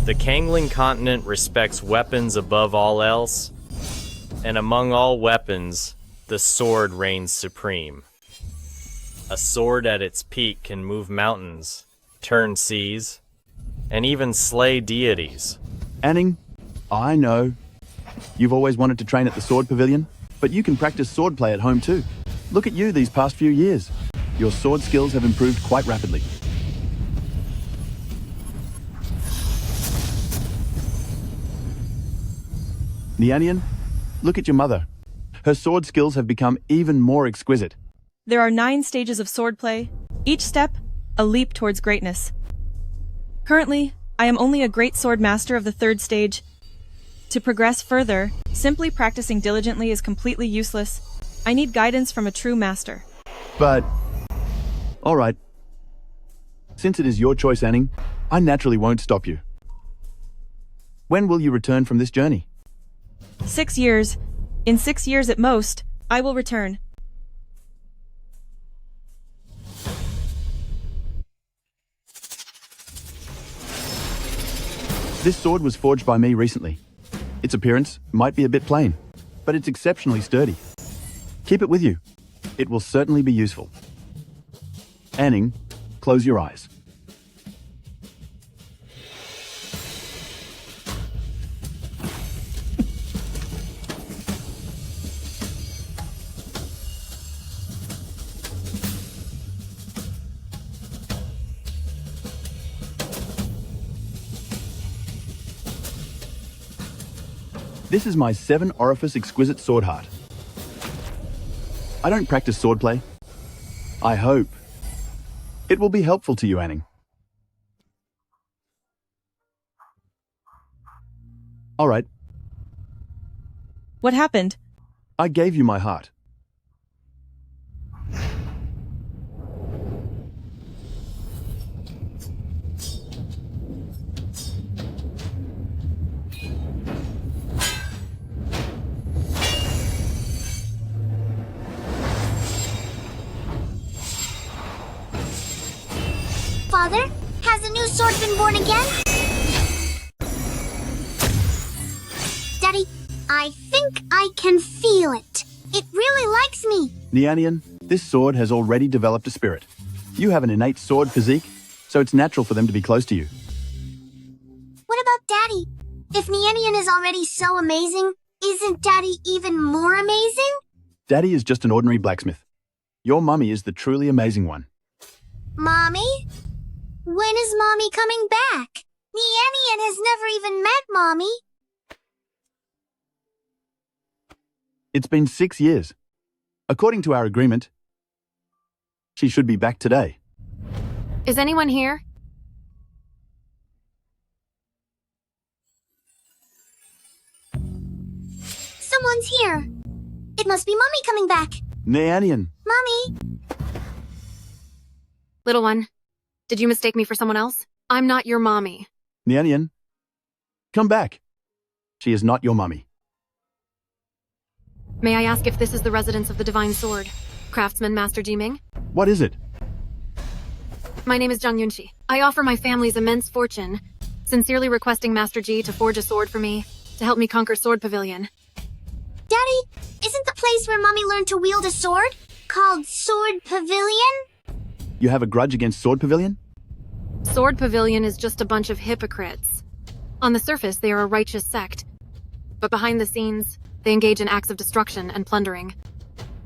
The Kangling continent respects weapons above all else, and among all weapons, the sword reigns supreme. A sword at its peak can move mountains, turn seas, and even slay deities. Anning, I know. You've always wanted to train at the sword pavilion, but you can practice swordplay at home too. Look at you these past few years. Your sword skills have improved quite rapidly. Nianian, look at your mother. Her sword skills have become even more exquisite. There are 9 stages of swordplay, each step a leap towards greatness. Currently, I am only a great sword master of the 3rd stage. To progress further, simply practicing diligently is completely useless. I need guidance from a true master. But, all right. Since it is your choice, Anning, I naturally won't stop you. When will you return from this journey? 6 years. In 6 years at most, I will return. This sword was forged by me recently. Its appearance might be a bit plain, but it's exceptionally sturdy. Keep it with you. It will certainly be useful. Anning, close your eyes. This is my 7-orifice exquisite sword heart. I don't practice swordplay. I hope it will be helpful to you, Anning. All right. What happened? I gave you my heart. Father, has a new sword been born again? Daddy, I think I can feel it. It really likes me. Nianian, this sword has already developed a spirit. You have an innate sword physique, so it's natural for them to be close to you. What about Daddy? If Nianian is already so amazing, isn't Daddy even more amazing? Daddy is just an ordinary blacksmith. Your mummy is the truly amazing one. Mommy? When is Mommy coming back? Nianian has never even met Mommy. It's been 6 years. According to our agreement, she should be back today. Is anyone here? Someone's here. It must be Mommy coming back. Nianian. Mommy? Little one, did you mistake me for someone else? I'm not your mommy. Nianian. Come back. She is not your mummy. May I ask if this is the residence of the Divine Sword, Craftsman Master Jiming? What is it? My name is Zhang Yunxi. I offer my family's immense fortune, sincerely requesting Master Ji to forge a sword for me, to help me conquer Sword Pavilion. Daddy, isn't the place where Mommy learned to wield a sword called Sword Pavilion? You have a grudge against Sword Pavilion? Sword Pavilion is just a bunch of hypocrites. On the surface, they are a righteous sect, but behind the scenes, they engage in acts of destruction and plundering.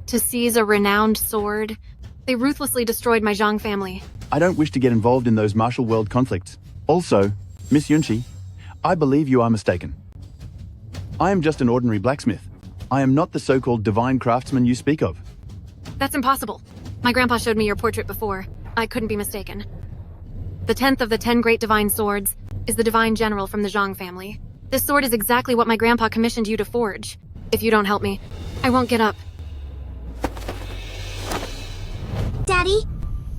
To seize a renowned sword, they ruthlessly destroyed my Zhang family. I don't wish to get involved in those martial world conflicts. Also, Miss Yunxi, I believe you are mistaken. I am just an ordinary blacksmith. I am not the so-called divine craftsman you speak of. That's impossible. My grandpa showed me your portrait before. I couldn't be mistaken. The 10th of the 10 great divine swords is the divine general from the Zhang family. This sword is exactly what my grandpa commissioned you to forge. If you don't help me, I won't get up. Daddy,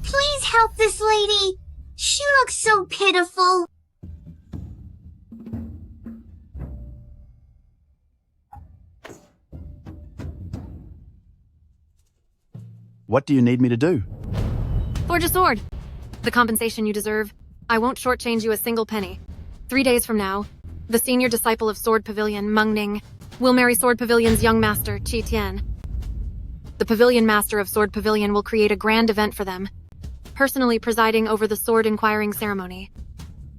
please help this lady. She looks so pitiful. What do you need me to do? Forge a sword. The compensation you deserve. I won't shortchange you a single penny. 3 days from now, the senior disciple of Sword Pavilion, Meng Ning, will marry Sword Pavilion's young master, Qi Tian. The Pavilion Master of Sword Pavilion will create a grand event for them, personally presiding over the sword inquiring ceremony.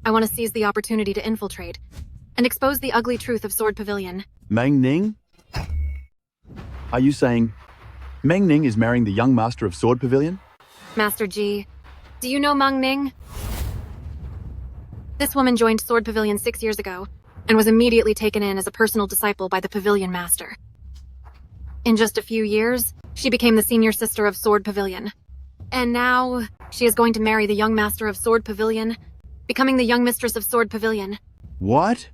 I want to seize the opportunity to infiltrate and expose the ugly truth of Sword Pavilion. Meng Ning? Are you saying Meng Ning is marrying the young master of Sword Pavilion? Master Ji, do you know Meng Ning? This woman joined Sword Pavilion 6 years ago and was immediately taken in as a personal disciple by the Pavilion Master. In just a few years, she became the senior sister of Sword Pavilion. And now, she is going to marry the young master of Sword Pavilion, becoming the young mistress of Sword Pavilion. What?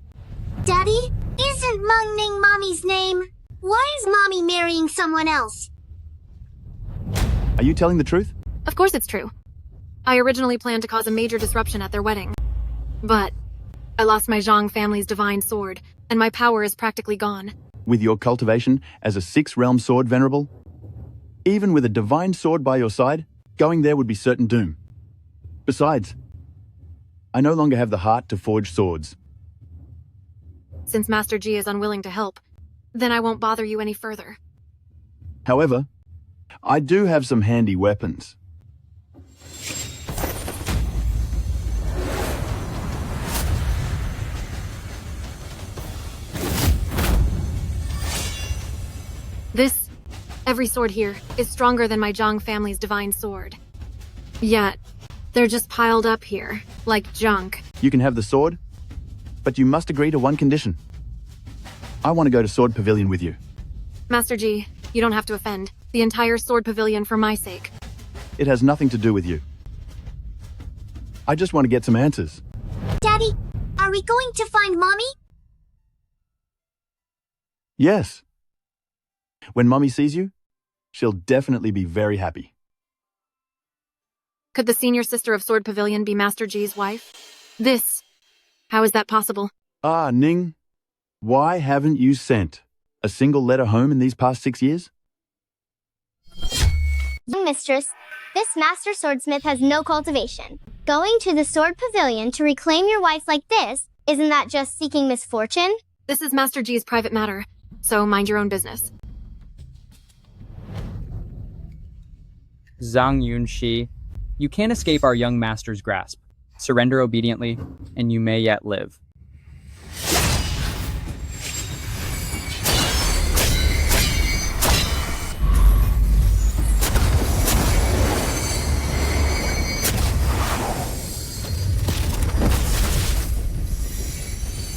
Daddy, isn't Meng Ning Mommy's name? Why is Mommy marrying someone else? Are you telling the truth? Of course it's true. I originally planned to cause a major disruption at their wedding. But I lost my Zhang family's divine sword, and my power is practically gone. With your cultivation as a six-realm sword venerable? Even with a divine sword by your side, going there would be certain doom. Besides, I no longer have the heart to forge swords. Since Master Ji is unwilling to help, then I won't bother you any further. However, I do have some handy weapons. Every sword here is stronger than my Zhang family's divine sword. Yet, they're just piled up here, like junk. You can have the sword, but you must agree to one condition. I want to go to Sword Pavilion with you. Master Ji, you don't have to offend the entire Sword Pavilion for my sake. It has nothing to do with you. I just want to get some answers. Daddy, are we going to find Mommy? Yes. When Mommy sees you, she'll definitely be very happy. Could the senior sister of Sword Pavilion be Master Ji's wife? How is that possible? Ah, Ning, why haven't you sent a single letter home in these past 6 years? Young mistress, this master swordsmith has no cultivation. Going to the Sword Pavilion to reclaim your wife like this, isn't that just seeking misfortune? This is Master Ji's private matter, so mind your own business. Zhang Yunxi, you can't escape our young master's grasp. Surrender obediently, and you may yet live.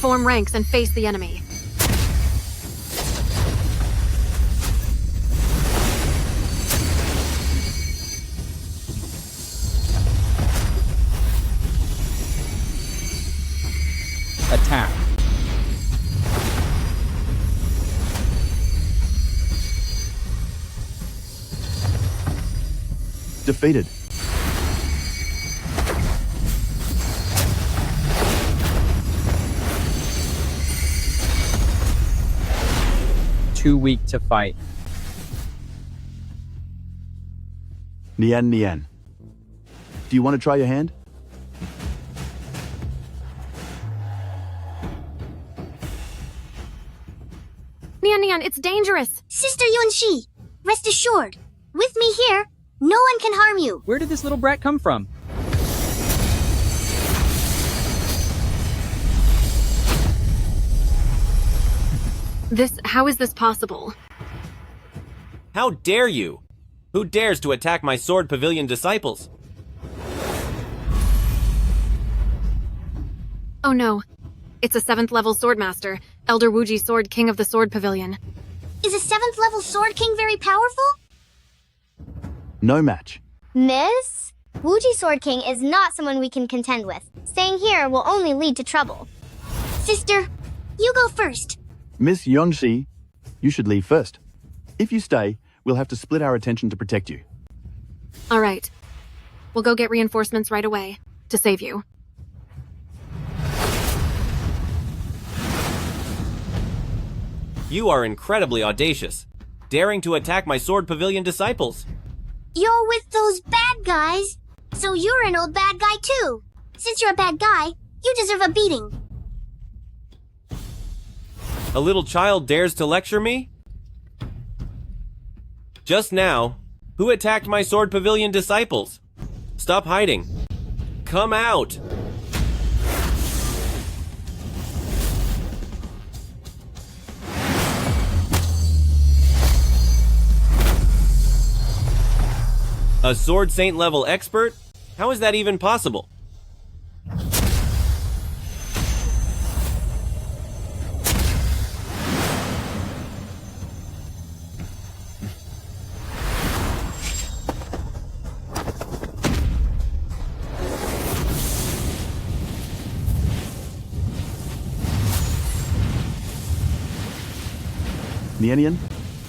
Form ranks and face the enemy. Attack. Defeated. Too weak to fight. Nian Nian. Do you want to try your hand? Nian, it's dangerous! Sister Yunxi, rest assured, with me here, no one can harm you. Where did this little brat come from? How is this possible? How dare you? Who dares to attack my Sword Pavilion disciples? Oh no. It's a 7th level swordmaster, Elder Wuji Sword King of the Sword Pavilion. Is a 7th level Sword King very powerful? No match. Miss? Wuji Sword King is not someone we can contend with. Staying here will only lead to trouble. Sister, you go first. Miss Yunxi, you should leave first. If you stay, we'll have to split our attention to protect you. Alright. We'll go get reinforcements right away, to save you. You are incredibly audacious, daring to attack my Sword Pavilion disciples. You're with those bad guys, so you're an old bad guy too. Since you're a bad guy, you deserve a beating. A little child dares to lecture me? Just now, who attacked my Sword Pavilion disciples? Stop hiding. Come out! A Sword Saint level expert? How is that even possible? Nienian,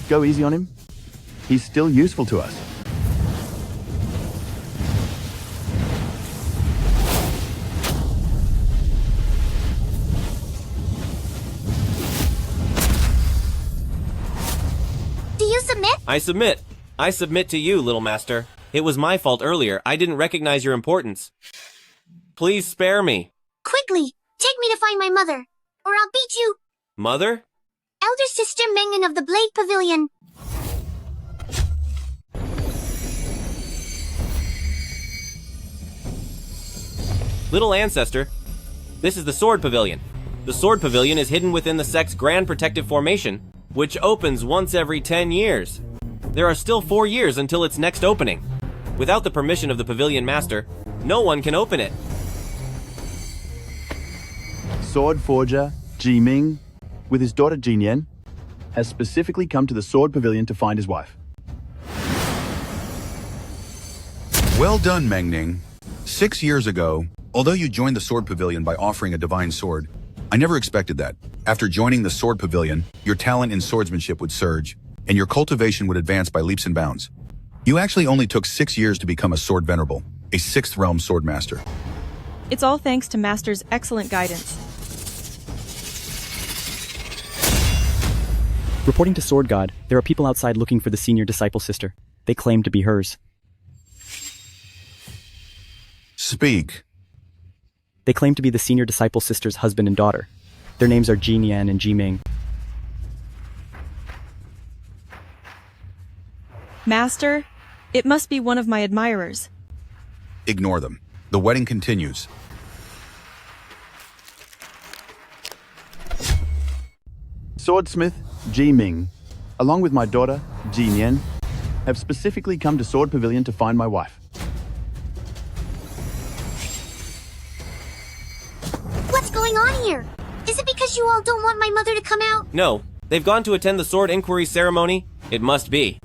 go easy on him. He's still useful to us. Do you submit? I submit. I submit to you, little master. It was my fault earlier. I didn't recognize your importance. Please spare me. Quickly, take me to find my mother, or I'll beat you. Mother? Elder Sister Mengen of the Blade Pavilion. Little ancestor, this is the Sword Pavilion. The Sword Pavilion is hidden within the sect's Grand Protective Formation, which opens once every 10 years. There are still 4 years until its next opening. Without the permission of the Pavilion Master, no one can open it. Sword forger Ji Ming, with his daughter Jinyan, has specifically come to the Sword Pavilion to find his wife. Well done, Meng Ning. 6 years ago, although you joined the Sword Pavilion by offering a divine sword, I never expected that. After joining the Sword Pavilion, your talent in swordsmanship would surge, and your cultivation would advance by leaps and bounds. You actually only took 6 years to become a Sword Venerable, a 6th Realm Sword Master. It's all thanks to Master's excellent guidance. Reporting to Sword God, there are people outside looking for the senior disciple sister. They claim to be hers. Speak. They claim to be the senior disciple sister's husband and daughter. Their names are Jin Yan and Ji Ming. Master, it must be one of my admirers. Ignore them. The wedding continues. Swordsmith Ji Ming, along with my daughter Jinyan, have specifically come to Sword Pavilion to find my wife. What's going on here? Is it because you all don't want my mother to come out? No, they've gone to attend the sword inquiry ceremony. It must be.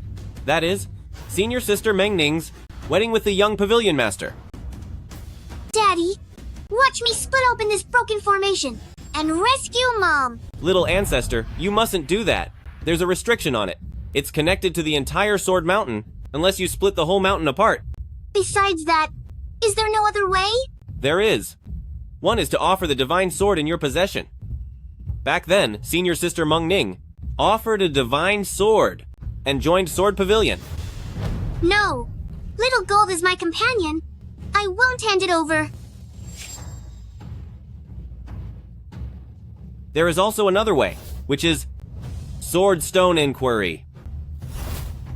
That is, Senior Sister Meng Ning's wedding with the young Pavilion Master. Daddy, watch me split open this broken formation and rescue Mom. Little ancestor, you mustn't do that. There's a restriction on it. It's connected to the entire Sword Mountain, unless you split the whole mountain apart. Besides that, is there no other way? There is. One is to offer the divine sword in your possession. Back then, Senior Sister Meng Ning offered a divine sword and joined Sword Pavilion. No. Little Gold is my companion. I won't hand it over. There is also another way, which is Sword Stone Inquiry.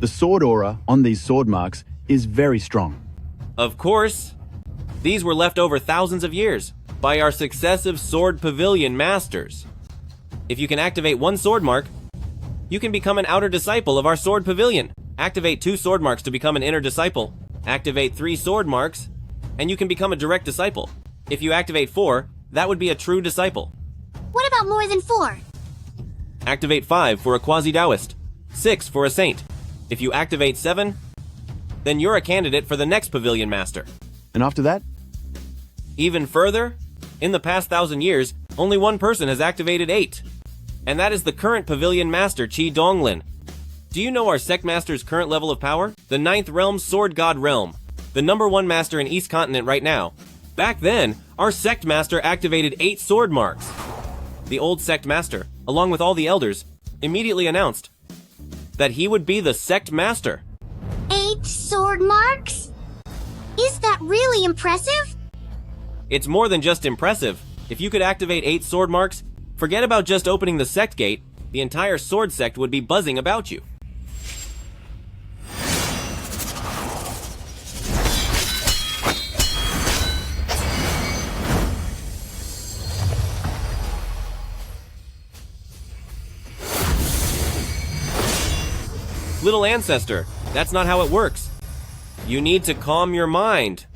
The sword aura on these sword marks is very strong. Of course, these were left over thousands of years by our successive Sword Pavilion Masters. If you can activate one sword mark, you can become an outer disciple of our Sword Pavilion. Activate 2 sword marks to become an inner disciple. Activate 3 sword marks, and you can become a direct disciple. If you activate 4, that would be a true disciple. What about more than 4? Activate 5 for a Quasi-Taoist, 6 for a Saint. If you activate 7, then you're a candidate for the next Pavilion Master. And after that? Even further, in the past 1,000 years, only one person has activated 8. And that is the current Pavilion Master, Qi Donglin. Do you know our Sect Master's current level of power? The 9th Realm Sword God Realm. The #1 Master in East Continent right now. Back then, our Sect Master activated 8 sword marks. The old Sect Master, along with all the elders, immediately announced that he would be the Sect Master. 8 sword marks? Is that really impressive? It's more than just impressive. If you could activate 8 sword marks, Forget about just opening the sect gate. The entire sword sect would be buzzing about you. Little ancestor, that's not how it works. You need to calm your mind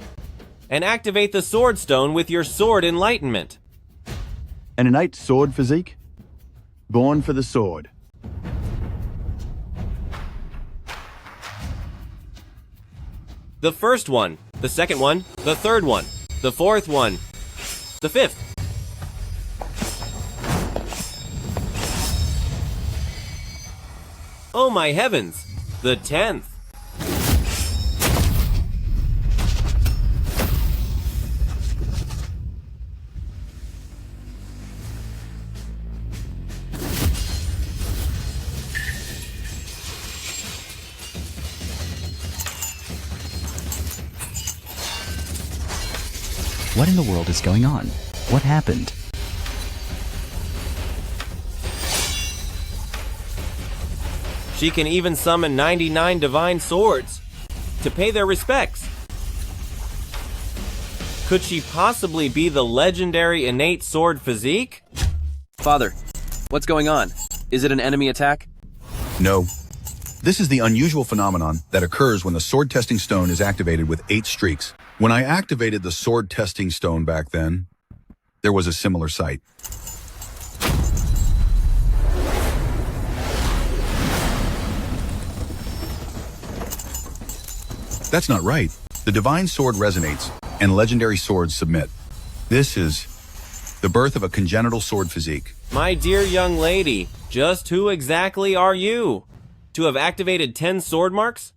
and activate the sword stone with your sword enlightenment. An innate sword physique? Born for the sword. The first one, the second one, the third one, the fourth one, the fifth. Oh my heavens, the 10th. What in the world is going on? What happened? She can even summon 99 divine swords to pay their respects. Could she possibly be the legendary innate sword physique? Father, what's going on? Is it an enemy attack? No. This is the unusual phenomenon that occurs when the sword testing stone is activated with 8 streaks. When I activated the sword testing stone back then, there was a similar sight. That's not right. The divine sword resonates, and legendary swords submit. This is the birth of a congenital sword physique. My dear young lady, just who exactly are you? To have activated 10 sword marks?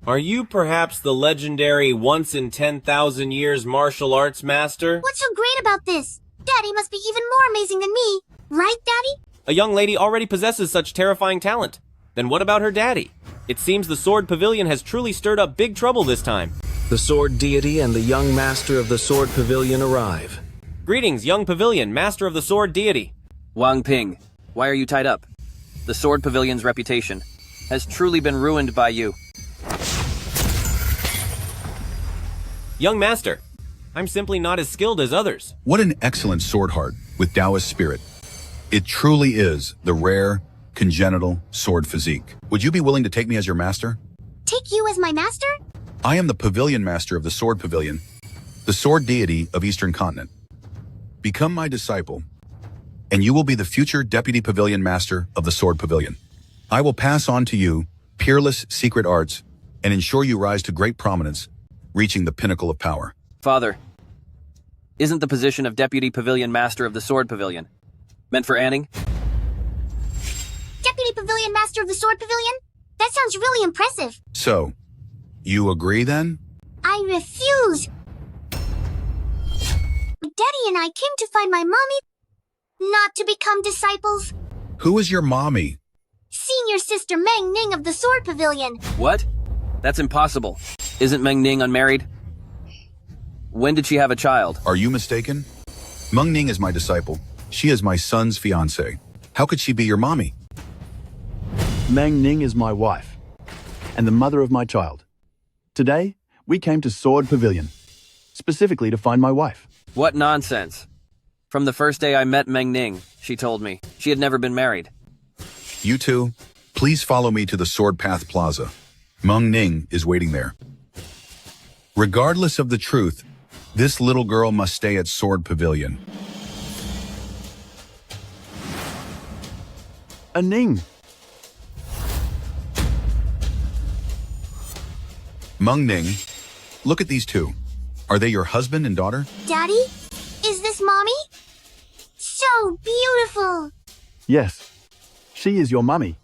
Are you perhaps the legendary once in 10,000 years martial arts master? What's so great about this? Daddy must be even more amazing than me. Right, Daddy? A young lady already possesses such terrifying talent. Then what about her daddy? It seems the Sword Pavilion has truly stirred up big trouble this time. The Sword Deity and the young master of the Sword Pavilion arrive. Greetings, young Pavilion, master of the Sword Deity. Wang Ping, why are you tied up? The Sword Pavilion's reputation has truly been ruined by you. Young master, I'm simply not as skilled as others. What an excellent sword heart with Taoist spirit. It truly is the rare, congenital sword physique. Would you be willing to take me as your master? Take you as my master? I am the pavilion master of the Sword Pavilion, the sword deity of Eastern Continent. Become my disciple, and you will be the future deputy pavilion master of the Sword Pavilion. I will pass on to you peerless secret arts and ensure you rise to great prominence, reaching the pinnacle of power. Father, isn't the position of Deputy Pavilion Master of the Sword Pavilion meant for Anning? Deputy Pavilion Master of the Sword Pavilion? That sounds really impressive. So, you agree then? I refuse. Daddy and I came to find my mommy, not to become disciples. Who is your mommy? Senior Sister Meng Ning of the Sword Pavilion. What? That's impossible. Isn't Meng Ning unmarried? When did she have a child? Are you mistaken? Meng Ning is my disciple. She is my son's fiancée. How could she be your mommy? Meng Ning is my wife, and the mother of my child. Today, we came to Sword Pavilion, specifically to find my wife. What nonsense. From the first day I met Meng Ning, she told me she had never been married. You two, please follow me to the Sword Path Plaza. Meng Ning is waiting there. Regardless of the truth, this little girl must stay at Sword Pavilion. A Ning. Meng Ning, look at these two. Are they your husband and daughter? Daddy? Is this Mommy? So beautiful. Yes, she is your mummy.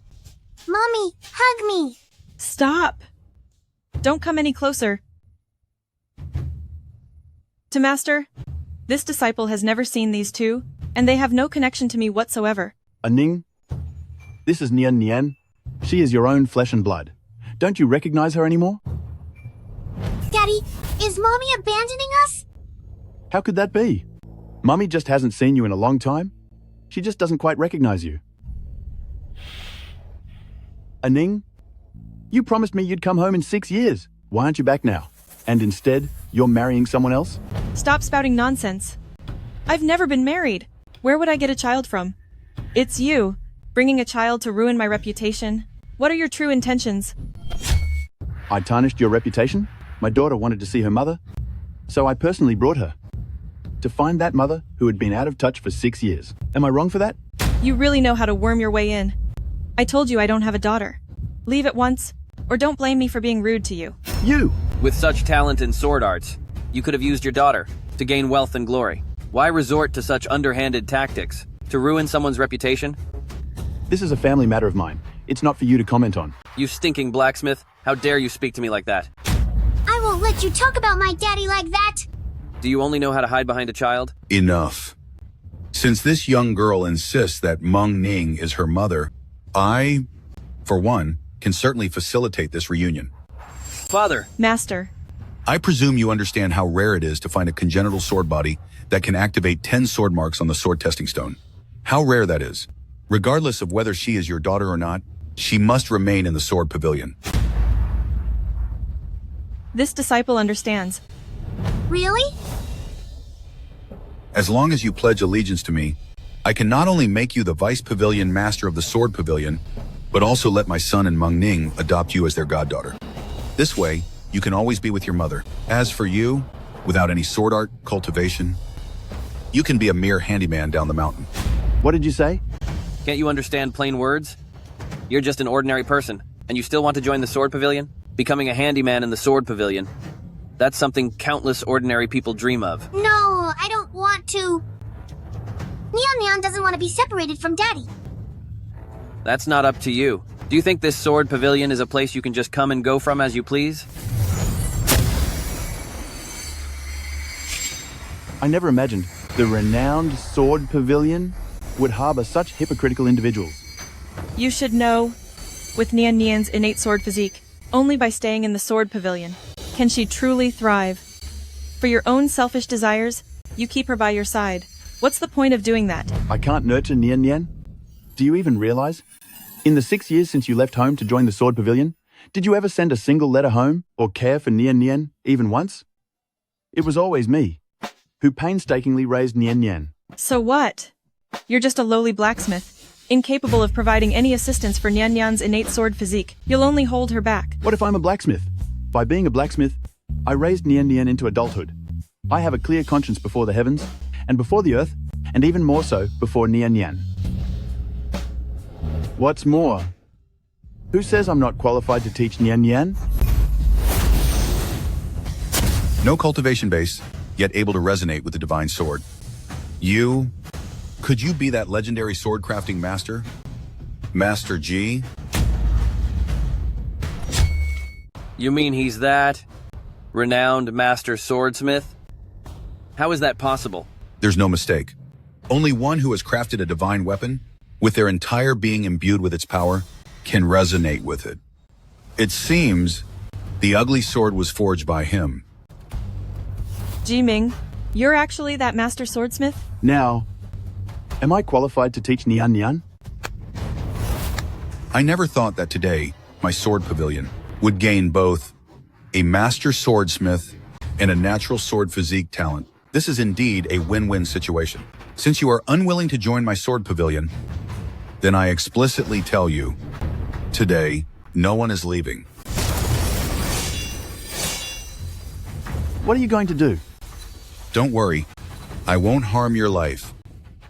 Mommy, hug me. Stop! Don't come any closer. To Master, this disciple has never seen these two, and they have no connection to me whatsoever. A Ning, this is Nian Nian. She is your own flesh and blood. Don't you recognize her anymore? Daddy, is Mommy abandoning us? How could that be? Mummy just hasn't seen you in a long time. She just doesn't quite recognize you. Aning, you promised me you'd come home in 6 years. Why aren't you back now? And instead, you're marrying someone else? Stop spouting nonsense. I've never been married. Where would I get a child from? It's you, bringing a child to ruin my reputation. What are your true intentions? I tarnished your reputation? My daughter wanted to see her mother, so I personally brought her. To find that mother who had been out of touch for 6 years. Am I wrong for that? You really know how to worm your way in. I told you I don't have a daughter. Leave at once, or don't blame me for being rude to you. You! With such talent in sword arts, you could have used your daughter to gain wealth and glory. Why resort to such underhanded tactics? To ruin someone's reputation? This is a family matter of mine. It's not for you to comment on. You stinking blacksmith. How dare you speak to me like that? I won't let you talk about my daddy like that! Do you only know how to hide behind a child? Enough. Since this young girl insists that Meng Ning is her mother, I, for one, can certainly facilitate this reunion. Father! Master. I presume you understand how rare it is to find a congenital sword body that can activate 10 sword marks on the sword testing stone. How rare that is. Regardless of whether she is your daughter or not, she must remain in the sword pavilion. This disciple understands. Really? As long as you pledge allegiance to me, I can not only make you the vice pavilion master of the sword pavilion, but also let my son and Meng Ning adopt you as their goddaughter. This way, you can always be with your mother. As for you, without any sword art, cultivation, you can be a mere handyman down the mountain. What did you say? Can't you understand plain words? You're just an ordinary person, and you still want to join the sword pavilion? Becoming a handyman in the sword pavilion. That's something countless ordinary people dream of. No, I don't want to. Neon doesn't want to be separated from Daddy. That's not up to you. Do you think this sword pavilion is a place you can just come and go from as you please? I never imagined the renowned sword pavilion would harbor such hypocritical individuals. You should know, with Nian's innate sword physique, only by staying in the sword pavilion can she truly thrive. For your own selfish desires, you keep her by your side. What's the point of doing that? I can't nurture Nian. Do you even realize? In the 6 years since you left home to join the sword pavilion, did you ever send a single letter home or care for Nian even once? It was always me, who painstakingly raised Nian. So what? You're just a lowly blacksmith, incapable of providing any assistance for Nian's innate sword physique. You'll only hold her back. What if I'm a blacksmith? By being a blacksmith, I raised Nian into adulthood. I have a clear conscience before the heavens, and before the earth, and even more so before Nian. What's more, who says I'm not qualified to teach Nian? No cultivation base, yet able to resonate with the divine sword. Could you be that legendary sword crafting master? Master G? You mean he's that? Renowned master swordsmith? How is that possible? There's no mistake. Only one who has crafted a divine weapon, with their entire being imbued with its power, can resonate with it. It seems the ugly sword was forged by him. Jiming, you're actually that master swordsmith? Now, am I qualified to teach Nian? I never thought that today, my sword pavilion would gain both a master swordsmith and a natural sword physique talent. This is indeed a win-win situation. Since you are unwilling to join my sword pavilion, then I explicitly tell you, today, no one is leaving. What are you going to do? Don't worry, I won't harm your life.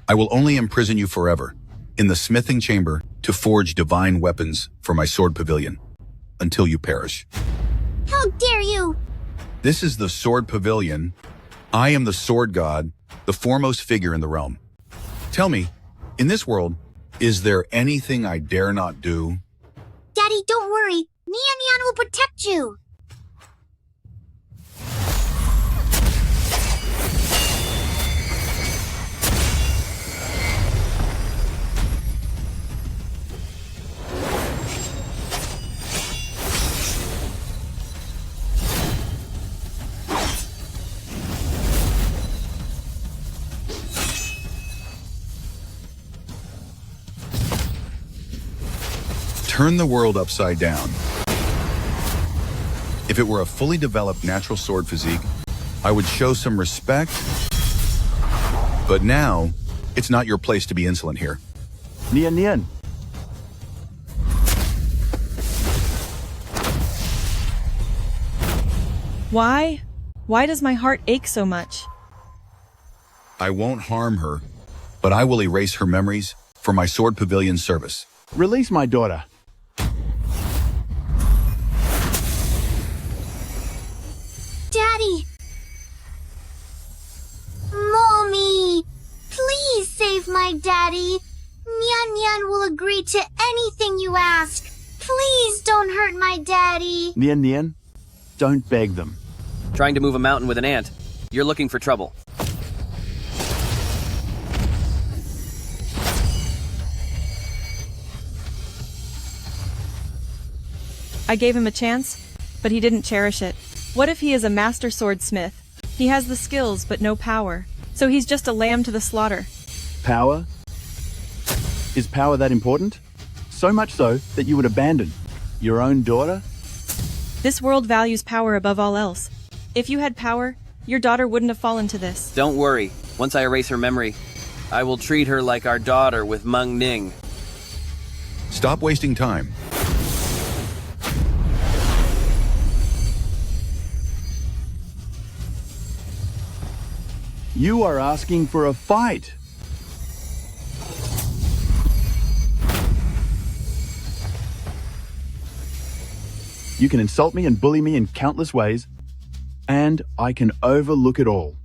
I will only imprison you forever in the smithing chamber to forge divine weapons for my sword pavilion until you perish. How dare you! This is the sword pavilion. I am the sword god, the foremost figure in the realm. Tell me, in this world, is there anything I dare not do? Daddy, don't worry. Nian will protect you. turn the world upside down. If it were a fully developed natural sword physique, I would show some respect. But now, it's not your place to be insolent here. Nian Nian. Why? Why does my heart ache so much? I won't harm her, but I will erase her memories for my sword pavilion service. Release my daughter. Daddy! Mommy! Please save my daddy! Nian Nian will agree to anything you ask. Please don't hurt my daddy. Nian Nian, don't beg them. Trying to move a mountain with an ant. You're looking for trouble. I gave him a chance, but he didn't cherish it. What if he is a master swordsmith? He has the skills, but no power. So he's just a lamb to the slaughter. Power? Is power that important? So much so that you would abandon your own daughter? This world values power above all else. If you had power, your daughter wouldn't have fallen to this. Don't worry. Once I erase her memory, I will treat her like our daughter with Meng Ning. Stop wasting time. You are asking for a fight. You can insult me and bully me in countless ways, and I can overlook it all.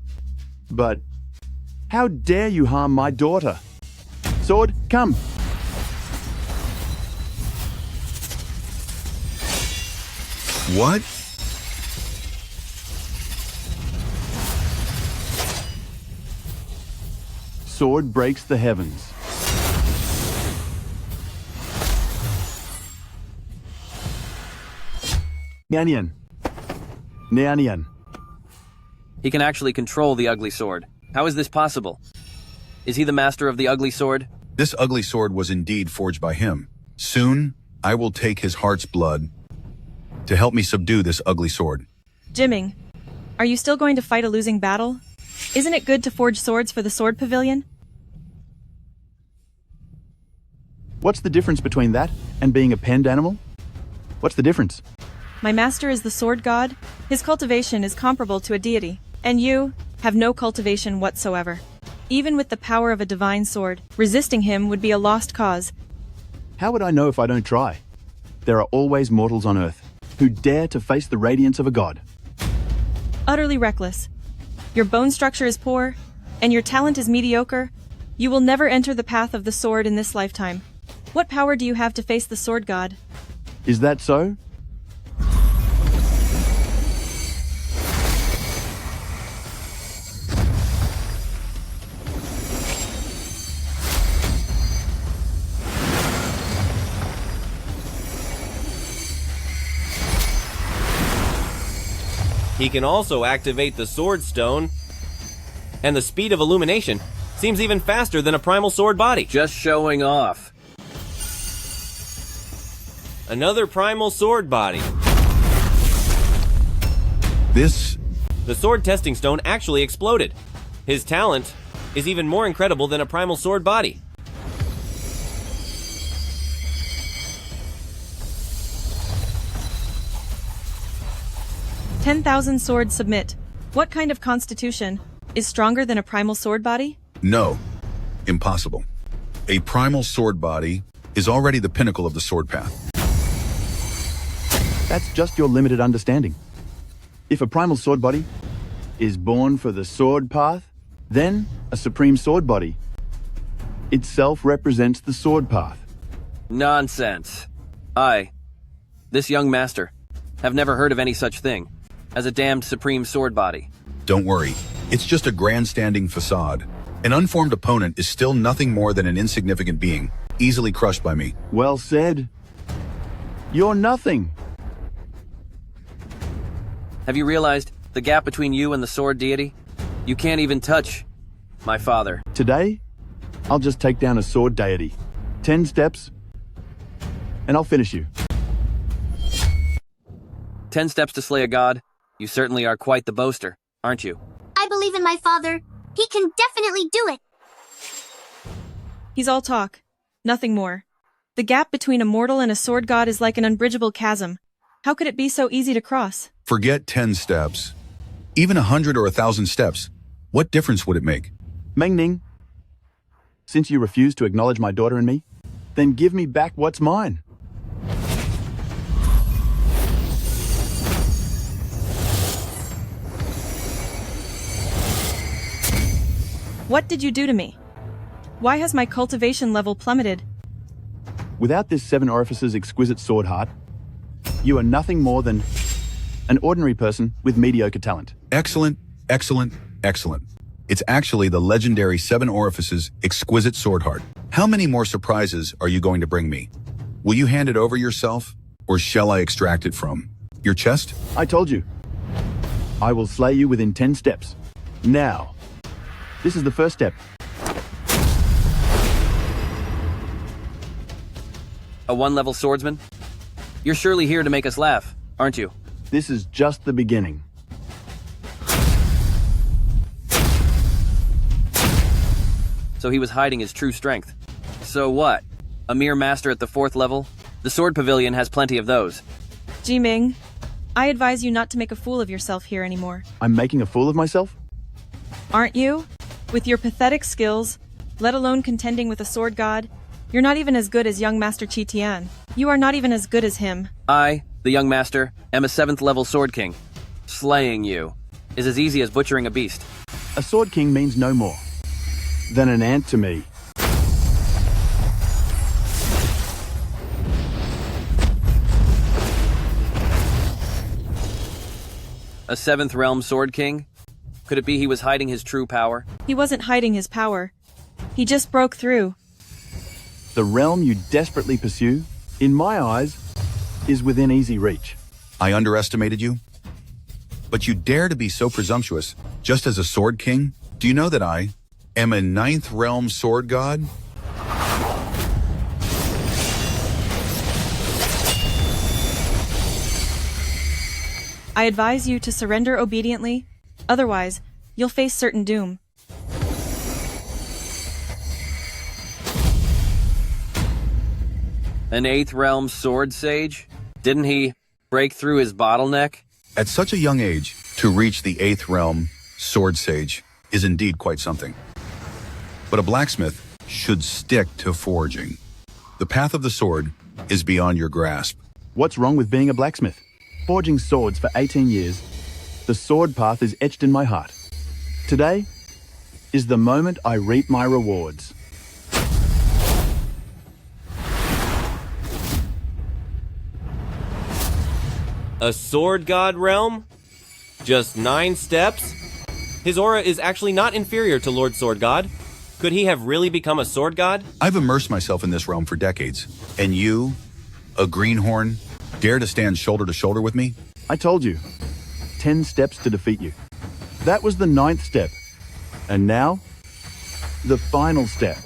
But how dare you harm my daughter? Sword, come. What? Sword breaks the heavens. Nian Nian. He can actually control the ugly sword. How is this possible? Is he the master of the ugly sword? This ugly sword was indeed forged by him. Soon, I will take his heart's blood to help me subdue this ugly sword. Jimming, are you still going to fight a losing battle? Isn't it good to forge swords for the sword pavilion? What's the difference between that and being a penned animal? What's the difference? My master is the sword god. His cultivation is comparable to a deity. And you have no cultivation whatsoever. Even with the power of a divine sword, resisting him would be a lost cause. How would I know if I don't try? There are always mortals on Earth who dare to face the radiance of a god. Utterly reckless. Your bone structure is poor, and your talent is mediocre. You will never enter the path of the sword in this lifetime. What power do you have to face the sword god? Is that so? He can also activate the Sword Stone, and the speed of illumination seems even faster than a primal sword body. Just showing off. Another primal sword body. The sword testing stone actually exploded. His talent is even more incredible than a primal sword body. "10,000 swords submit. What kind of constitution is stronger than a primal sword body?" No. Impossible. A primal sword body is already the pinnacle of the sword path. That's just your limited understanding. If a primal sword body is born for the sword path, then a supreme sword body itself represents the sword path. Nonsense. This young master, have never heard of any such thing as a damned supreme sword body. Don't worry. It's just a grandstanding facade. An unformed opponent is still nothing more than an insignificant being, easily crushed by me. Well said. You're nothing. Have you realized the gap between you and the sword deity? You can't even touch my father. Today, I'll just take down a sword deity. 10 steps, and I'll finish you. 10 steps to slay a god? You certainly are quite the boaster, aren't you? I believe in my father. He can definitely do it. He's all talk, nothing more. The gap between a mortal and a sword god is like an unbridgeable chasm. How could it be so easy to cross? Forget 10 steps. Even 100 or 1,000 steps. What difference would it make? Meng Ning, since you refuse to acknowledge my daughter and me, then give me back what's mine. What did you do to me? Why has my cultivation level plummeted? Without this 7 orifices exquisite sword heart, you are nothing more than an ordinary person with mediocre talent. Excellent, excellent, excellent. It's actually the legendary 7 orifices exquisite sword heart. How many more surprises are you going to bring me? Will you hand it over yourself, or shall I extract it from your chest? I told you. I will slay you within 10 steps. Now, this is the first step. A 1-level swordsman? You're surely here to make us laugh, aren't you? This is just the beginning. So he was hiding his true strength. So what? A mere master at the 4th level? The Sword Pavilion has plenty of those. Ji-Ming, I advise you not to make a fool of yourself here anymore. I'm making a fool of myself? Aren't you? With your pathetic skills, let alone contending with a sword god, you're not even as good as young Master Qi Tian. You are not even as good as him. I, the young master, am a 7th level sword king. Slaying you is as easy as butchering a beast. A sword king means no more than an ant to me. A 7th realm sword king? Could it be he was hiding his true power? He wasn't hiding his power. He just broke through. The realm you desperately pursue, in my eyes, is within easy reach. I underestimated you? But you dare to be so presumptuous, just as a sword king? Do you know that I am a 9th realm sword god? I advise you to surrender obediently, otherwise, you'll face certain doom. An 8th realm sword sage? Didn't he break through his bottleneck? At such a young age, to reach the 8th realm sword sage is indeed quite something. But a blacksmith should stick to forging. The path of the sword is beyond your grasp. What's wrong with being a blacksmith? Forging swords for 18 years, the sword path is etched in my heart. Today is the moment I reap my rewards. A sword god realm? Just 9 steps? His aura is actually not inferior to Lord Sword God. Could he have really become a sword god? I've immersed myself in this realm for decades. And you, a greenhorn, dare to stand shoulder to shoulder with me? I told you, 10 steps to defeat you. That was the 9th step. And now, the final step.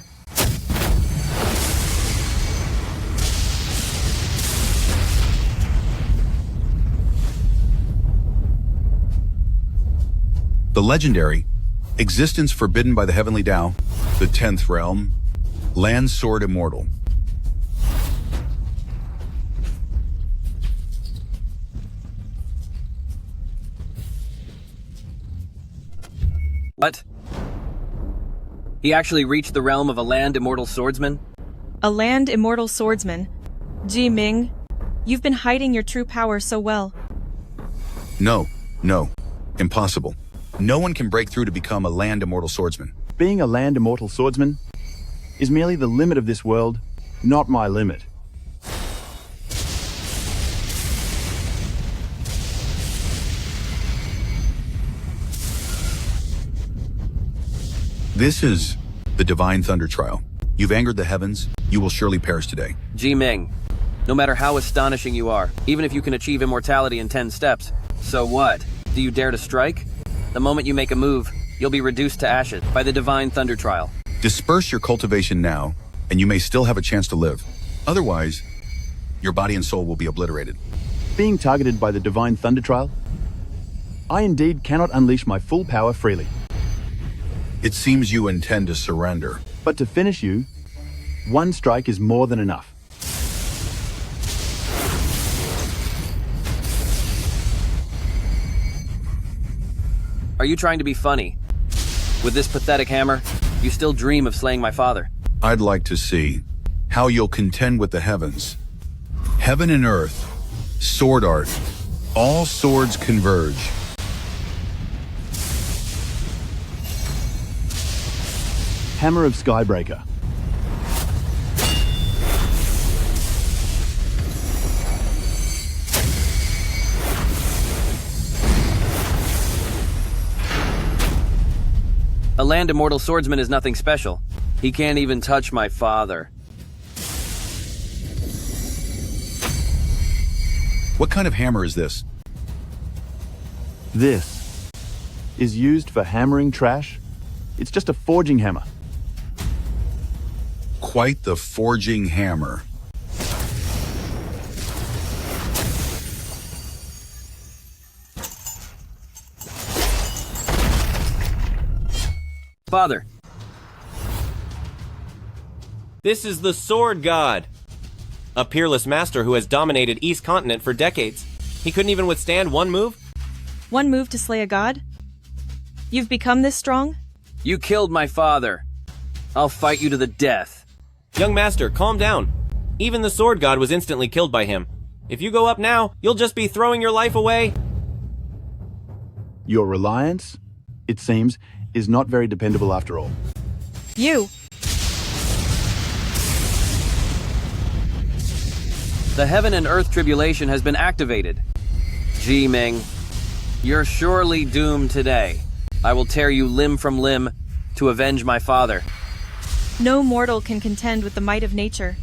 The legendary, existence forbidden by the heavenly Tao, the 10th realm, land sword immortal. What? He actually reached the realm of a land immortal swordsman? A land immortal swordsman. Ji-Ming, you've been hiding your true power so well. No, impossible. No one can break through to become a land immortal swordsman. Being a land immortal swordsman is merely the limit of this world, not my limit. This is the divine thunder trial. You've angered the heavens, you will surely perish today. Ji-Ming, no matter how astonishing you are, even if you can achieve immortality in 10 steps, so what? Do you dare to strike? The moment you make a move, you'll be reduced to ashes by the divine thunder trial. Disperse your cultivation now, and you may still have a chance to live. Otherwise, your body and soul will be obliterated. Being targeted by the Divine Thunder Trial, I indeed cannot unleash my full power freely. It seems you intend to surrender. But to finish you, one strike is more than enough. Are you trying to be funny? With this pathetic hammer, you still dream of slaying my father. I'd like to see how you'll contend with the heavens. Heaven and earth, sword art, all swords converge. Hammer of Skybreaker. A land immortal swordsman is nothing special. He can't even touch my father. What kind of hammer is this? This is used for hammering trash. It's just a forging hammer. Quite the forging hammer. Father. This is the Sword God. A peerless master who has dominated East Continent for decades. He couldn't even withstand one move? One move to slay a god? You've become this strong? You killed my father. I'll fight you to the death. Young master, calm down. Even the Sword God was instantly killed by him. If you go up now, you'll just be throwing your life away. Your reliance, it seems, is not very dependable after all. You! The heaven and earth tribulation has been activated. Ji-Ming, you're surely doomed today. I will tear you limb from limb to avenge my father. No mortal can contend with the might of nature.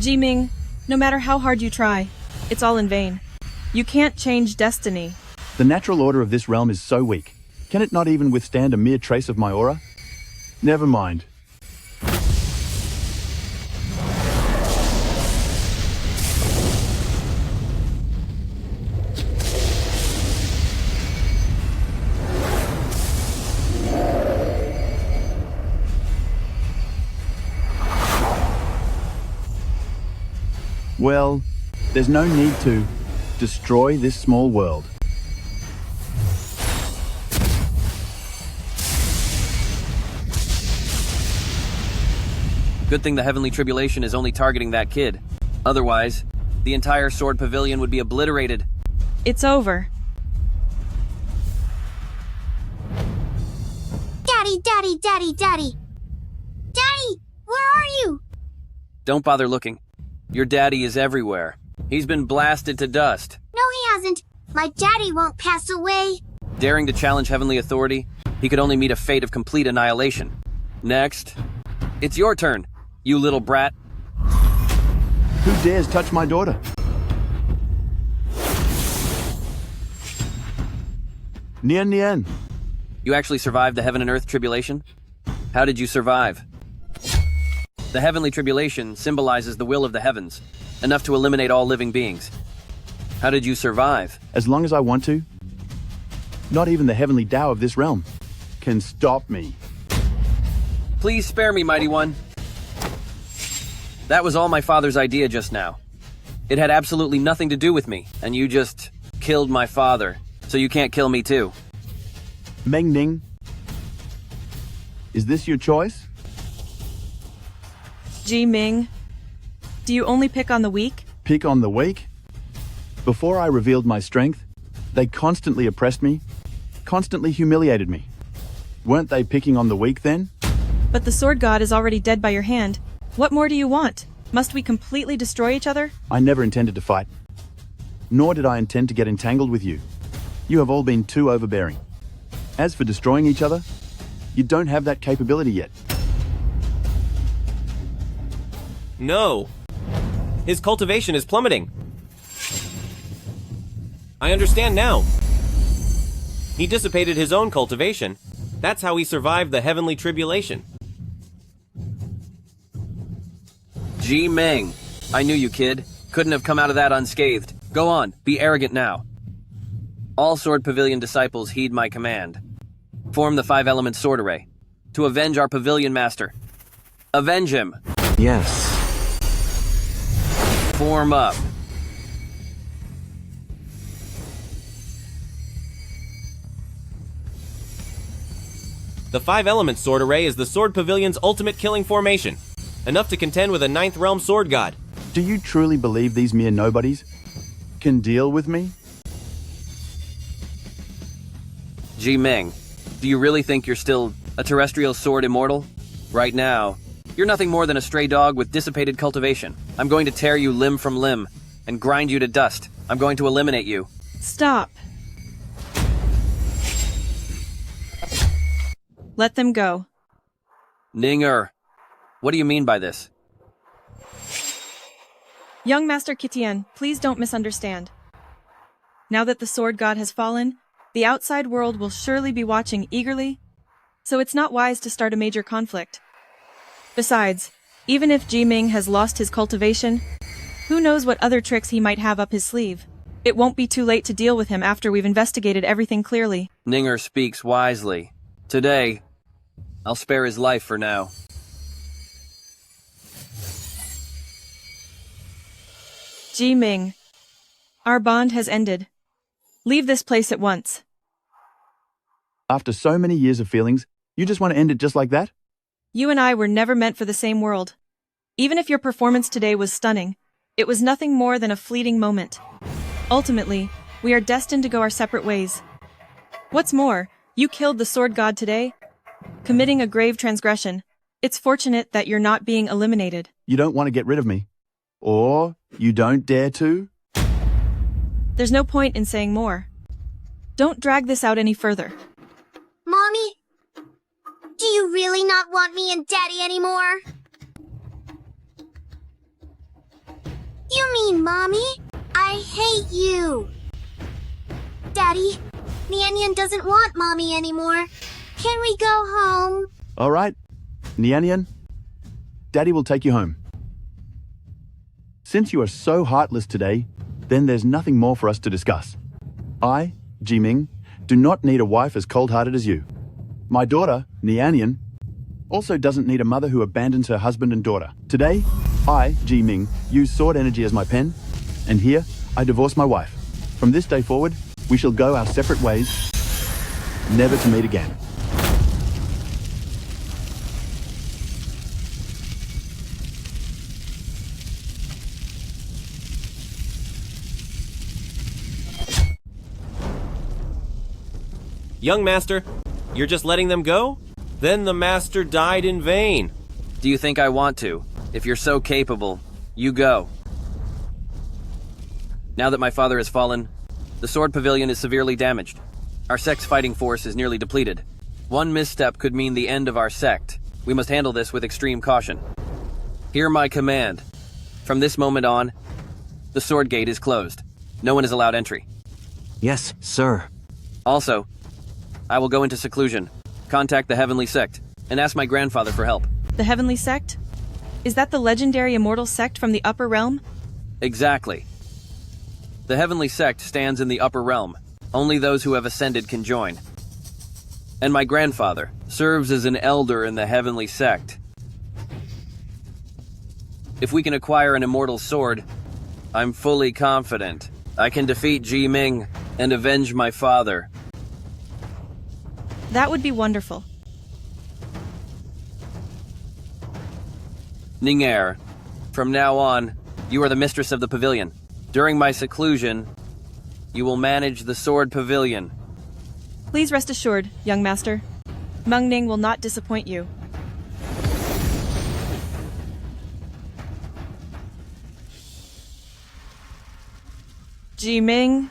Ji-Ming, no matter how hard you try, it's all in vain. You can't change destiny. The natural order of this realm is so weak. Can it not even withstand a mere trace of my aura? Never mind. Well, there's no need to destroy this small world. Good thing the heavenly tribulation is only targeting that kid. Otherwise, the entire sword pavilion would be obliterated. It's over. Daddy, daddy, daddy, daddy. Daddy, where are you? Don't bother looking. Your daddy is everywhere. He's been blasted to dust. No, he hasn't. My daddy won't pass away. Daring to challenge heavenly authority, he could only meet a fate of complete annihilation. Next, it's your turn, you little brat. Who dares touch my daughter? Nian Nian. You actually survived the heaven and earth tribulation? How did you survive? The heavenly tribulation symbolizes the will of the heavens, enough to eliminate all living beings. How did you survive? As long as I want to. Not even the heavenly Tao of this realm can stop me. Please spare me, Mighty One. That was all my father's idea just now. It had absolutely nothing to do with me, and you just killed my father, so you can't kill me too. Meng Ning, is this your choice? Ji-Ming, do you only pick on the weak? Pick on the weak? Before I revealed my strength, they constantly oppressed me, constantly humiliated me. Weren't they picking on the weak then? But the sword god is already dead by your hand. What more do you want? Must we completely destroy each other? I never intended to fight. Nor did I intend to get entangled with you. You have all been too overbearing. As for destroying each other, you don't have that capability yet. No. His cultivation is plummeting. I understand now. He dissipated his own cultivation. That's how he survived the heavenly tribulation. Ji-Ming, I knew you, kid. Couldn't have come out of that unscathed. Go on, be arrogant now. All Sword Pavilion disciples heed my command. Form the 5-element sword array. To avenge our Pavilion Master. Avenge him. Yes. Form up. The 5-element sword array is the Sword Pavilion's ultimate killing formation, enough to contend with a 9th realm sword god. Do you truly believe these mere nobodies can deal with me? Ji Ming, do you really think you're still a terrestrial sword immortal? Right now, you're nothing more than a stray dog with dissipated cultivation. I'm going to tear you limb from limb and grind you to dust. I'm going to eliminate you. Stop. Let them go. Ninger, what do you mean by this? Young Master Kitian, please don't misunderstand. Now that the sword god has fallen, the outside world will surely be watching eagerly, so it's not wise to start a major conflict. Besides, even if Ji Ming has lost his cultivation, who knows what other tricks he might have up his sleeve. It won't be too late to deal with him after we've investigated everything clearly. Ninger speaks wisely. Today, I'll spare his life for now. Ji Ming, our bond has ended. Leave this place at once. After so many years of feelings, you just want to end it just like that? You and I were never meant for the same world. Even if your performance today was stunning, it was nothing more than a fleeting moment. Ultimately, we are destined to go our separate ways. What's more, you killed the sword god today, committing a grave transgression. It's fortunate that you're not being eliminated. You don't want to get rid of me? Or you don't dare to? There's no point in saying more. Don't drag this out any further. Mommy? Do you really not want me and Daddy anymore? You mean Mommy? I hate you. Daddy, Nian doesn't want Mommy anymore. Can we go home? All right. Nian, Daddy will take you home. Since you are so heartless today, then there's nothing more for us to discuss. I, Ji Ming, do not need a wife as cold-hearted as you. My daughter, Nian, also doesn't need a mother who abandons her husband and daughter. Today, I, Ji Ming, use sword energy as my pen, and here, I divorce my wife. From this day forward, we shall go our separate ways, never to meet again. Young Master, you're just letting them go? Then the Master died in vain. Do you think I want to? If you're so capable, you go. Now that my father has fallen, the Sword Pavilion is severely damaged. Our sect's fighting force is nearly depleted. One misstep could mean the end of our sect. We must handle this with extreme caution. Hear my command. From this moment on, the Sword Gate is closed. No one is allowed entry. Yes, sir. Also, I will go into seclusion, contact the Heavenly Sect, and ask my grandfather for help. The Heavenly Sect? Is that the legendary immortal sect from the Upper Realm? Exactly. The Heavenly Sect stands in the Upper Realm. Only those who have ascended can join. And my grandfather serves as an elder in the Heavenly Sect. If we can acquire an immortal sword, I'm fully confident I can defeat Ji Ming and avenge my father. That would be wonderful. Ninger, from now on, you are the mistress of the pavilion. During my seclusion, you will manage the Sword Pavilion. Please rest assured, young master. Meng Ning will not disappoint you. Ji Ming.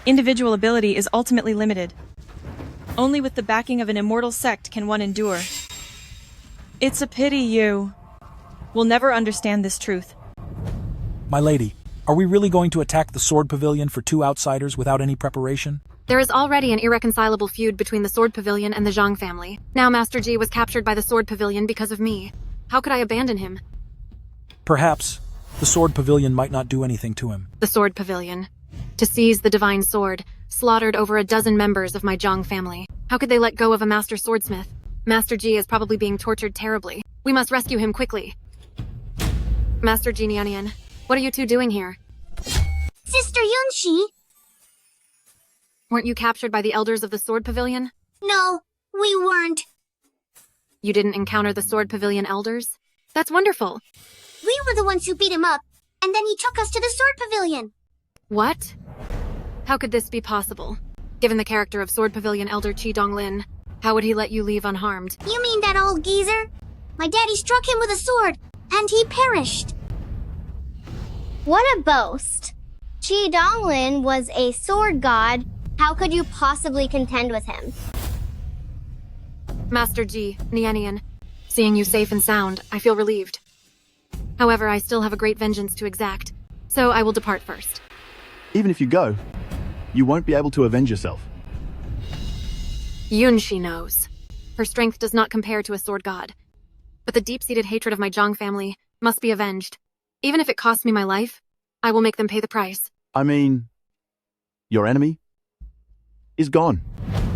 Individual ability is ultimately limited. Only with the backing of an immortal sect can one endure. It's a pity you will never understand this truth. My lady, are we really going to attack the Sword Pavilion for 2 outsiders without any preparation? There is already an irreconcilable feud between the Sword Pavilion and the Zhang family. Now Master Ji was captured by the Sword Pavilion because of me. How could I abandon him? Perhaps, The Sword Pavilion might not do anything to him. The Sword Pavilion. To seize the divine sword, slaughtered over a dozen members of my Zhang family. How could they let go of a master swordsmith? Master Ji is probably being tortured terribly. We must rescue him quickly. Master Ji Nianian, what are you two doing here? Sister Yunshi? Weren't you captured by the elders of the Sword Pavilion? No, we weren't. You didn't encounter the Sword Pavilion elders? That's wonderful. We were the ones who beat him up, and then he took us to the Sword Pavilion. What? How could this be possible? Given the character of Sword Pavilion Elder Qi Donglin, how would he let you leave unharmed? You mean that old geezer? My daddy struck him with a sword, and he perished. What a boast. Qi Donglin was a sword god. How could you possibly contend with him? Master Ji, Nianian, seeing you safe and sound, I feel relieved. However, I still have a great vengeance to exact, so I will depart first. Even if you go, you won't be able to avenge yourself. Yunshi knows. Her strength does not compare to a sword god. But the deep-seated hatred of my Zhang family must be avenged. Even if it costs me my life, I will make them pay the price. I mean, your enemy is gone.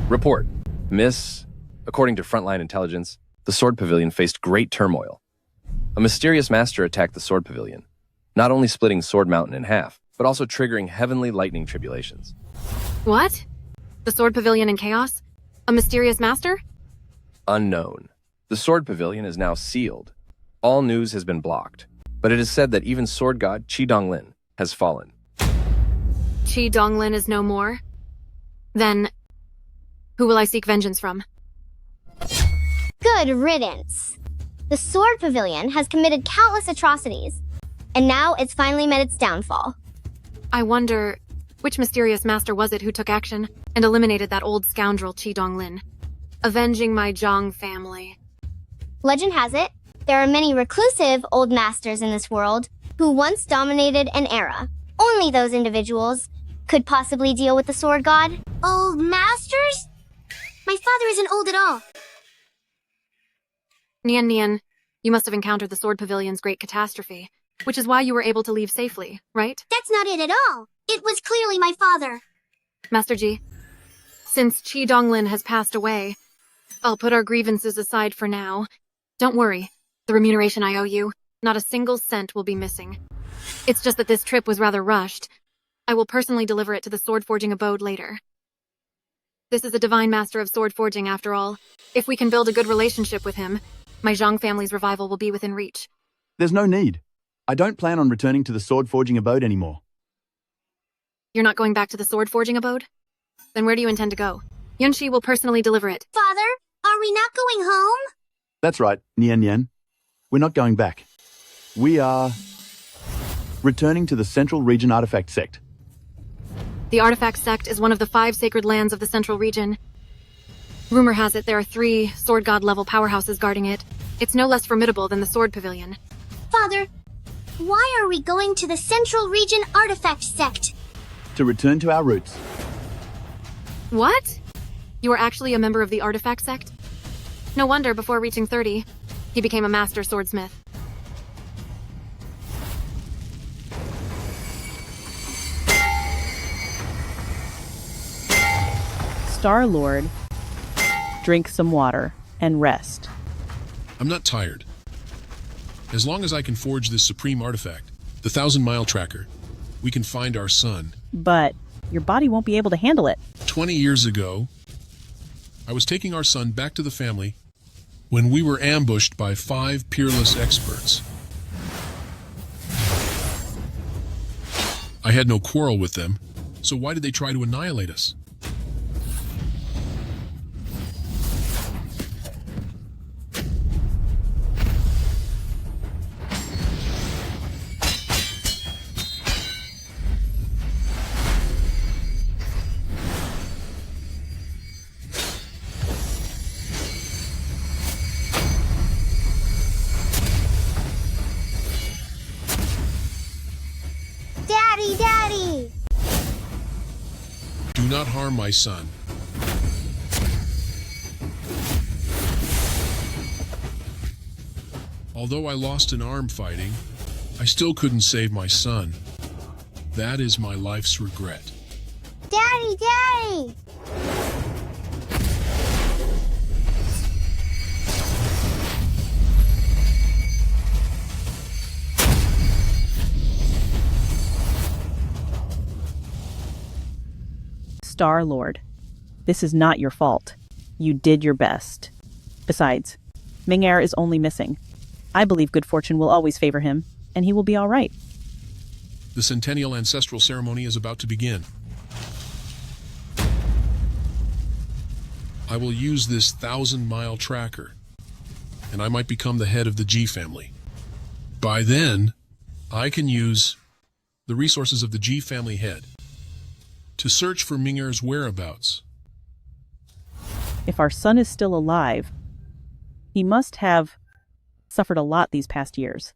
Report. Miss, according to Frontline Intelligence, the Sword Pavilion faced great turmoil. A mysterious master attacked the Sword Pavilion, not only splitting Sword Mountain in half, but also triggering heavenly lightning tribulations. What? The Sword Pavilion in chaos? A mysterious master? Unknown. The Sword Pavilion is now sealed. All news has been blocked, but it is said that even sword god Qi Donglin has fallen. Qi Donglin is no more? Then, who will I seek vengeance from? Good riddance. The Sword Pavilion has committed countless atrocities, and now it's finally met its downfall. I wonder, which mysterious master was it who took action and eliminated that old scoundrel Qi Donglin, avenging my Zhang family? Legend has it, there are many reclusive old masters in this world who once dominated an era. Only those individuals could possibly deal with the sword god. Old masters? My father isn't old at all. Nian, you must have encountered the Sword Pavilion's great catastrophe, which is why you were able to leave safely, right? That's not it at all. It was clearly my father. Master Ji, since Qi Donglin has passed away, I'll put our grievances aside for now. Don't worry, the remuneration I owe you, not a single cent will be missing. It's just that this trip was rather rushed. I will personally deliver it to the sword forging abode later. This is a divine master of sword forging after all. If we can build a good relationship with him, my Zhang family's revival will be within reach. There's no need. I don't plan on returning to the sword forging abode anymore. You're not going back to the sword forging abode? Then where do you intend to go? Yunshi will personally deliver it. Father, are we not going home? That's right, Nian. We're not going back. We are returning to the Central Region Artifact Sect. The Artifact Sect is one of the 5 sacred lands of the Central Region. Rumor has it there are 3 Sword God level powerhouses guarding it. It's no less formidable than the Sword Pavilion. Father, why are we going to the Central Region Artifact Sect? To return to our roots. What? You are actually a member of the Artifact Sect? No wonder before reaching 30, he became a master swordsmith. Star-Lord, drink some water and rest. I'm not tired. As long as I can forge this supreme artifact, the 1,000-mile tracker, we can find our son. But your body won't be able to handle it. 20 years ago, I was taking our son back to the family when we were ambushed by 5 peerless experts. I had no quarrel with them, so why did they try to annihilate us? Daddy! Do not harm my son. Although I lost an arm fighting, I still couldn't save my son. That is my life's regret. Daddy, Daddy! Star-Lord, this is not your fault. You did your best. Besides, Ming-Er is only missing. I believe good fortune will always favor him, and he will be all right. The centennial ancestral ceremony is about to begin. I will use this 1,000-mile tracker, and I might become the head of the G family. By then, I can use the resources of the G family head to search for Ming-Er's whereabouts. If our son is still alive, he must have suffered a lot these past years.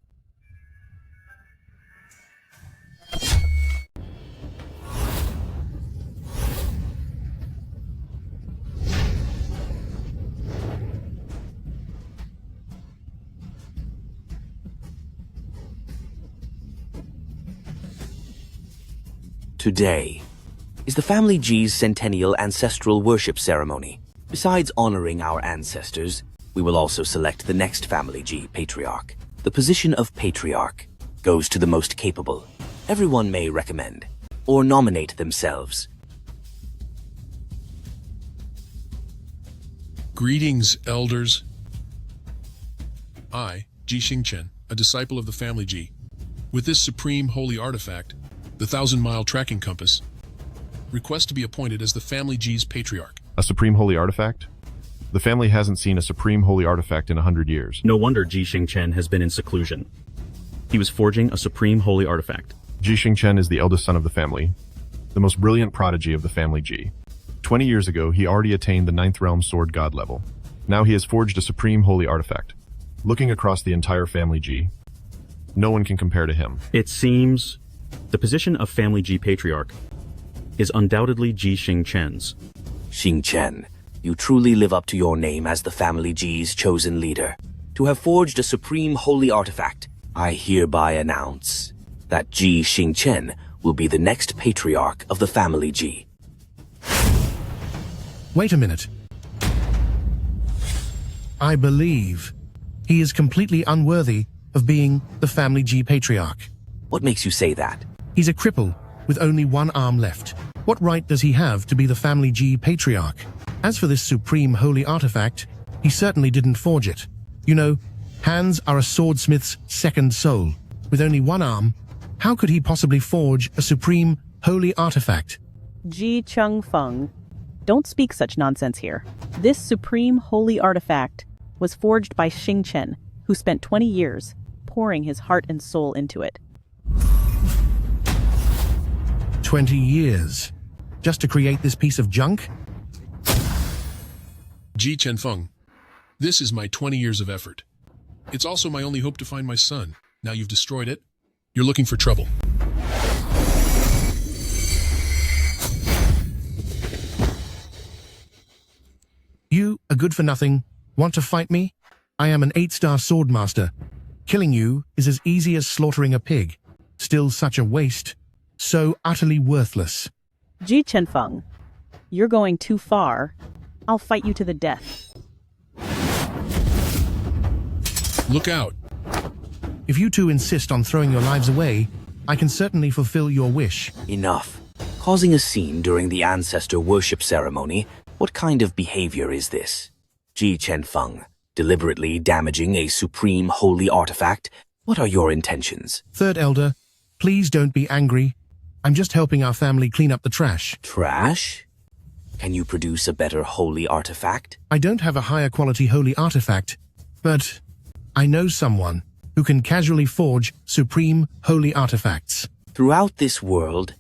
Today is the Family G's centennial ancestral worship ceremony. Besides honoring our ancestors, we will also select the next Family G patriarch. The position of patriarch goes to the most capable. Everyone may recommend or nominate themselves. Greetings, elders. I, Ji Xingchen, a disciple of the Family G, with this supreme holy artifact, the 1,000-mile tracking compass, request to be appointed as the Family G's patriarch. A supreme holy artifact? The family hasn't seen a supreme holy artifact in 100 years. No wonder Ji Xingchen has been in seclusion. He was forging a supreme holy artifact. Ji Xingchen is the eldest son of the family, the most brilliant prodigy of the Family G. 20 years ago, he already attained the 9th realm sword god level. Now he has forged a supreme holy artifact. Looking across the entire Family G, no one can compare to him. It seems the position of Family G patriarch is undoubtedly Ji Xingchen's. Xingchen, you truly live up to your name as the Family G's chosen leader. To have forged a supreme holy artifact, I hereby announce that Ji Xingchen will be the next patriarch of the Family G. Wait a minute. I believe he is completely unworthy of being the Family G patriarch. What makes you say that? He's a cripple with only one arm left. What right does he have to be the Family G patriarch? As for this supreme holy artifact, he certainly didn't forge it. You know, hands are a swordsmith's second soul. With only one arm, how could he possibly forge a supreme holy artifact? Ji Chengfeng, don't speak such nonsense here. This supreme holy artifact was forged by Xingchen, who spent 20 years pouring his heart and soul into it. 20 years? Just to create this piece of junk? Ji Chenfeng, this is my 20 years of effort. It's also my only hope to find my son. Now you've destroyed it, you're looking for trouble. You, a good-for-nothing, want to fight me? I am an 8-star swordmaster. Killing you is as easy as slaughtering a pig. Still such a waste. So utterly worthless. Ji Chenfeng, you're going too far. I'll fight you to the death. Look out. If you two insist on throwing your lives away, I can certainly fulfill your wish. Enough. Causing a scene during the ancestor worship ceremony, what kind of behavior is this? Ji Chenfeng, deliberately damaging a supreme holy artifact? What are your intentions? Third Elder, please don't be angry. I'm just helping our family clean up the trash. Trash? Can you produce a better holy artifact? I don't have a higher quality holy artifact, but I know someone who can casually forge supreme holy artifacts. Throughout this world,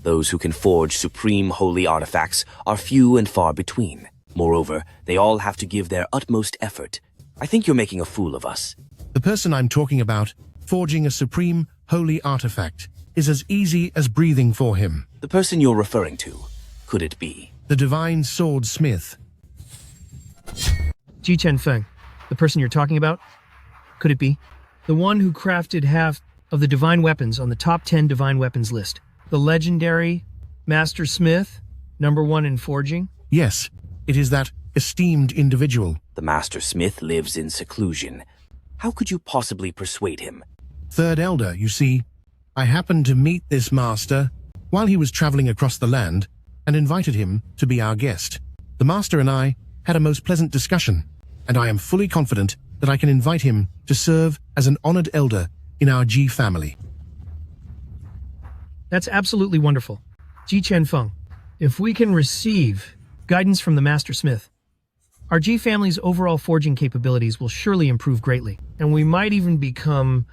those who can forge supreme holy artifacts are few and far between. Moreover, they all have to give their utmost effort. I think you're making a fool of us. The person I'm talking about, forging a supreme holy artifact, is as easy as breathing for him. The person you're referring to, could it be? The divine swordsmith. Ji Chenfeng, the person you're talking about? Could it be? The one who crafted half of the divine weapons on the top 10 divine weapons list. The legendary Master Smith, #1 in forging? Yes, it is that esteemed individual. The Master Smith lives in seclusion. How could you possibly persuade him? Third Elder, you see. I happened to meet this master while he was traveling across the land and invited him to be our guest. The master and I had a most pleasant discussion, and I am fully confident that I can invite him to serve as an honored elder in our Ji family. That's absolutely wonderful. Ji Chen Feng, if we can receive guidance from the Master Smith, our Ji family's overall forging capabilities will surely improve greatly, and we might even become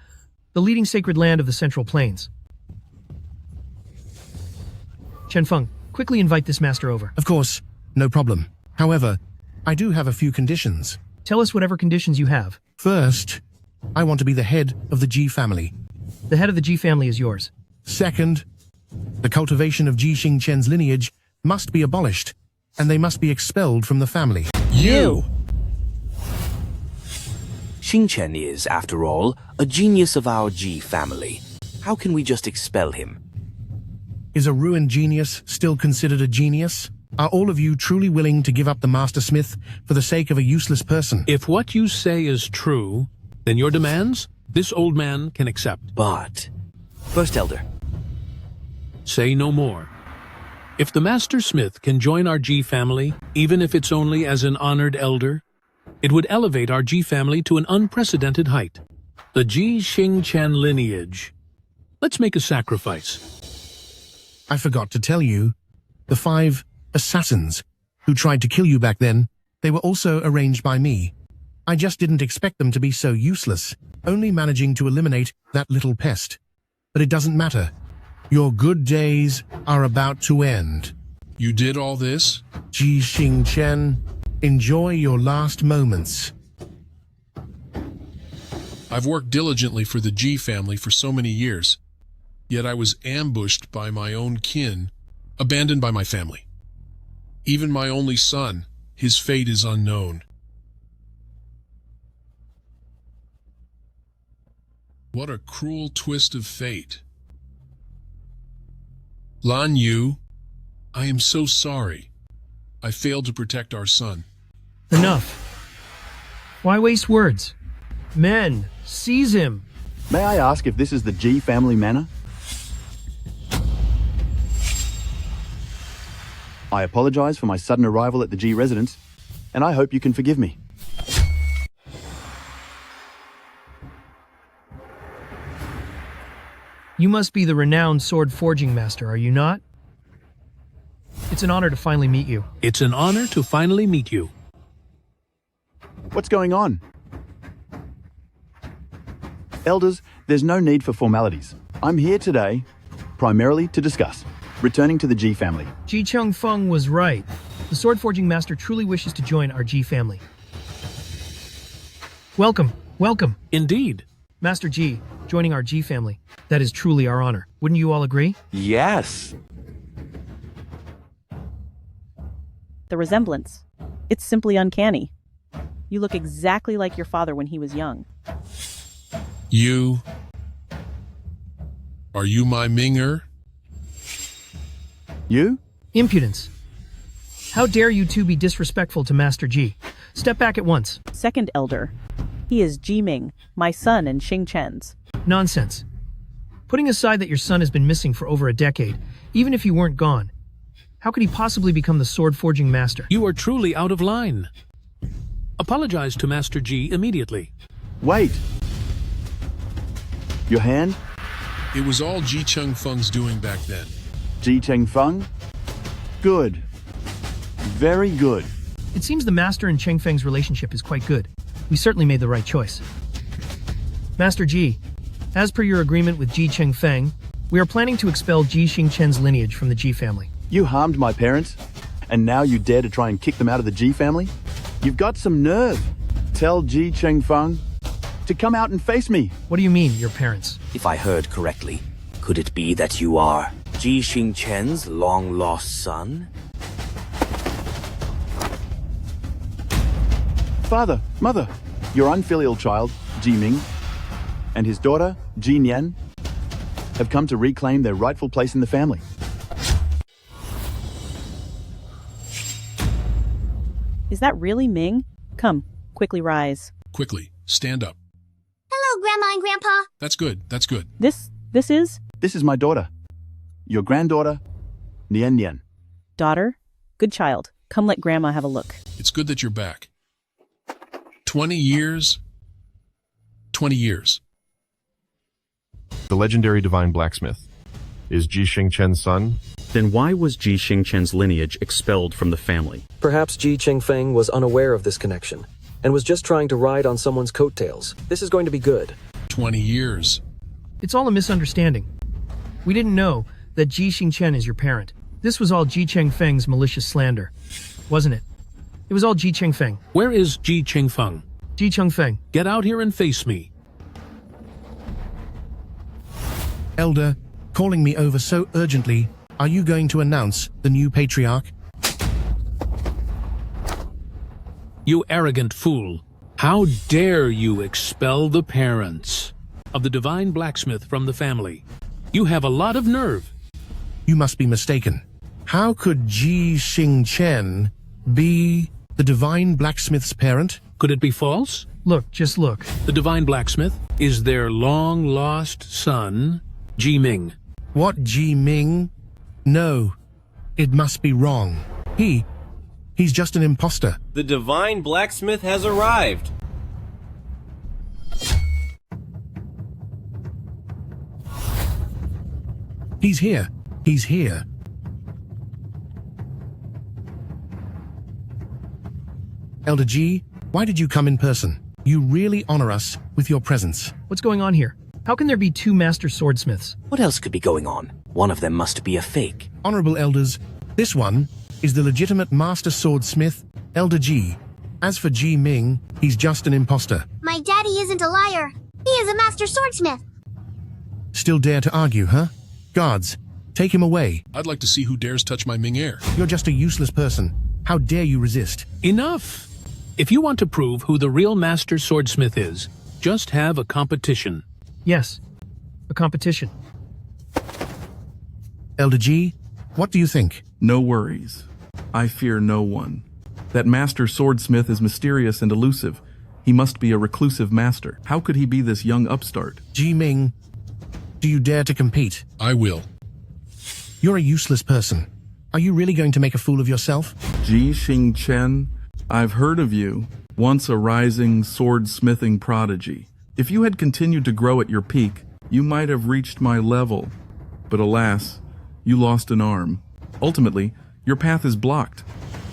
the leading sacred land of the Central Plains. Chen Feng, quickly invite this master over. Of course, no problem. However, I do have a few conditions. Tell us whatever conditions you have. First, I want to be the head of the Ji family. The head of the Ji family is yours. Second, the cultivation of Ji Xingchen's lineage must be abolished, and they must be expelled from the family. You! Xingchen is, after all, a genius of our Ji family. How can we just expel him? Is a ruined genius still considered a genius? Are all of you truly willing to give up the Master Smith for the sake of a useless person? If what you say is true, then your demands, this old man can accept. But... First Elder. Say no more. If the Master Smith can join our Ji family, even if it's only as an honored elder, it would elevate our Ji family to an unprecedented height. The Ji Xingchen lineage. Let's make a sacrifice. I forgot to tell you, the 5 assassins who tried to kill you back then, they were also arranged by me. I just didn't expect them to be so useless, only managing to eliminate that little pest. But it doesn't matter. Your good days are about to end. You did all this? Ji Xingchen, enjoy your last moments. I've worked diligently for the Ji family for so many years, yet I was ambushed by my own kin, abandoned by my family. Even my only son, his fate is unknown. What a cruel twist of fate. Lan Yu, I am so sorry. I failed to protect our son. Enough. Why waste words? Men, seize him. May I ask if this is the Ji family manor? I apologize for my sudden arrival at the Ji residence, and I hope you can forgive me. You must be the renowned sword forging master, are you not? It's an honor to finally meet you. It's an honor to finally meet you. What's going on? Elders, there's no need for formalities. I'm here today, primarily to discuss returning to the Ji family. Ji Cheng Feng was right. The sword forging master truly wishes to join our Ji family. Welcome, welcome. Indeed. Master Ji, joining our Ji family. That is truly our honor. Wouldn't you all agree? Yes. The resemblance. It's simply uncanny. You look exactly like your father when he was young. You? Are you my Ming'er? You? Impudence. How dare you two be disrespectful to Master Ji? Step back at once. Second Elder. He is Ji Ming, my son and Xingchen's. Nonsense. Putting aside that your son has been missing for over a decade, even if he weren't gone, how could he possibly become the sword forging master? You are truly out of line. Apologize to Master Ji immediately. Wait. Your hand? It was all Ji Cheng Feng's doing back then. Ji Cheng Feng? Good. Very good. It seems the master and Cheng Feng's relationship is quite good. We certainly made the right choice. Master Ji, as per your agreement with Ji Cheng Feng, we are planning to expel Ji Xingchen's lineage from the Ji family. You harmed my parents, and now you dare to try and kick them out of the Ji family? You've got some nerve. Tell Ji Cheng Feng to come out and face me. What do you mean, your parents? If I heard correctly, could it be that you are Ji Xingchen's long-lost son? Father, mother, your unfilial child, Ji Ming, and his daughter, Ji Nian, have come to reclaim their rightful place in the family. Is that really Ming? Come, quickly rise. Quickly, stand up. Hello, Grandma and Grandpa. That's good, that's good. This is? This is my daughter. Your granddaughter, Nian Nian. Daughter? Good child. Come let Grandma have a look. It's good that you're back. 20 years? 20 years. The legendary divine blacksmith. Is Ji Xingchen's son? Then why was Ji Xingchen's lineage expelled from the family? Perhaps Ji Qingfeng was unaware of this connection and was just trying to ride on someone's coattails. This is going to be good. 20 years. It's all a misunderstanding. We didn't know that Ji Xingchen is your parent. This was all Ji Qingfeng's malicious slander, wasn't it? It was all Ji Qingfeng. Where is Ji Qingfeng? Ji Qingfeng. Get out here and face me. Elder, calling me over so urgently, are you going to announce the new patriarch? You arrogant fool. How dare you expel the parents of the divine blacksmith from the family? You have a lot of nerve. You must be mistaken. How could Ji Xingchen be the divine blacksmith's parent? Could it be false? Look, just look. The divine blacksmith is their long-lost son, Ji Ming. What, Ji Ming? No, it must be wrong. He's just an imposter. The divine blacksmith has arrived. He's here. He's here. Elder Ji, why did you come in person? You really honor us with your presence. What's going on here? How can there be two master swordsmiths? What else could be going on? One of them must be a fake. Honorable elders, this one is the legitimate master swordsmith, Elder Ji. As for Ji Ming, he's just an imposter. My daddy isn't a liar. He is a master swordsmith. Still dare to argue, huh? Guards, take him away. I'd like to see who dares touch my Ming heir. You're just a useless person. How dare you resist? Enough! If you want to prove who the real master swordsmith is, just have a competition. Yes, a competition. Elder Ji, what do you think? No worries. I fear no one. That master swordsmith is mysterious and elusive. He must be a reclusive master. How could he be this young upstart? Ji Ming, do you dare to compete? I will. You're a useless person. Are you really going to make a fool of yourself? Ji Xingchen, I've heard of you, once a rising swordsmithing prodigy. If you had continued to grow at your peak, you might have reached my level. But alas, you lost an arm. Ultimately, your path is blocked.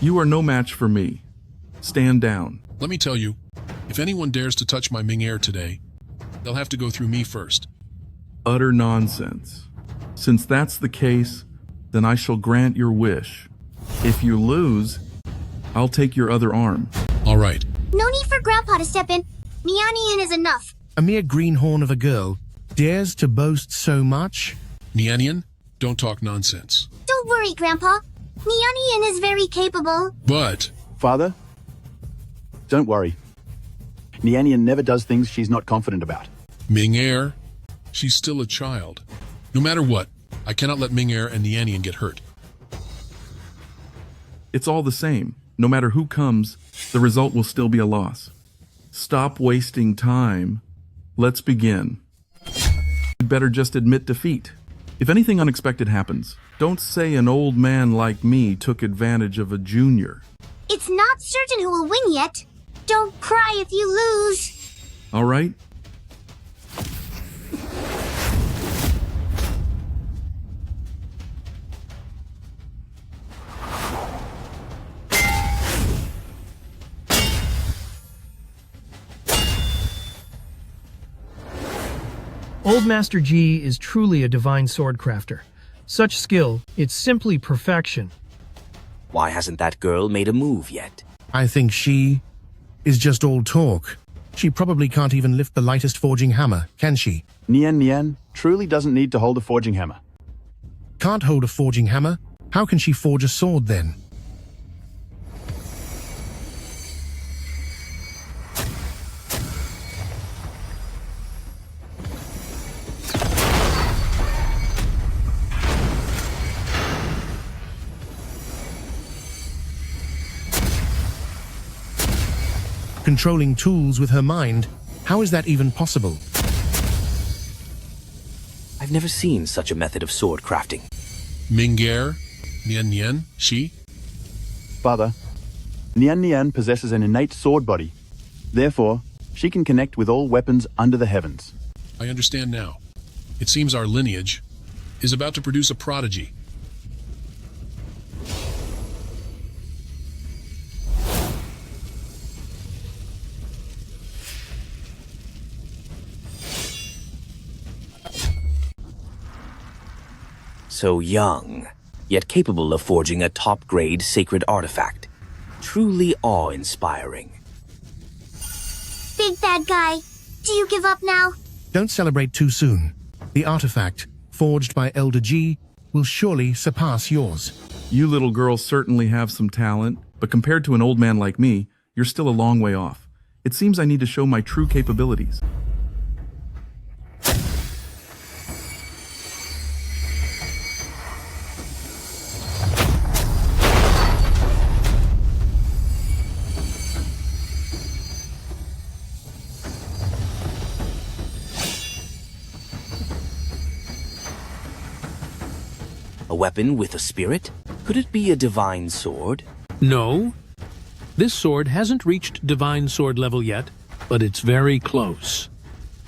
You are no match for me. Stand down. Let me tell you, if anyone dares to touch my Ming heir today, they'll have to go through me first. Utter nonsense. Since that's the case, then I shall grant your wish. If you lose, I'll take your other arm. All right. No need for Grandpa to step in. Nianian is enough. A mere greenhorn of a girl dares to boast so much? Nianian, don't talk nonsense. Don't worry, Grandpa. Nianian is very capable. But... Father, don't worry. Nianian never does things she's not confident about. Ming heir, she's still a child. No matter what, I cannot let Ming heir and Nianian get hurt. It's all the same. No matter who comes, the result will still be a loss. Stop wasting time. Let's begin. You'd better just admit defeat. If anything unexpected happens, don't say an old man like me took advantage of a junior. It's not certain who will win yet. Don't cry if you lose. All right? Old Master Ji is truly a divine sword crafter. Such skill, it's simply perfection. Why hasn't that girl made a move yet? I think she is just all talk. She probably can't even lift the lightest forging hammer, can she? Nian Nian truly doesn't need to hold a forging hammer. Can't hold a forging hammer? How can she forge a sword then? controlling tools with her mind. How is that even possible? I've never seen such a method of sword crafting. Ming'er, Nian Nian, she? Father, Nian Nian possesses an innate sword body. Therefore, she can connect with all weapons under the heavens. I understand now. It seems our lineage is about to produce a prodigy. So young, yet capable of forging a top-grade sacred artifact. Truly awe-inspiring. Big bad guy, do you give up now? Don't celebrate too soon. The artifact, forged by Elder G, will surely surpass yours. You little girls certainly have some talent, but compared to an old man like me, you're still a long way off. It seems I need to show my true capabilities. A weapon with a spirit? Could it be a divine sword? No. This sword hasn't reached divine sword level yet, but it's very close.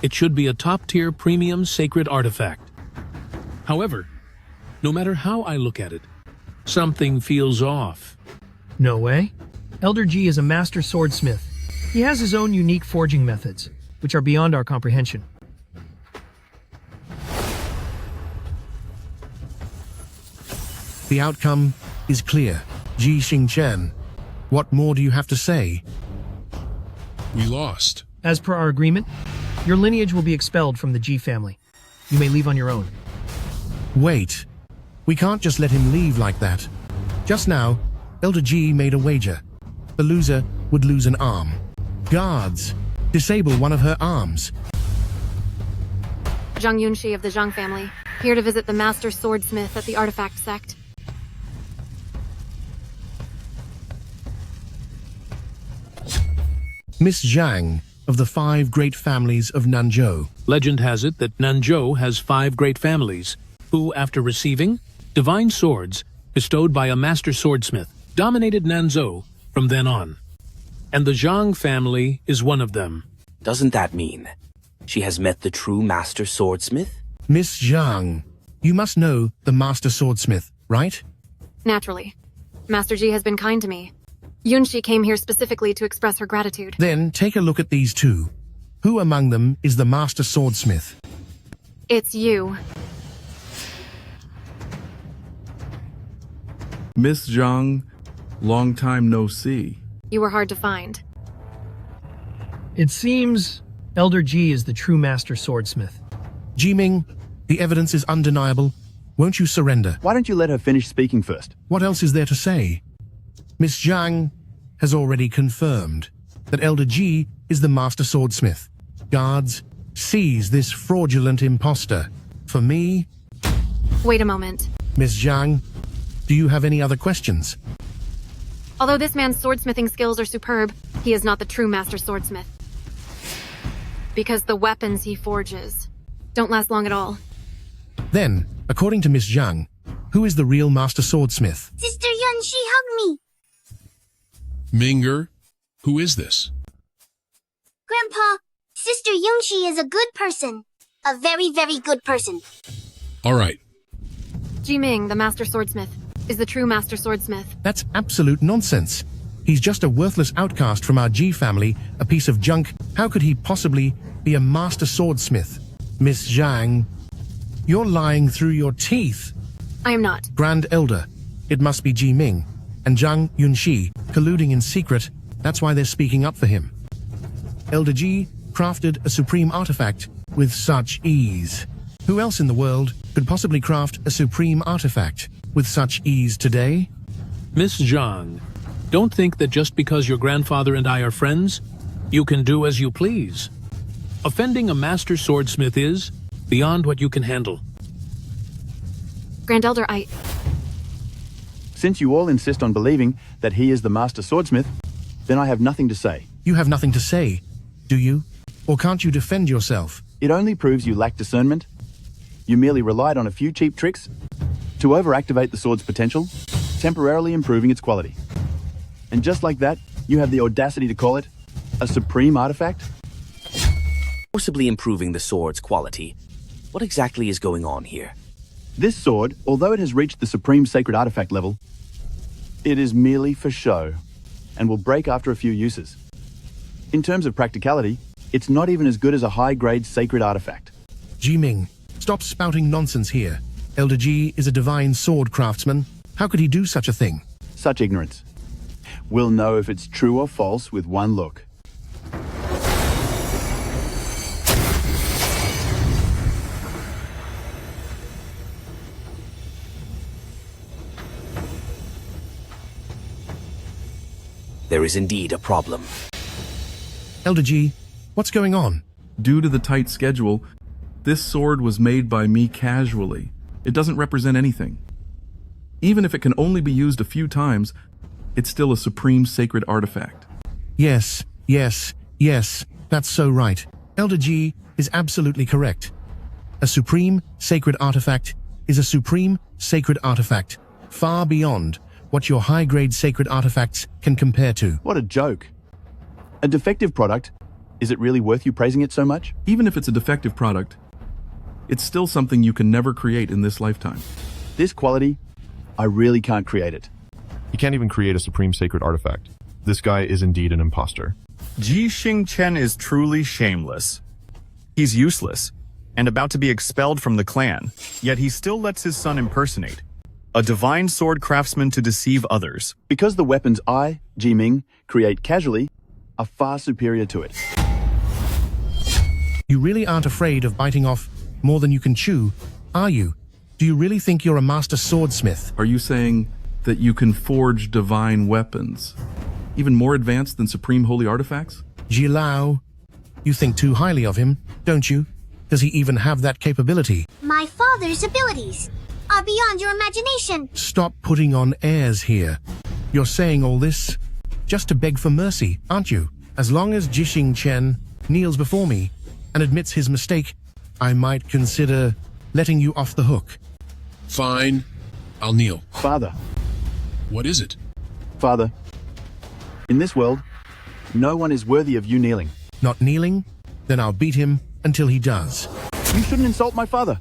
It should be a top-tier premium sacred artifact. However, no matter how I look at it, something feels off. No way. Elder G is a master swordsmith. He has his own unique forging methods, which are beyond our comprehension. The outcome is clear. Ji Xingchen, what more do you have to say? We lost. As per our agreement, your lineage will be expelled from the G family. You may leave on your own. Wait. We can't just let him leave like that. Just now, Elder G made a wager. The loser would lose an arm. Guards, disable one of her arms. Zhang Yunxi of the Zhang family, here to visit the master swordsmith at the artifact sect. Miss Zhang of the 5 great families of Nanzhou. Legend has it that Nanzhou has 5 great families, who, after receiving divine swords bestowed by a master swordsmith, dominated Nanzhou from then on. And the Zhang family is one of them. Doesn't that mean she has met the true master swordsmith? Miss Zhang, you must know the master swordsmith, right? Naturally. Master G has been kind to me. Yunxi came here specifically to express her gratitude. Then take a look at these two. Who among them is the master swordsmith? It's you. Miss Zhang, long time no see. You were hard to find. It seems Elder G is the true master swordsmith. Jiming, the evidence is undeniable. Won't you surrender? Why don't you let her finish speaking first? What else is there to say? Miss Zhang has already confirmed that Elder G is the master swordsmith. Guards, seize this fraudulent impostor. For me... Wait a moment. Miss Zhang, do you have any other questions? Although this man's swordsmithing skills are superb, he is not the true master swordsmith. Because the weapons he forges don't last long at all. Then, according to Miss Zhang, who is the real master swordsmith? Sister Yunxi, hug me. Ming'er, who is this? Grandpa, Sister Yunxi is a good person. A very, very good person. All right. Ji Ming, the master swordsmith, is the true master swordsmith. That's absolute nonsense. He's just a worthless outcast from our G family, a piece of junk. How could he possibly be a master swordsmith? Miss Zhang, you're lying through your teeth. I am not. Grand Elder, it must be Ji Ming and Zhang Yunxi colluding in secret. That's why they're speaking up for him. Elder G crafted a supreme artifact with such ease. Who else in the world could possibly craft a supreme artifact with such ease today? Miss Zhang, don't think that just because your grandfather and I are friends, you can do as you please. Offending a master swordsmith is beyond what you can handle. Grand Elder, Since you all insist on believing that he is the master swordsmith, then I have nothing to say. You have nothing to say, do you? Or can't you defend yourself? It only proves you lack discernment. You merely relied on a few cheap tricks to overactivate the sword's potential, temporarily improving its quality. And just like that, you have the audacity to call it a supreme artifact? Forcibly improving the sword's quality. What exactly is going on here? This sword, although it has reached the supreme sacred artifact level, it is merely for show and will break after a few uses. In terms of practicality, it's not even as good as a high-grade sacred artifact. Jiming, stop spouting nonsense here. Elder Ji is a divine sword craftsman. How could he do such a thing? Such ignorance. We'll know if it's true or false with one look. There is indeed a problem. Elder Ji, what's going on? Due to the tight schedule, this sword was made by me casually. It doesn't represent anything. Even if it can only be used a few times, it's still a supreme sacred artifact. Yes, that's so right. Elder Ji is absolutely correct. A supreme sacred artifact is a supreme sacred artifact, far beyond what your high-grade sacred artifacts can compare to. What a joke. A defective product? Is it really worth you praising it so much? Even if it's a defective product, it's still something you can never create in this lifetime. This quality, I really can't create it. He can't even create a supreme sacred artifact. This guy is indeed an imposter. Ji Xingchen is truly shameless. He's useless, and about to be expelled from the clan, yet he still lets his son impersonate a divine sword craftsman to deceive others. Because the weapons I, Jiming, create casually are far superior to it. You really aren't afraid of biting off more than you can chew, are you? Do you really think you're a master swordsmith? Are you saying that you can forge divine weapons, even more advanced than supreme holy artifacts? Jilao, you think too highly of him, don't you? Does he even have that capability? My father's abilities are beyond your imagination. Stop putting on airs here. You're saying all this just to beg for mercy, aren't you? As long as Jishing Chen kneels before me and admits his mistake, I might consider letting you off the hook. Fine. I'll kneel. Father. What is it? Father, in this world, no one is worthy of you kneeling. Not kneeling? Then I'll beat him until he does. You shouldn't insult my father.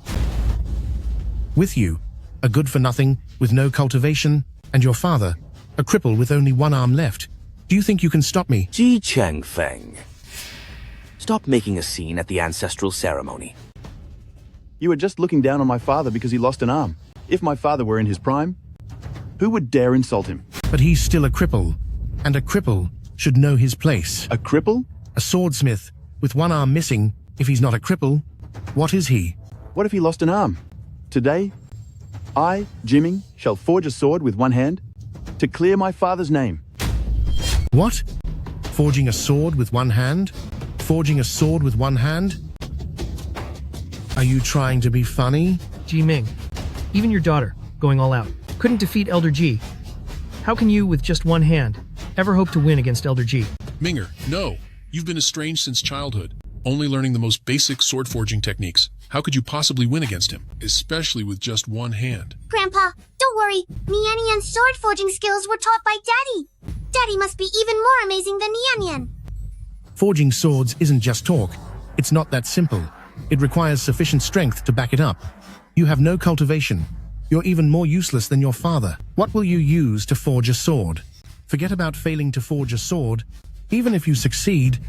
With you, a good-for-nothing with no cultivation, and your father, a cripple with only one arm left. Do you think you can stop me? Ji Chengfeng. Stop making a scene at the ancestral ceremony. You were just looking down on my father because he lost an arm. If my father were in his prime, who would dare insult him? But he's still a cripple, and a cripple should know his place. A cripple? A swordsmith with one arm missing. If he's not a cripple, what is he? What if he lost an arm? Today, I, Jiming, shall forge a sword with one hand to clear my father's name. What? Forging a sword with one hand? Forging a sword with one hand? Are you trying to be funny? Jiming, even your daughter, going all out, couldn't defeat Elder Ji. How can you, with just one hand, ever hope to win against Elder Ji? Minger, no. You've been estranged since childhood, only learning the most basic sword forging techniques. How could you possibly win against him, especially with just one hand? Grandpa, don't worry. Nian Nian's sword forging skills were taught by Daddy. Daddy must be even more amazing than Nian Nian. Forging swords isn't just talk. It's not that simple. It requires sufficient strength to back it up. You have no cultivation. You're even more useless than your father. What will you use to forge a sword? Forget about failing to forge a sword. Even if you succeed,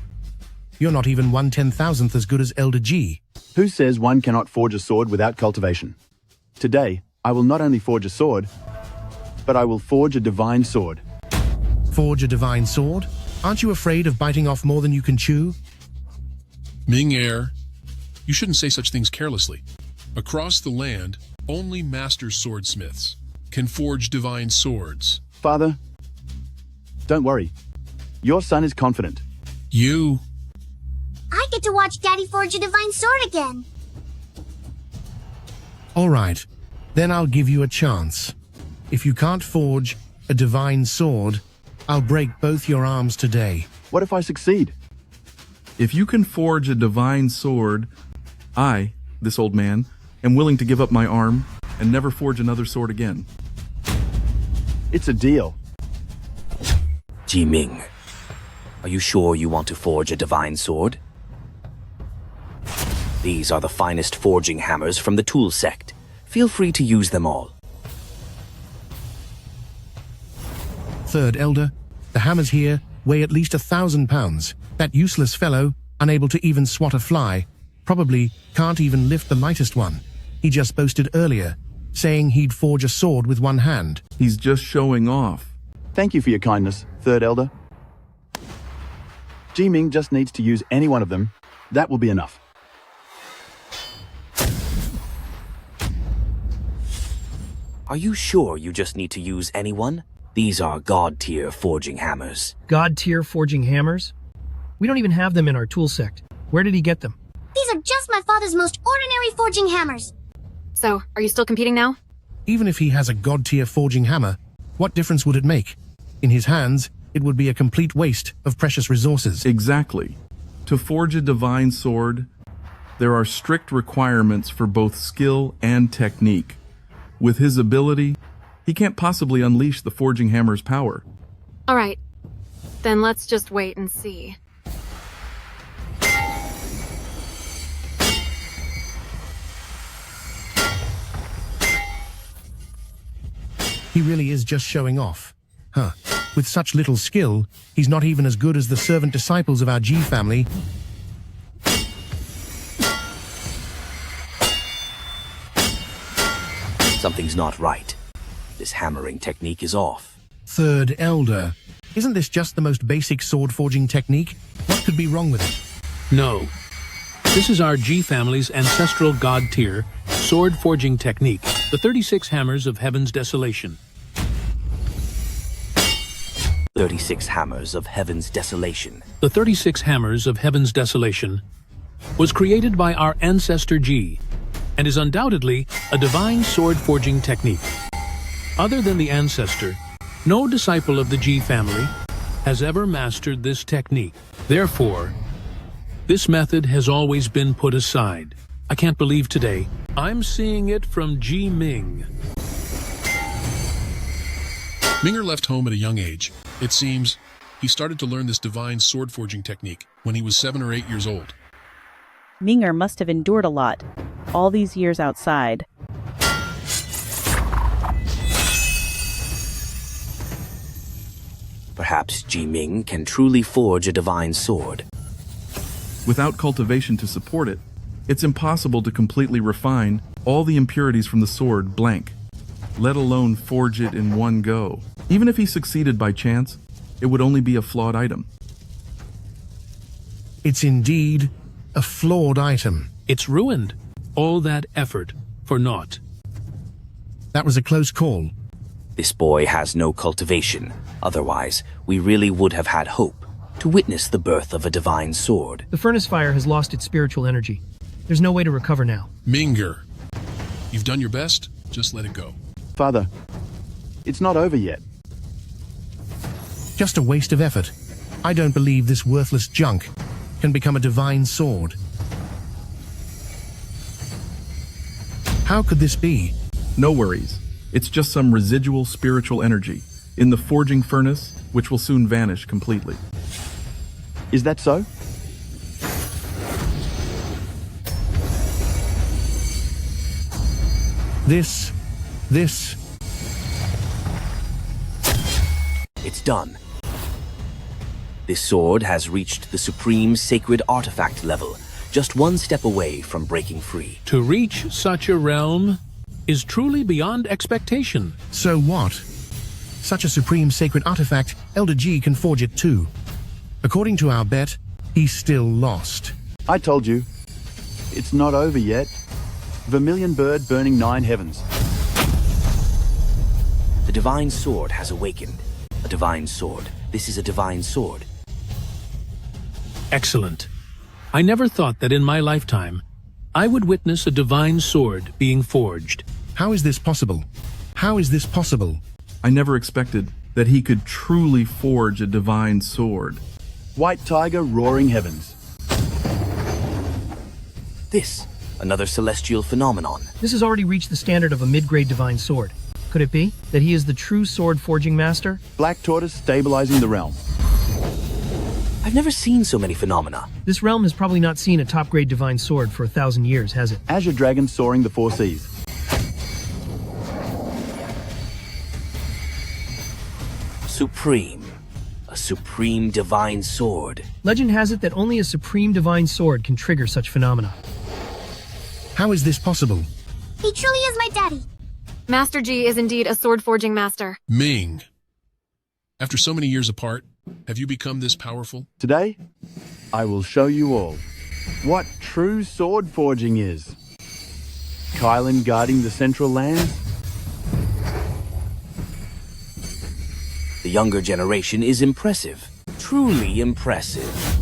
you're not even 1/10,000th as good as Elder Ji. Who says one cannot forge a sword without cultivation? Today, I will not only forge a sword, but I will forge a divine sword. Forge a divine sword? Aren't you afraid of biting off more than you can chew? Ming Er, you shouldn't say such things carelessly. Across the land, only master swordsmiths can forge divine swords. Father, don't worry. Your son is confident. I get to watch Daddy forge a divine sword again. All right, then I'll give you a chance. If you can't forge a divine sword, I'll break both your arms today. What if I succeed? If you can forge a divine sword, I, this old man, am willing to give up my arm and never forge another sword again. It's a deal. Ji Ming, are you sure you want to forge a divine sword? These are the finest forging hammers from the tool sect. Feel free to use them all. Third Elder, the hammers here weigh at least 1,000 pounds. That useless fellow, unable to even swat a fly, probably can't even lift the lightest one. He just boasted earlier, saying he'd forge a sword with one hand. He's just showing off. Thank you for your kindness, Third Elder. Ji Ming just needs to use any one of them. That will be enough. Are you sure you just need to use any one? These are God-tier forging hammers. God-tier forging hammers? We don't even have them in our tool sect. Where did he get them? These are just my father's most ordinary forging hammers. So, are you still competing now? Even if he has a god-tier forging hammer, what difference would it make? In his hands, it would be a complete waste of precious resources. Exactly. To forge a divine sword, there are strict requirements for both skill and technique. With his ability, he can't possibly unleash the forging hammer's power. Alright. Then let's just wait and see. He really is just showing off. Huh. With such little skill, he's not even as good as the servant disciples of our G family. Something's not right. This hammering technique is off. Third Elder, isn't this just the most basic sword forging technique? What could be wrong with it? No. This is our G family's ancestral god tier sword forging technique, the 36 hammers of Heaven's Desolation. 36 hammers of Heaven's Desolation. The 36 hammers of Heaven's Desolation was created by our ancestor G and is undoubtedly a divine sword forging technique. Other than the ancestor, no disciple of the G family has ever mastered this technique. Therefore, this method has always been put aside. I can't believe today I'm seeing it from Ji Ming. Minger left home at a young age. It seems he started to learn this divine sword forging technique when he was 7 or 8 years old. Minger must have endured a lot, all these years outside. Perhaps Ji Ming can truly forge a divine sword. Without cultivation to support it, it's impossible to completely refine all the impurities from the sword blank, let alone forge it in one go. Even if he succeeded by chance, it would only be a flawed item. It's indeed a flawed item. It's ruined. All that effort for naught. That was a close call. This boy has no cultivation. Otherwise, we really would have had hope to witness the birth of a divine sword. The furnace fire has lost its spiritual energy. There's no way to recover now. Minger, you've done your best, just let it go. Father, it's not over yet. Just a waste of effort. I don't believe this worthless junk can become a divine sword. How could this be? No worries. It's just some residual spiritual energy in the forging furnace, which will soon vanish completely. Is that so? This. It's done. This sword has reached the supreme sacred artifact level, just one step away from breaking free. To reach such a realm is truly beyond expectation. So what? Such a supreme sacred artifact, Elder G can forge it too. According to our bet, he's still lost. I told you. It's not over yet. Vermilion bird burning 9 heavens. The divine sword has awakened. A divine sword. This is a divine sword. Excellent. I never thought that in my lifetime, I would witness a divine sword being forged. How is this possible? How is this possible? I never expected that he could truly forge a divine sword. White tiger roaring heavens. This, another celestial phenomenon. This has already reached the standard of a mid-grade divine sword. Could it be that he is the true sword forging master? Black tortoise stabilizing the realm. I've never seen so many phenomena. This realm has probably not seen a top-grade divine sword for 1,000 years, has it? Azure dragon soaring the four seas. Supreme. A supreme divine sword. Legend has it that only a supreme divine sword can trigger such phenomena. How is this possible? He truly is my daddy. Master G is indeed a sword forging master. Ming, after so many years apart, have you become this powerful? Today, I will show you all what true sword forging is. Kylan guarding the central lands. The younger generation is impressive. Truly impressive.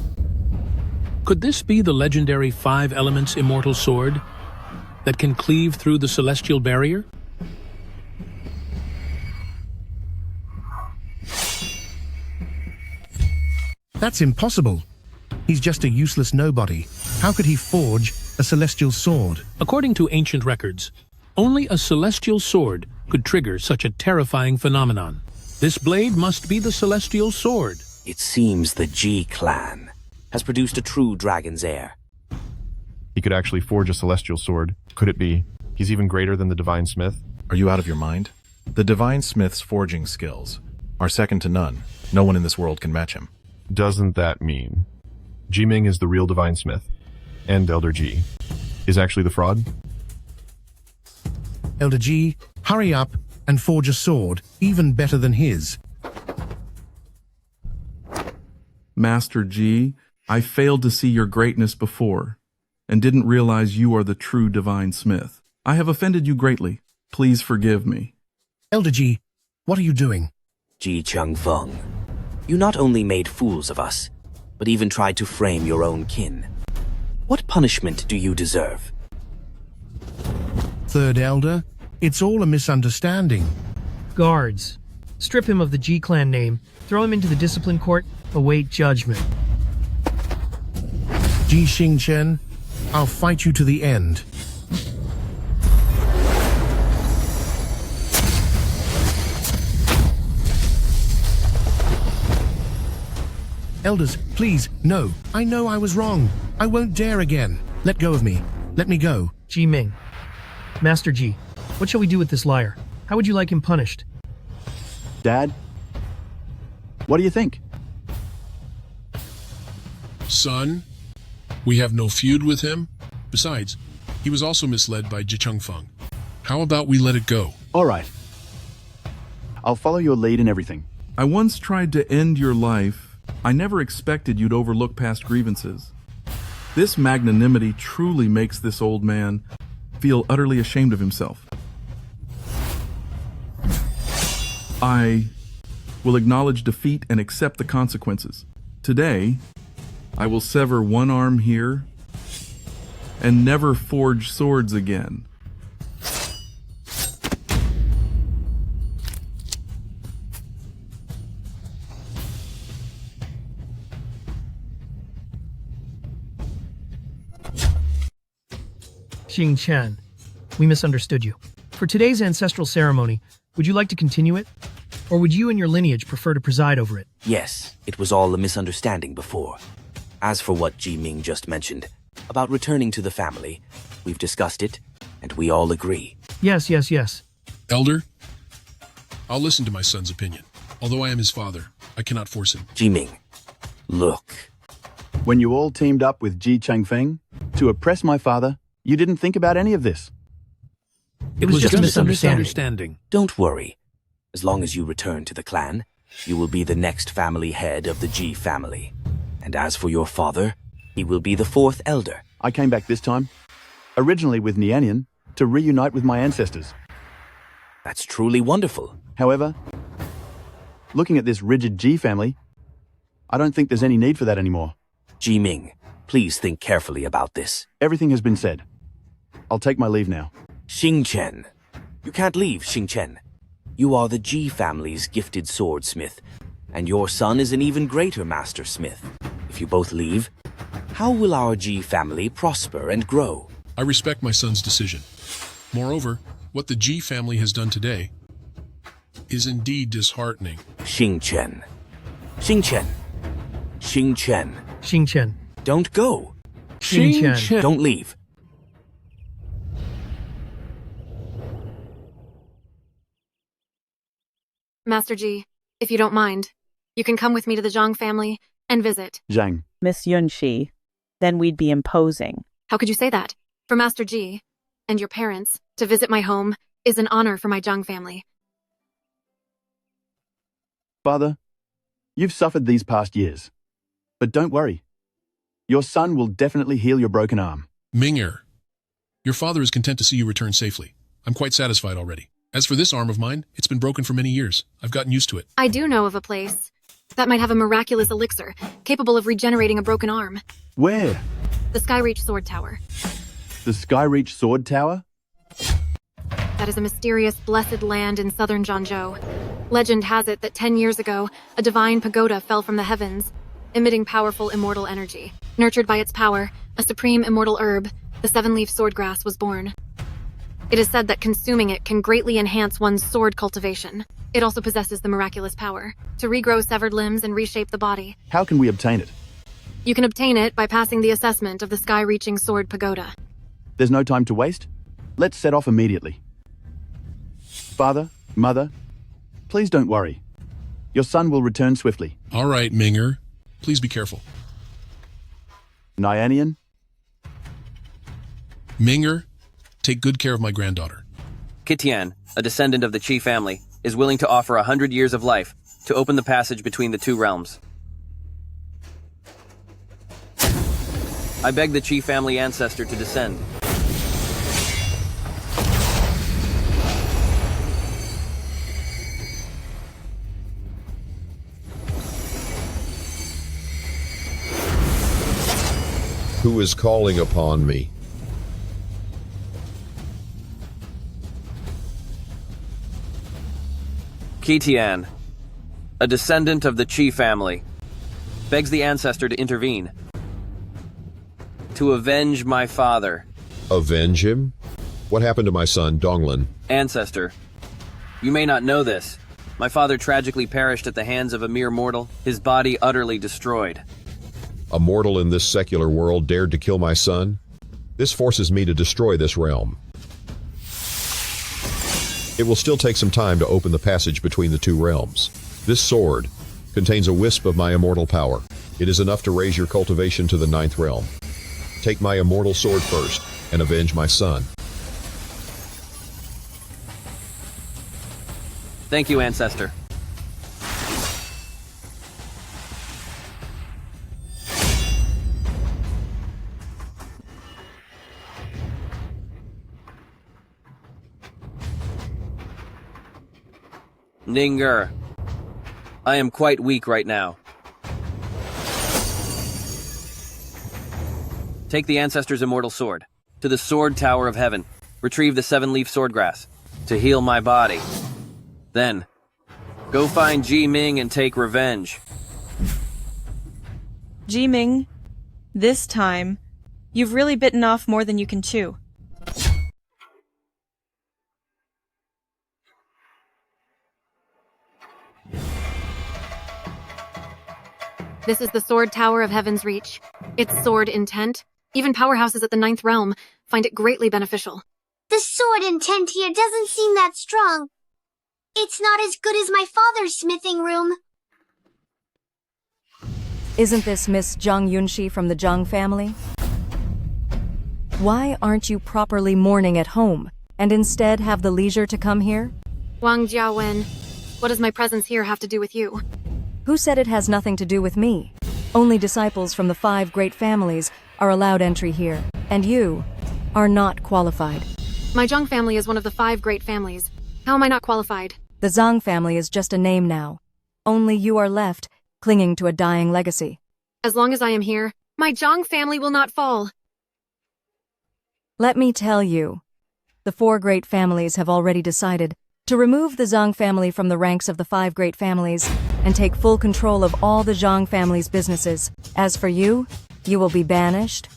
Could this be the legendary 5 elements immortal sword that can cleave through the celestial barrier? That's impossible. He's just a useless nobody. How could he forge a celestial sword? According to ancient records, only a celestial sword could trigger such a terrifying phenomenon. This blade must be the celestial sword. It seems the G clan has produced a true dragon's heir. He could actually forge a celestial sword. Could it be? He's even greater than the divine smith? Are you out of your mind? The divine smith's forging skills are second to none. No one in this world can match him. Doesn't that mean Ji-Ming is the real divine smith, and Elder G is actually the fraud? Elder G, hurry up and forge a sword even better than his. Master G, I failed to see your greatness before, and didn't realize you are the true divine smith. I have offended you greatly. Please forgive me. Elder G, what are you doing? Ji Chung Feng, you not only made fools of us, but even tried to frame your own kin. What punishment do you deserve? Third Elder, it's all a misunderstanding. Guards, strip him of the G clan name, throw him into the discipline court, await judgment. Ji Xingchen, I'll fight you to the end. Elders, please, no. I know I was wrong. I won't dare again. Let go of me. Let me go. Ji-Ming. Master G, what shall we do with this liar? How would you like him punished? Dad, what do you think? Son, we have no feud with him. Besides, he was also misled by Jicheng Feng. How about we let it go? All right. I'll follow your lead in everything. I once tried to end your life. I never expected you'd overlook past grievances. This magnanimity truly makes this old man feel utterly ashamed of himself. I will acknowledge defeat and accept the consequences. Today, I will sever one arm here and never forge swords again. Xing Chen, we misunderstood you. For today's ancestral ceremony, would you like to continue it? Or would you and your lineage prefer to preside over it? Yes, it was all a misunderstanding before. As for what Ji-Ming just mentioned, about returning to the family, we've discussed it, and we all agree. Yes. Elder, I'll listen to my son's opinion. Although I am his father, I cannot force him. Ji-Ming, look. When you all teamed up with Ji Changfeng to oppress my father, you didn't think about any of this. It was just a misunderstanding. Don't worry. As long as you return to the clan, you will be the next family head of the Ji family. And as for your father, he will be the 4th elder. I came back this time, originally with Nianian, to reunite with my ancestors. That's truly wonderful. However, looking at this rigid Ji family, I don't think there's any need for that anymore. Ji-Ming, please think carefully about this. Everything has been said. I'll take my leave now. Xingchen. You can't leave, Xingchen. You are the Ji family's gifted swordsmith, and your son is an even greater master smith. If you both leave, how will our G family prosper and grow? I respect my son's decision. Moreover, what the G family has done today is indeed disheartening. Xingchen. Xingchen. Xingchen. Xingchen. Don't go. Xingchen. Don't leave. Master Ji, if you don't mind, you can come with me to the Zhang family and visit. Zhang. Miss Yunxi, then we'd be imposing. How could you say that? For Master Ji and your parents to visit my home is an honor for my Zhang family. Father, you've suffered these past years. But don't worry. Your son will definitely heal your broken arm. Ming'er, your father is content to see you return safely. I'm quite satisfied already. As for this arm of mine, it's been broken for many years. I've gotten used to it. I do know of a place that might have a miraculous elixir capable of regenerating a broken arm. Where? The Skyreach Sword Tower. The Skyreach Sword Tower? That is a mysterious, blessed land in southern Zhangzhou. Legend has it that 10 years ago, a divine pagoda fell from the heavens, emitting powerful immortal energy. Nurtured by its power, a supreme immortal herb, the seven-leaf swordgrass, was born. It is said that consuming it can greatly enhance one's sword cultivation. It also possesses the miraculous power to regrow severed limbs and reshape the body. How can we obtain it? You can obtain it by passing the assessment of the Sky-Reaching Sword Pagoda. There's no time to waste. Let's set off immediately. Father, Mother, please don't worry. Your son will return swiftly. All right, Ming'er. Please be careful. Nyanian? Ming'er, take good care of my granddaughter. Kitian, a descendant of the Qi family, is willing to offer 100 years of life to open the passage between the two realms. I beg the Qi family ancestor to descend. Who is calling upon me? Kitian, a descendant of the Qi family, begs the ancestor to intervene. To avenge my father. Avenge him? What happened to my son, Donglin? Ancestor, you may not know this. My father tragically perished at the hands of a mere mortal, his body utterly destroyed. A mortal in this secular world dared to kill my son? This forces me to destroy this realm. It will still take some time to open the passage between the two realms. This sword contains a wisp of my immortal power. It is enough to raise your cultivation to the 9th realm. Take my immortal sword first, and avenge my son. Thank you, ancestor. Ninger, I am quite weak right now. Take the ancestor's immortal sword to the Sword Tower of Heaven. Retrieve the 7-leaf swordgrass to heal my body. Then, go find Ji Ming and take revenge. Ji Ming, this time, you've really bitten off more than you can chew. This is the Sword Tower of Heaven's Reach. Its sword intent, even powerhouses at the 9th realm, find it greatly beneficial. The sword intent here doesn't seem that strong. It's not as good as my father's smithing room. Isn't this Miss Zhang Yunxi from the Zhang family? Why aren't you properly mourning at home, and instead have the leisure to come here? Wang Jiawen, what does my presence here have to do with you? Who said it has nothing to do with me? Only disciples from the 5 great families are allowed entry here, and you are not qualified. My Zhang family is one of the 5 great families. How am I not qualified? The Zhang family is just a name now. Only you are left, clinging to a dying legacy. As long as I am here, my Zhang family will not fall. Let me tell you, the 4 great families have already decided to remove the Zhang family from the ranks of the 5 great families and take full control of all the Zhang family's businesses. As for you, you will be banished,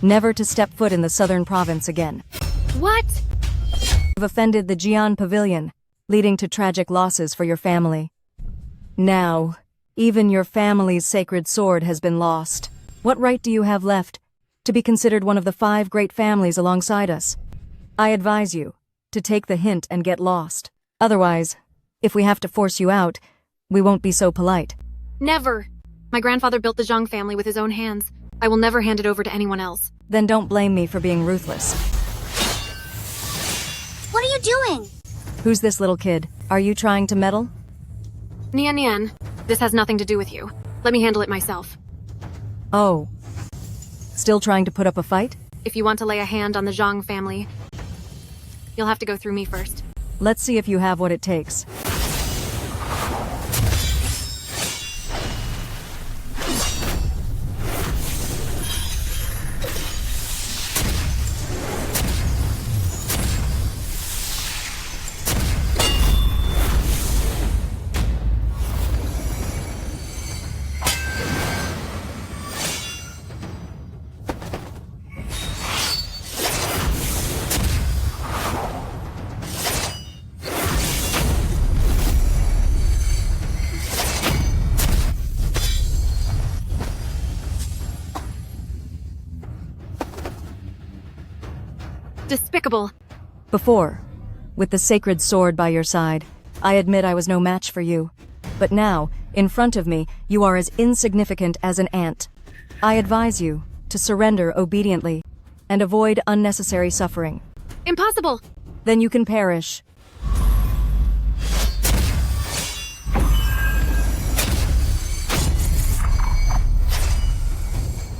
never to step foot in the southern province again. What? You've offended the Jian Pavilion, leading to tragic losses for your family. Now, even your family's sacred sword has been lost. What right do you have left to be considered one of the 5 great families alongside us? I advise you to take the hint and get lost. Otherwise, if we have to force you out, we won't be so polite. Never. My grandfather built the Zhang family with his own hands. I will never hand it over to anyone else. Then don't blame me for being ruthless. What are you doing? Who's this little kid? Are you trying to meddle? Nian Nian, this has nothing to do with you. Let me handle it myself. Oh. Still trying to put up a fight? If you want to lay a hand on the Zhang family, you'll have to go through me first. Let's see if you have what it takes. Despicable. Before, with the sacred sword by your side, I admit I was no match for you. But now, in front of me, you are as insignificant as an ant. I advise you to surrender obediently and avoid unnecessary suffering. Impossible! Then you can perish.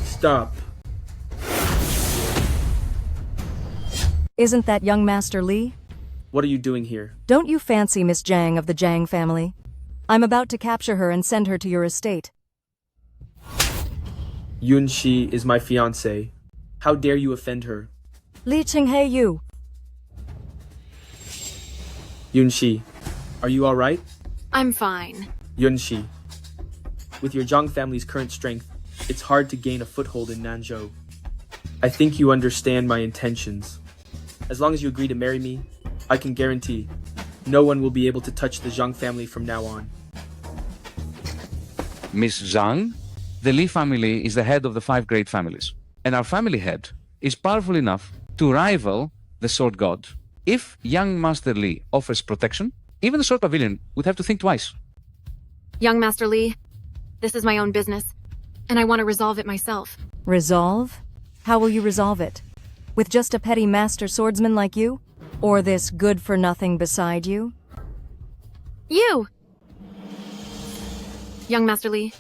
Stop. Isn't that young Master Li? What are you doing here? Don't you fancy Miss Zhang of the Zhang family? I'm about to capture her and send her to your estate. Yunxi is my fiancée. How dare you offend her? Li Qinghe Yu. Yunxi, are you alright? I'm fine. Yunxi, with your Zhang family's current strength, it's hard to gain a foothold in Nanzhou. I think you understand my intentions. As long as you agree to marry me, I can guarantee no one will be able to touch the Zhang family from now on. Miss Zhang, the Li family is the head of the 5 great families, and our family head is powerful enough to rival the Sword God. If young Master Li offers protection, even the Sword Pavilion would have to think twice. Young Master Li, this is my own business, and I want to resolve it myself. Resolve? How will you resolve it? With just a petty master swordsman like you? Or this good-for-nothing beside you? You! Young Master Li,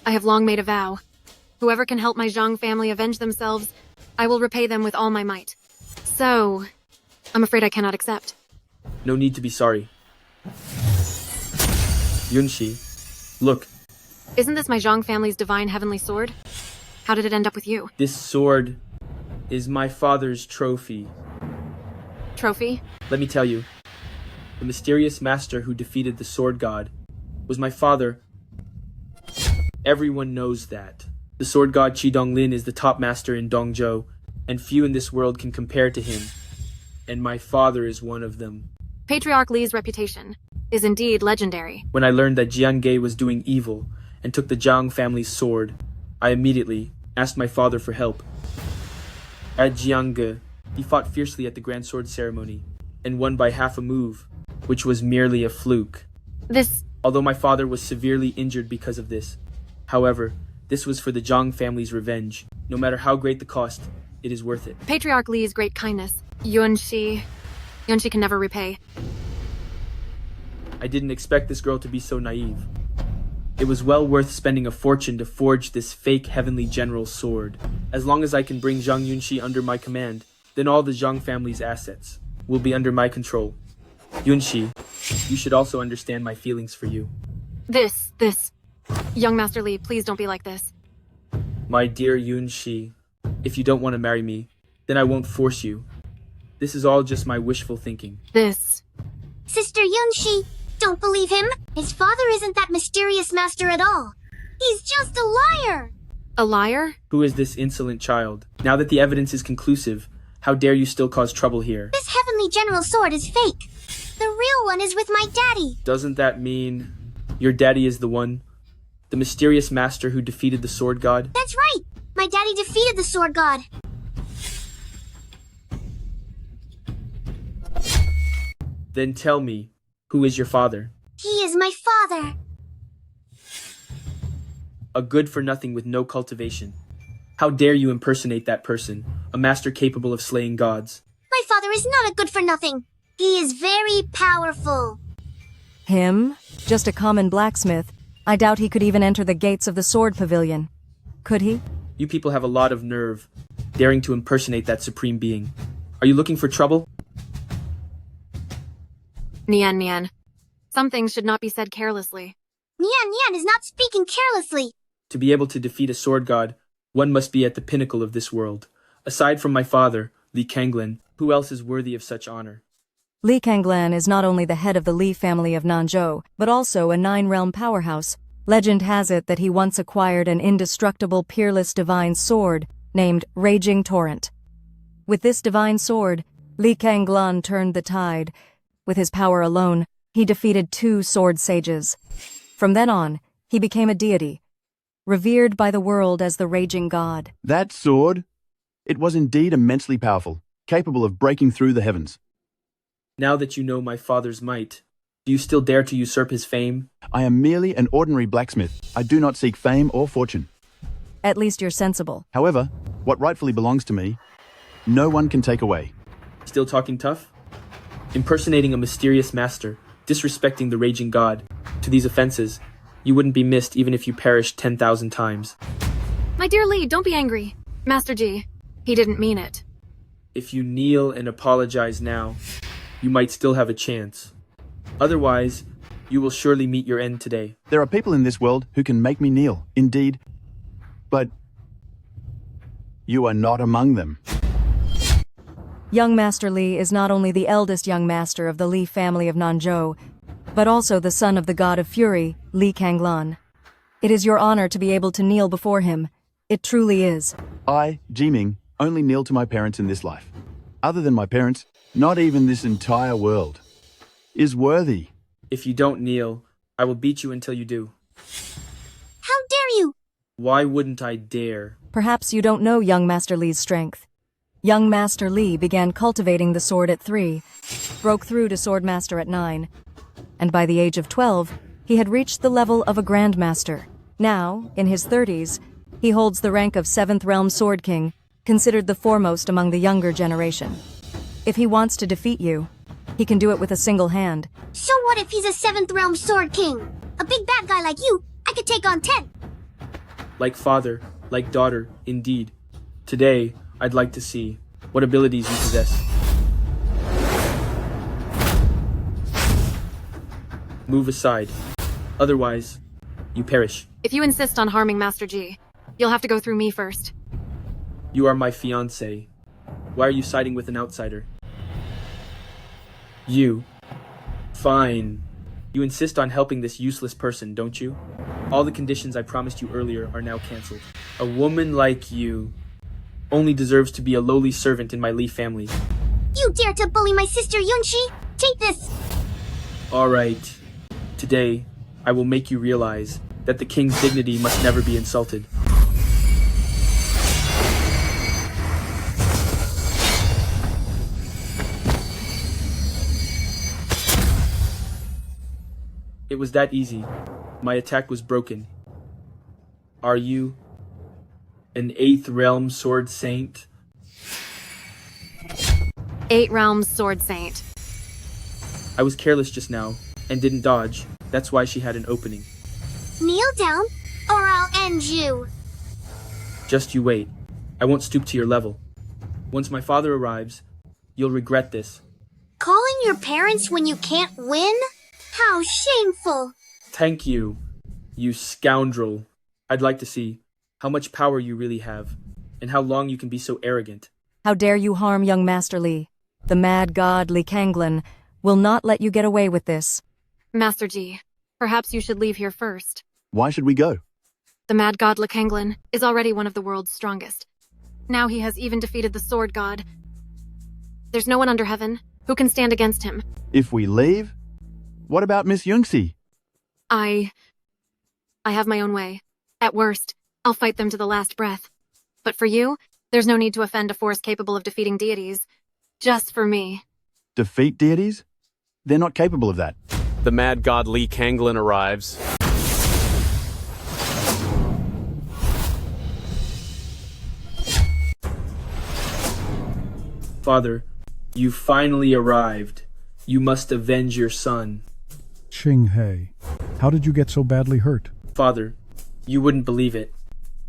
I have long made a vow. Whoever can help my Zhang family avenge themselves, I will repay them with all my might. So, I'm afraid I cannot accept. No need to be sorry. Yunxi, look. Isn't this my Zhang family's divine heavenly sword? How did it end up with you? This sword is my father's trophy. Trophy? Let me tell you. The mysterious master who defeated the sword god was my father. Everyone knows that. The sword god Qi Donglin is the top master in Dongzhou, and few in this world can compare to him. And my father is one of them. Patriarch Li's reputation is indeed legendary. When I learned that Jiange was doing evil and took the Zhang family's sword, I immediately asked my father for help. At Jiange, he fought fiercely at the Grand Sword ceremony and won by half a move, which was merely a fluke. Although my father was severely injured because of this. However, this was for the Zhang family's revenge. No matter how great the cost, it is worth it. Patriarch Li's great kindness, Yunxi can never repay. I didn't expect this girl to be so naive. It was well worth spending a fortune to forge this fake heavenly general sword. As long as I can bring Zhang Yunxi under my command, then all the Zhang family's assets will be under my control. Yunxi, you should also understand my feelings for you. Young Master Li, please don't be like this. My dear Yunxi, if you don't want to marry me, then I won't force you. This is all just my wishful thinking. Sister Yunxi, don't believe him. His father isn't that mysterious master at all. He's just a liar. A liar? Who is this insolent child? Now that the evidence is conclusive, how dare you still cause trouble here? This heavenly general sword is fake. The real one is with my daddy. Doesn't that mean your daddy is the one? The mysterious master who defeated the sword god? That's right. My daddy defeated the sword god. Then tell me, who is your father? He is my father. A good-for-nothing with no cultivation. How dare you impersonate that person, a master capable of slaying gods? My father is not a good-for-nothing. He is very powerful. Him? Just a common blacksmith. I doubt he could even enter the gates of the sword pavilion. Could he? You people have a lot of nerve, daring to impersonate that supreme being. Are you looking for trouble? Nian Nian. Some things should not be said carelessly. Nian Nian is not speaking carelessly. To be able to defeat a sword god, one must be at the pinnacle of this world. Aside from my father, Li Kanglan, who else is worthy of such honor? Li Kanglan is not only the head of the Li family of Nanzhou, but also a nine-realm powerhouse. Legend has it that he once acquired an indestructible, peerless divine sword named Raging Torrent. With this divine sword, Li Kanglan turned the tide. With his power alone, he defeated 2 sword sages. From then on, he became a deity, revered by the world as the Raging God. That sword? It was indeed immensely powerful, capable of breaking through the heavens. Now that you know my father's might, do you still dare to usurp his fame? I am merely an ordinary blacksmith. I do not seek fame or fortune. At least you're sensible. However, what rightfully belongs to me, no one can take away. Still talking tough? Impersonating a mysterious master, disrespecting the Raging God. To these offenses, you wouldn't be missed even if you perished 10,000 times. My dear Li, don't be angry. Master Ji, he didn't mean it. If you kneel and apologize now, you might still have a chance. Otherwise, you will surely meet your end today. There are people in this world who can make me kneel, indeed. But you are not among them. Young Master Li is not only the eldest young master of the Li family of Nanzhou, but also the son of the god of fury, Li Kanglan. It is your honor to be able to kneel before him. It truly is. I, Jiming, only kneel to my parents in this life. Other than my parents, not even this entire world is worthy. If you don't kneel, I will beat you until you do. How dare you? Why wouldn't I dare? Perhaps you don't know young Master Li's strength. Young Master Li began cultivating the sword at 3, broke through to Swordmaster at 9, and by the age of 12, he had reached the level of a Grandmaster. Now, in his 30s, he holds the rank of 7th Realm Sword King, considered the foremost among the younger generation. If he wants to defeat you, he can do it with a single hand. So what if he's a 7th Realm Sword King? A big bad guy like you, I could take on 10. Like father, like daughter, indeed. Today, I'd like to see what abilities you possess. Move aside. Otherwise, you perish. If you insist on harming Master Ji, you'll have to go through me first. You are my fiancé. Why are you siding with an outsider? You. Fine. You insist on helping this useless person, don't you? All the conditions I promised you earlier are now cancelled. A woman like you only deserves to be a lowly servant in my Li family. You dare to bully my sister Yunshi? Take this! Alright. Today, I will make you realize that the king's dignity must never be insulted. It was that easy. My attack was broken. Are you an 8th Realm Sword Saint? 8 Realms Sword Saint. I was careless just now, and didn't dodge. That's why she had an opening. Kneel down, or I'll end you. Just you wait. I won't stoop to your level. Once my father arrives, you'll regret this. Calling your parents when you can't win? How shameful. Thank you, you scoundrel. I'd like to see how much power you really have, and how long you can be so arrogant. How dare you harm young Master Li? The mad god Li Kanglan will not let you get away with this. Master G, perhaps you should leave here first. Why should we go? The mad god Lekanglin is already one of the world's strongest. Now he has even defeated the sword god. There's no one under heaven who can stand against him. If we leave? What about Miss Yungsi? I have my own way. At worst, I'll fight them to the last breath. But for you, there's no need to offend a force capable of defeating deities. Just for me. Defeat deities? They're not capable of that. The mad god Lekanglin arrives. Father, you finally arrived. You must avenge your son. Qinghe, how did you get so badly hurt? Father, you wouldn't believe it.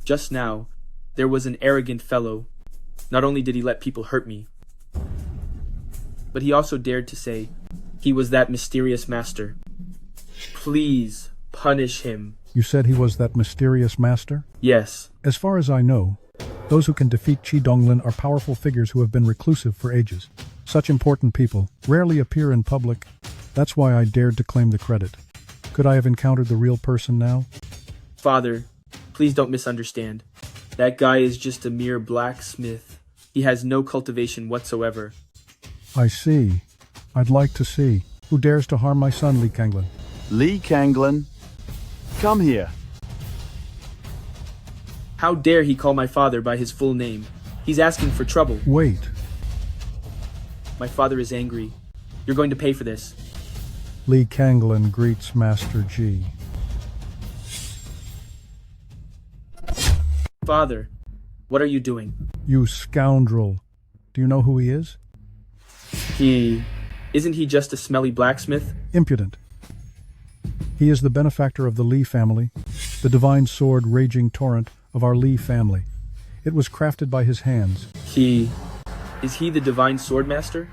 Just now, there was an arrogant fellow. Not only did he let people hurt me, but he also dared to say he was that mysterious master. Please punish him. You said he was that mysterious master? Yes. As far as I know, those who can defeat Qi Donglin are powerful figures who have been reclusive for ages. Such important people rarely appear in public. That's why I dared to claim the credit. Could I have encountered the real person now? Father, please don't misunderstand. That guy is just a mere blacksmith. He has no cultivation whatsoever. I see. I'd like to see. Who dares to harm my son, Lekanglin? Lekanglin? Come here. How dare he call my father by his full name? He's asking for trouble. Wait. My father is angry. You're going to pay for this. Lekanglin greets Master G. Father, what are you doing? You scoundrel. Do you know who he is? Isn't he just a smelly blacksmith? Impudent. He is the benefactor of the Li family, the divine sword raging torrent of our Li family. It was crafted by his hands. Is he the divine sword master?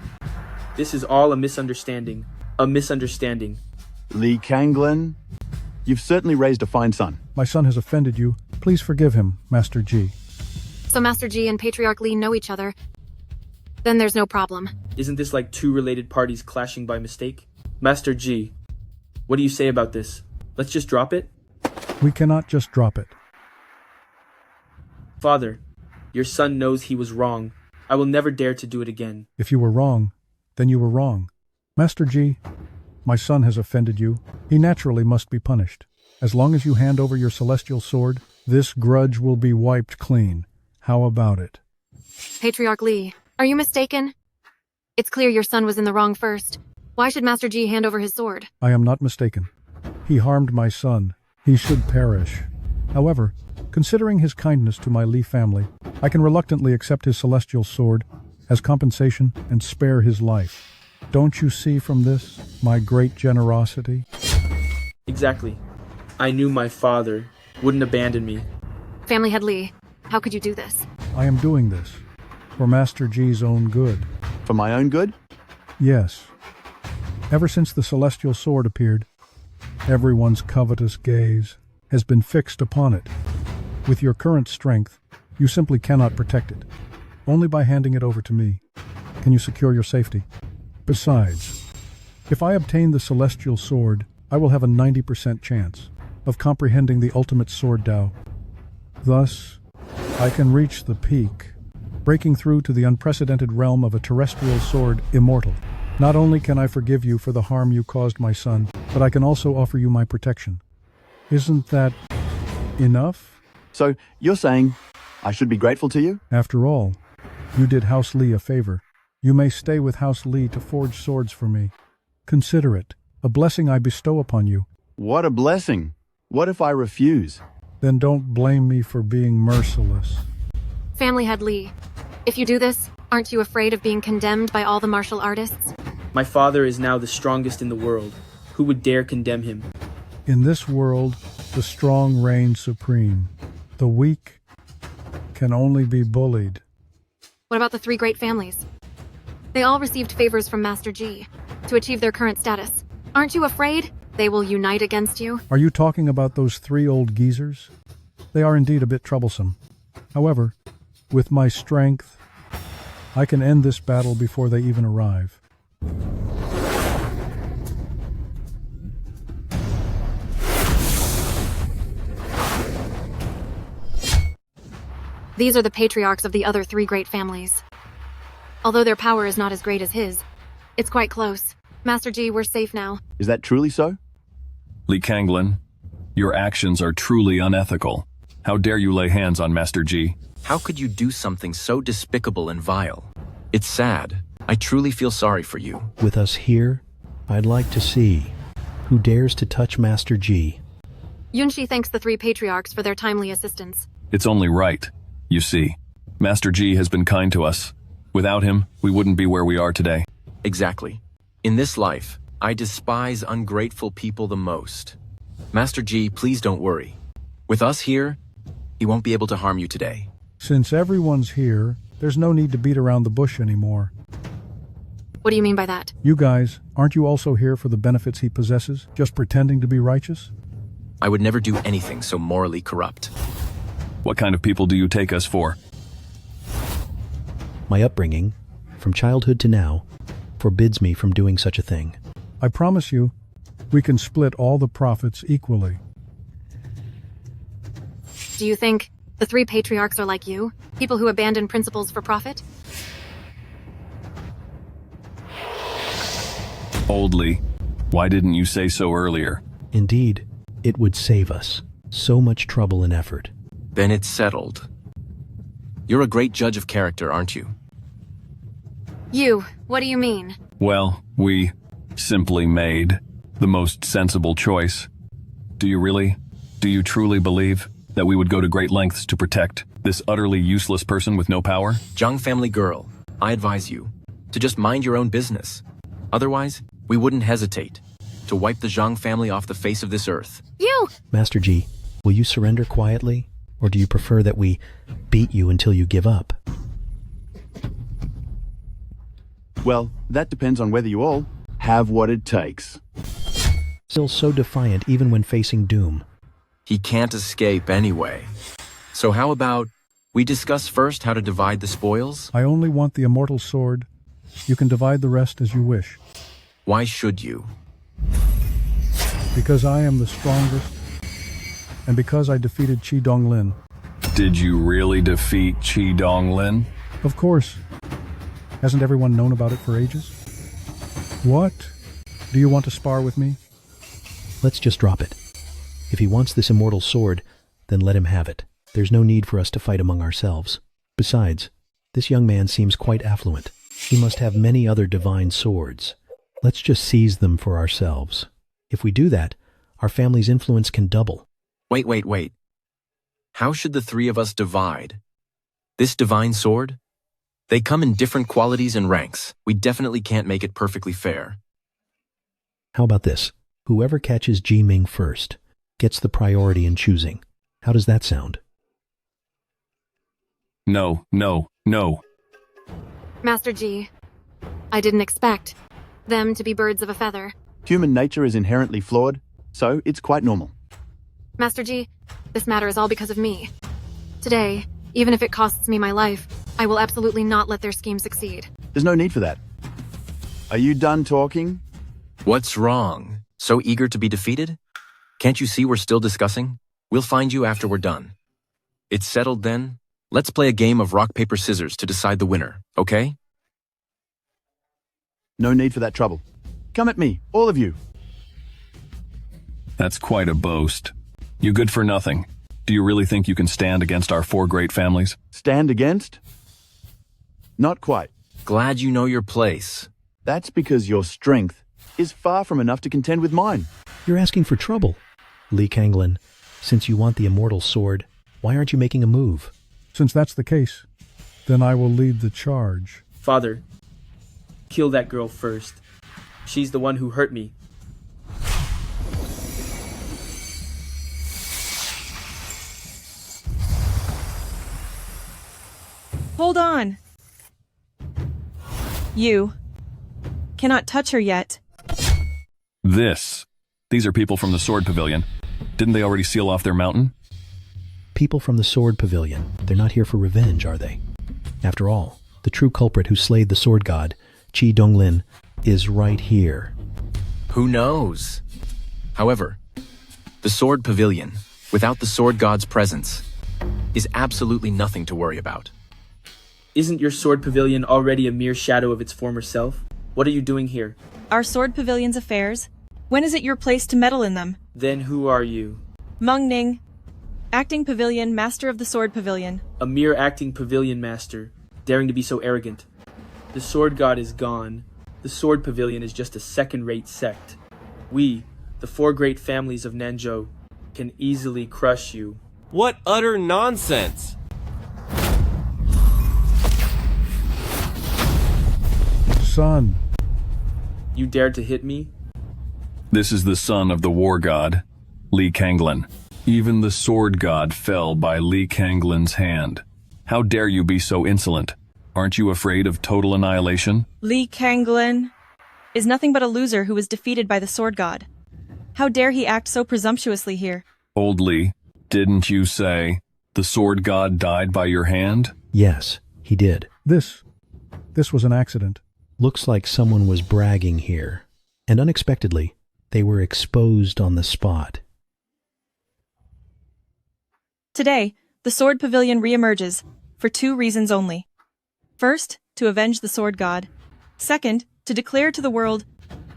This is all a misunderstanding. A misunderstanding. Lekanglin, you've certainly raised a fine son. My son has offended you. Please forgive him, Master G. So Master G and Patriarch Li know each other. Then there's no problem. Isn't this like two related parties clashing by mistake? Master G, what do you say about this? Let's just drop it? We cannot just drop it. Father, your son knows he was wrong. I will never dare to do it again. If you were wrong, then you were wrong. Master G, my son has offended you. He naturally must be punished. As long as you hand over your celestial sword, this grudge will be wiped clean. How about it? Patriarch Li, are you mistaken? It's clear your son was in the wrong first. Why should Master G hand over his sword? I am not mistaken. He harmed my son. He should perish. However, considering his kindness to my Li family, I can reluctantly accept his celestial sword as compensation and spare his life. Don't you see from this my great generosity? Exactly. I knew my father wouldn't abandon me. Family head Li, how could you do this? I am doing this for Master G's own good. For my own good? Yes. Ever since the celestial sword appeared, everyone's covetous gaze has been fixed upon it. With your current strength, you simply cannot protect it. Only by handing it over to me can you secure your safety. Besides, if I obtain the celestial sword, I will have a 90% chance of comprehending the ultimate sword Tao. Thus, I can reach the peak, breaking through to the unprecedented realm of a terrestrial sword, Immortal. Not only can I forgive you for the harm you caused my son, but I can also offer you my protection. Isn't that enough? So, you're saying I should be grateful to you? After all, you did House Li a favor. You may stay with House Li to forge swords for me. Consider it a blessing I bestow upon you. What a blessing! What if I refuse? Then don't blame me for being merciless. Family head Li, if you do this, aren't you afraid of being condemned by all the martial artists? My father is now the strongest in the world. Who would dare condemn him? In this world, the strong reign supreme. The weak can only be bullied. What about the three great families? They all received favors from Master G to achieve their current status. Aren't you afraid they will unite against you? Are you talking about those three old geezers? They are indeed a bit troublesome. However, with my strength, I can end this battle before they even arrive. These are the patriarchs of the other 3 great families. Although their power is not as great as his, it's quite close. Master G, we're safe now. Is that truly so? Lee Kanglin, your actions are truly unethical. How dare you lay hands on Master G? How could you do something so despicable and vile? It's sad. I truly feel sorry for you. With us here, I'd like to see who dares to touch Master G. Yunshi thanks the 3 patriarchs for their timely assistance. It's only right. You see, Master G has been kind to us. Without him, we wouldn't be where we are today. Exactly. In this life, I despise ungrateful people the most. Master G, please don't worry. With us here, he won't be able to harm you today. Since everyone's here, there's no need to beat around the bush anymore. What do you mean by that? You guys, aren't you also here for the benefits he possesses, just pretending to be righteous? I would never do anything so morally corrupt. What kind of people do you take us for? My upbringing, from childhood to now, forbids me from doing such a thing. I promise you, we can split all the profits equally. Do you think the 3 patriarchs are like you? People who abandon principles for profit? Old Lee, why didn't you say so earlier? Indeed, it would save us so much trouble and effort. Then it's settled. You're a great judge of character, aren't you? You, what do you mean? Well, we simply made the most sensible choice. Do you truly believe that we would go to great lengths to protect this utterly useless person with no power? Zhang family girl, I advise you to just mind your own business. Otherwise, we wouldn't hesitate to wipe the Zhang family off the face of this earth. You! Master G, will you surrender quietly, or do you prefer that we beat you until you give up? Well, that depends on whether you all have what it takes. Still so defiant even when facing doom. He can't escape anyway. So how about we discuss first how to divide the spoils? I only want the immortal sword. You can divide the rest as you wish. Why should you? Because I am the strongest, and because I defeated Qi Donglin. Did you really defeat Qi Donglin? Of course. Hasn't everyone known about it for ages? What? Do you want to spar with me? Let's just drop it. If he wants this immortal sword, then let him have it. There's no need for us to fight among ourselves. Besides, this young man seems quite affluent. He must have many other divine swords. Let's just seize them for ourselves. If we do that, our family's influence can double. Wait. How should the 3 of us divide? This divine sword? They come in different qualities and ranks. We definitely can't make it perfectly fair. How about this? Whoever catches Ji Ming first gets the priority in choosing. How does that sound? No. Master G, I didn't expect them to be birds of a feather. Human nature is inherently flawed, so it's quite normal. Master G, this matter is all because of me. Today, even if it costs me my life, I will absolutely not let their scheme succeed. There's no need for that. Are you done talking? What's wrong? So eager to be defeated? Can't you see we're still discussing? We'll find you after we're done. It's settled then? Let's play a game of rock, paper, scissors to decide the winner, okay? No need for that trouble. Come at me, all of you. That's quite a boast. You good for nothing. Do you really think you can stand against our 4 great families? Stand against? Not quite. Glad you know your place. That's because your strength is far from enough to contend with mine. You're asking for trouble. Lee Kanglin, since you want the immortal sword, why aren't you making a move? Since that's the case, then I will lead the charge. Father, kill that girl first. She's the one who hurt me. Hold on. You cannot touch her yet. These are people from the Sword Pavilion. Didn't they already seal off their mountain? People from the Sword Pavilion. They're not here for revenge, are they? After all, the true culprit who slayed the sword god, Qi Donglin, is right here. Who knows? However, the Sword Pavilion, without the sword god's presence, is absolutely nothing to worry about. Isn't your sword pavilion already a mere shadow of its former self? What are you doing here? Our sword pavilion's affairs? When is it your place to meddle in them? Then who are you? Meng Ning, acting pavilion, master of the sword pavilion. A mere acting pavilion master, daring to be so arrogant. The sword god is gone. The sword pavilion is just a second-rate sect. We, the 4 great families of Nanzhou, can easily crush you. What utter nonsense! Son. You dared to hit me? This is the son of the war god, Li Kanglin. Even the sword god fell by Li Kanglin's hand. How dare you be so insolent? Aren't you afraid of total annihilation? Li Kanglin is nothing but a loser who was defeated by the sword god. How dare he act so presumptuously here? Old Li, didn't you say the sword god died by your hand? Yes, he did. This was an accident. Looks like someone was bragging here, and unexpectedly, they were exposed on the spot. Today, the sword pavilion reemerges, for 2 reasons only. First, to avenge the sword god. Second, to declare to the world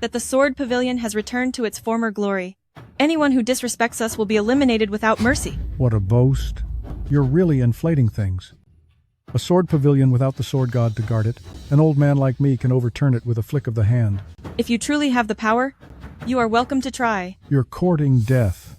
that the sword pavilion has returned to its former glory. Anyone who disrespects us will be eliminated without mercy. What a boast. You're really inflating things. A sword pavilion without the sword god to guard it. An old man like me can overturn it with a flick of the hand. If you truly have the power, you are welcome to try. You're courting death.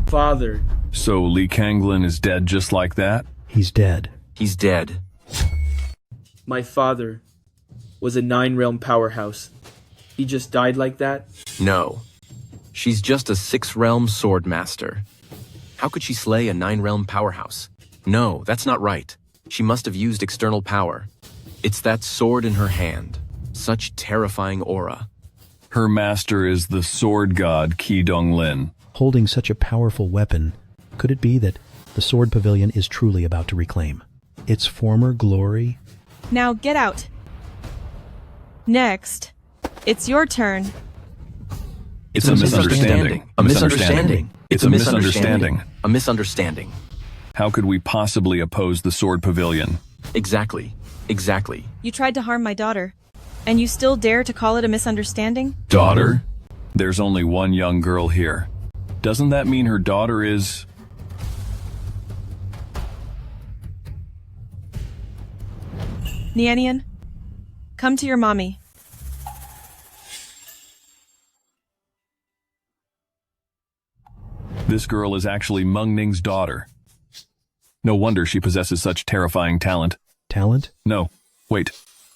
Father. So Li Kanglin is dead just like that? He's dead. He's dead. My father was a 9-realm powerhouse. He just died like that? No. She's just a 6-realm sword master. How could she slay a 9-realm powerhouse? No, that's not right. She must have used external power. It's that sword in her hand. Such terrifying aura. Her master is the sword god Qi Donglin. Holding such a powerful weapon, could it be that the sword pavilion is truly about to reclaim its former glory? Now get out. Next, it's your turn. It's a misunderstanding. A misunderstanding. It's a misunderstanding. A misunderstanding. How could we possibly oppose the sword pavilion? Exactly. Exactly. You tried to harm my daughter, and you still dare to call it a misunderstanding? Daughter? There's only one young girl here. Doesn't that mean her daughter is... Nianian, come to your mommy. This girl is actually Meng Ning's daughter. No wonder she possesses such terrifying talent. Talent? No. Wait.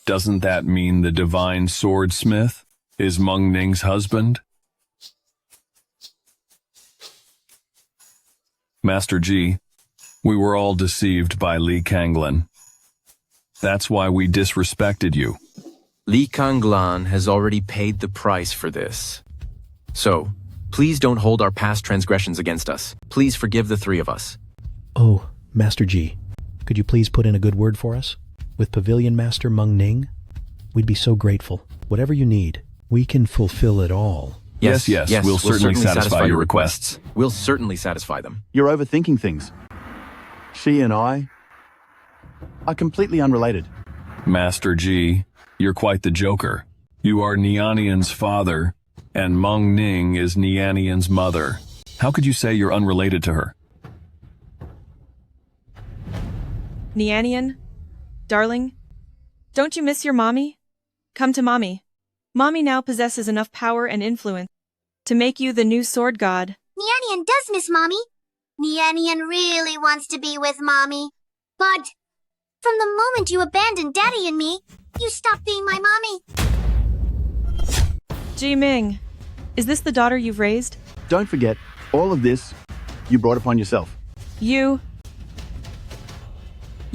Doesn't that mean the divine swordsmith is Meng Ning's husband? Master Ji, we were all deceived by Li Kanglin. That's why we disrespected you. Li Kanglin has already paid the price for this. So, please don't hold our past transgressions against us. Please forgive the 3 of us. Oh, Master Ji, could you please put in a good word for us? With Pavilion Master Meng Ning? We'd be so grateful. Whatever you need, we can fulfill it all. Yes, we'll certainly satisfy your requests. We'll certainly satisfy them. You're overthinking things. She and I are completely unrelated. Master Ji, you're quite the joker. You are Nianian's father, and Meng Ning is Nianian's mother. How could you say you're unrelated to her? Nianian, darling, don't you miss your mommy? Come to mommy. Mommy now possesses enough power and influence to make you the new sword god. Nianian does miss Mommy. Nianian really wants to be with Mommy. But from the moment you abandoned Daddy and me, you stopped being my mommy. Ji Ming, is this the daughter you've raised? Don't forget, all of this you brought upon yourself. You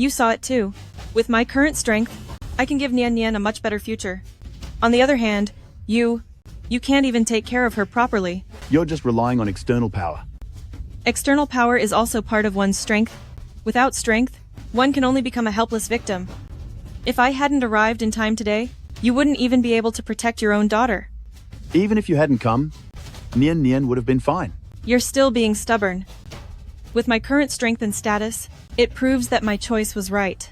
saw it too. With my current strength, I can give Nian Nian a much better future. On the other hand, you can't even take care of her properly. You're just relying on external power. External power is also part of one's strength. Without strength, one can only become a helpless victim. If I hadn't arrived in time today, you wouldn't even be able to protect your own daughter. Even if you hadn't come, Nian Nian would have been fine. You're still being stubborn. With my current strength and status, it proves that my choice was right.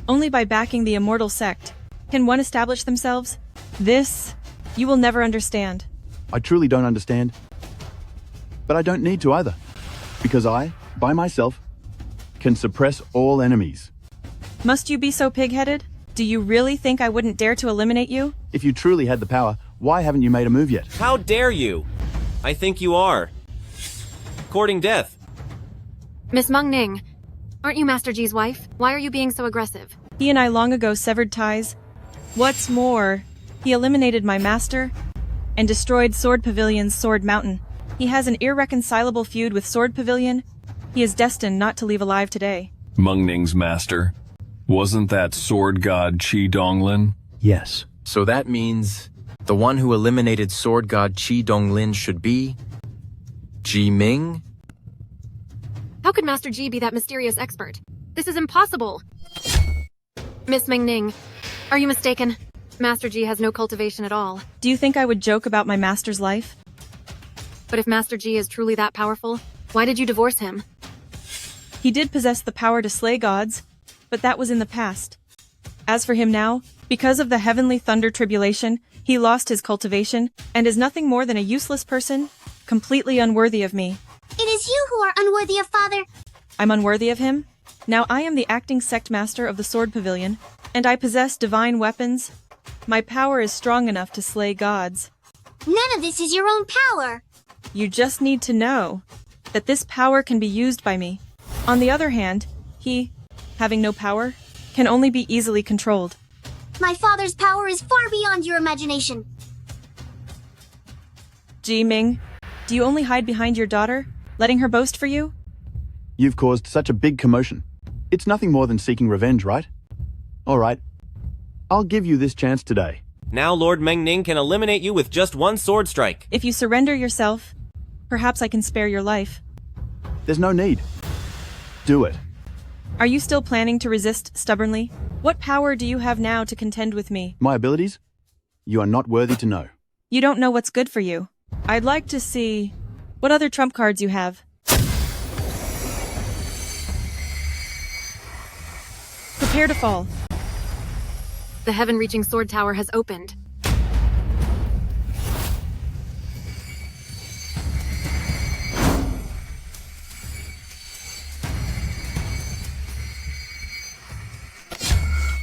Only by backing the immortal sect can one establish themselves. This, you will never understand. I truly don't understand. But I don't need to either. Because I, by myself, can suppress all enemies. Must you be so pig-headed? Do you really think I wouldn't dare to eliminate you? If you truly had the power, why haven't you made a move yet? How dare you? I think you are. Courting death. Miss Meng Ning, aren't you Master G's wife? Why are you being so aggressive? He and I long ago severed ties. What's more, he eliminated my master and destroyed Sword Pavilion's Sword Mountain. He has an irreconcilable feud with Sword Pavilion. He is destined not to leave alive today. Meng Ning's master. Wasn't that sword god Qi Donglin? Yes. So that means the one who eliminated sword god Qi Donglin should be Ji Ming? How could Master G be that mysterious expert? This is impossible. Miss Meng Ning, are you mistaken? Master G has no cultivation at all. Do you think I would joke about my master's life? But if Master G is truly that powerful, why did you divorce him? He did possess the power to slay gods, but that was in the past. As for him now, because of the heavenly thunder tribulation, he lost his cultivation and is nothing more than a useless person, completely unworthy of me. It is you who are unworthy of father. I'm unworthy of him? Now I am the acting sect master of the Sword Pavilion, and I possess divine weapons. My power is strong enough to slay gods. None of this is your own power. You just need to know that this power can be used by me. On the other hand, he, having no power, can only be easily controlled. My father's power is far beyond your imagination. Ji Ming, do you only hide behind your daughter, letting her boast for you? You've caused such a big commotion. It's nothing more than seeking revenge, right? All right. I'll give you this chance today. Now Lord Meng Ning can eliminate you with just one sword strike. If you surrender yourself, perhaps I can spare your life. There's no need. Do it. Are you still planning to resist stubbornly? What power do you have now to contend with me? My abilities? You are not worthy to know. You don't know what's good for you. I'd like to see what other trump cards you have. Prepare to fall. The heaven-reaching sword tower has opened.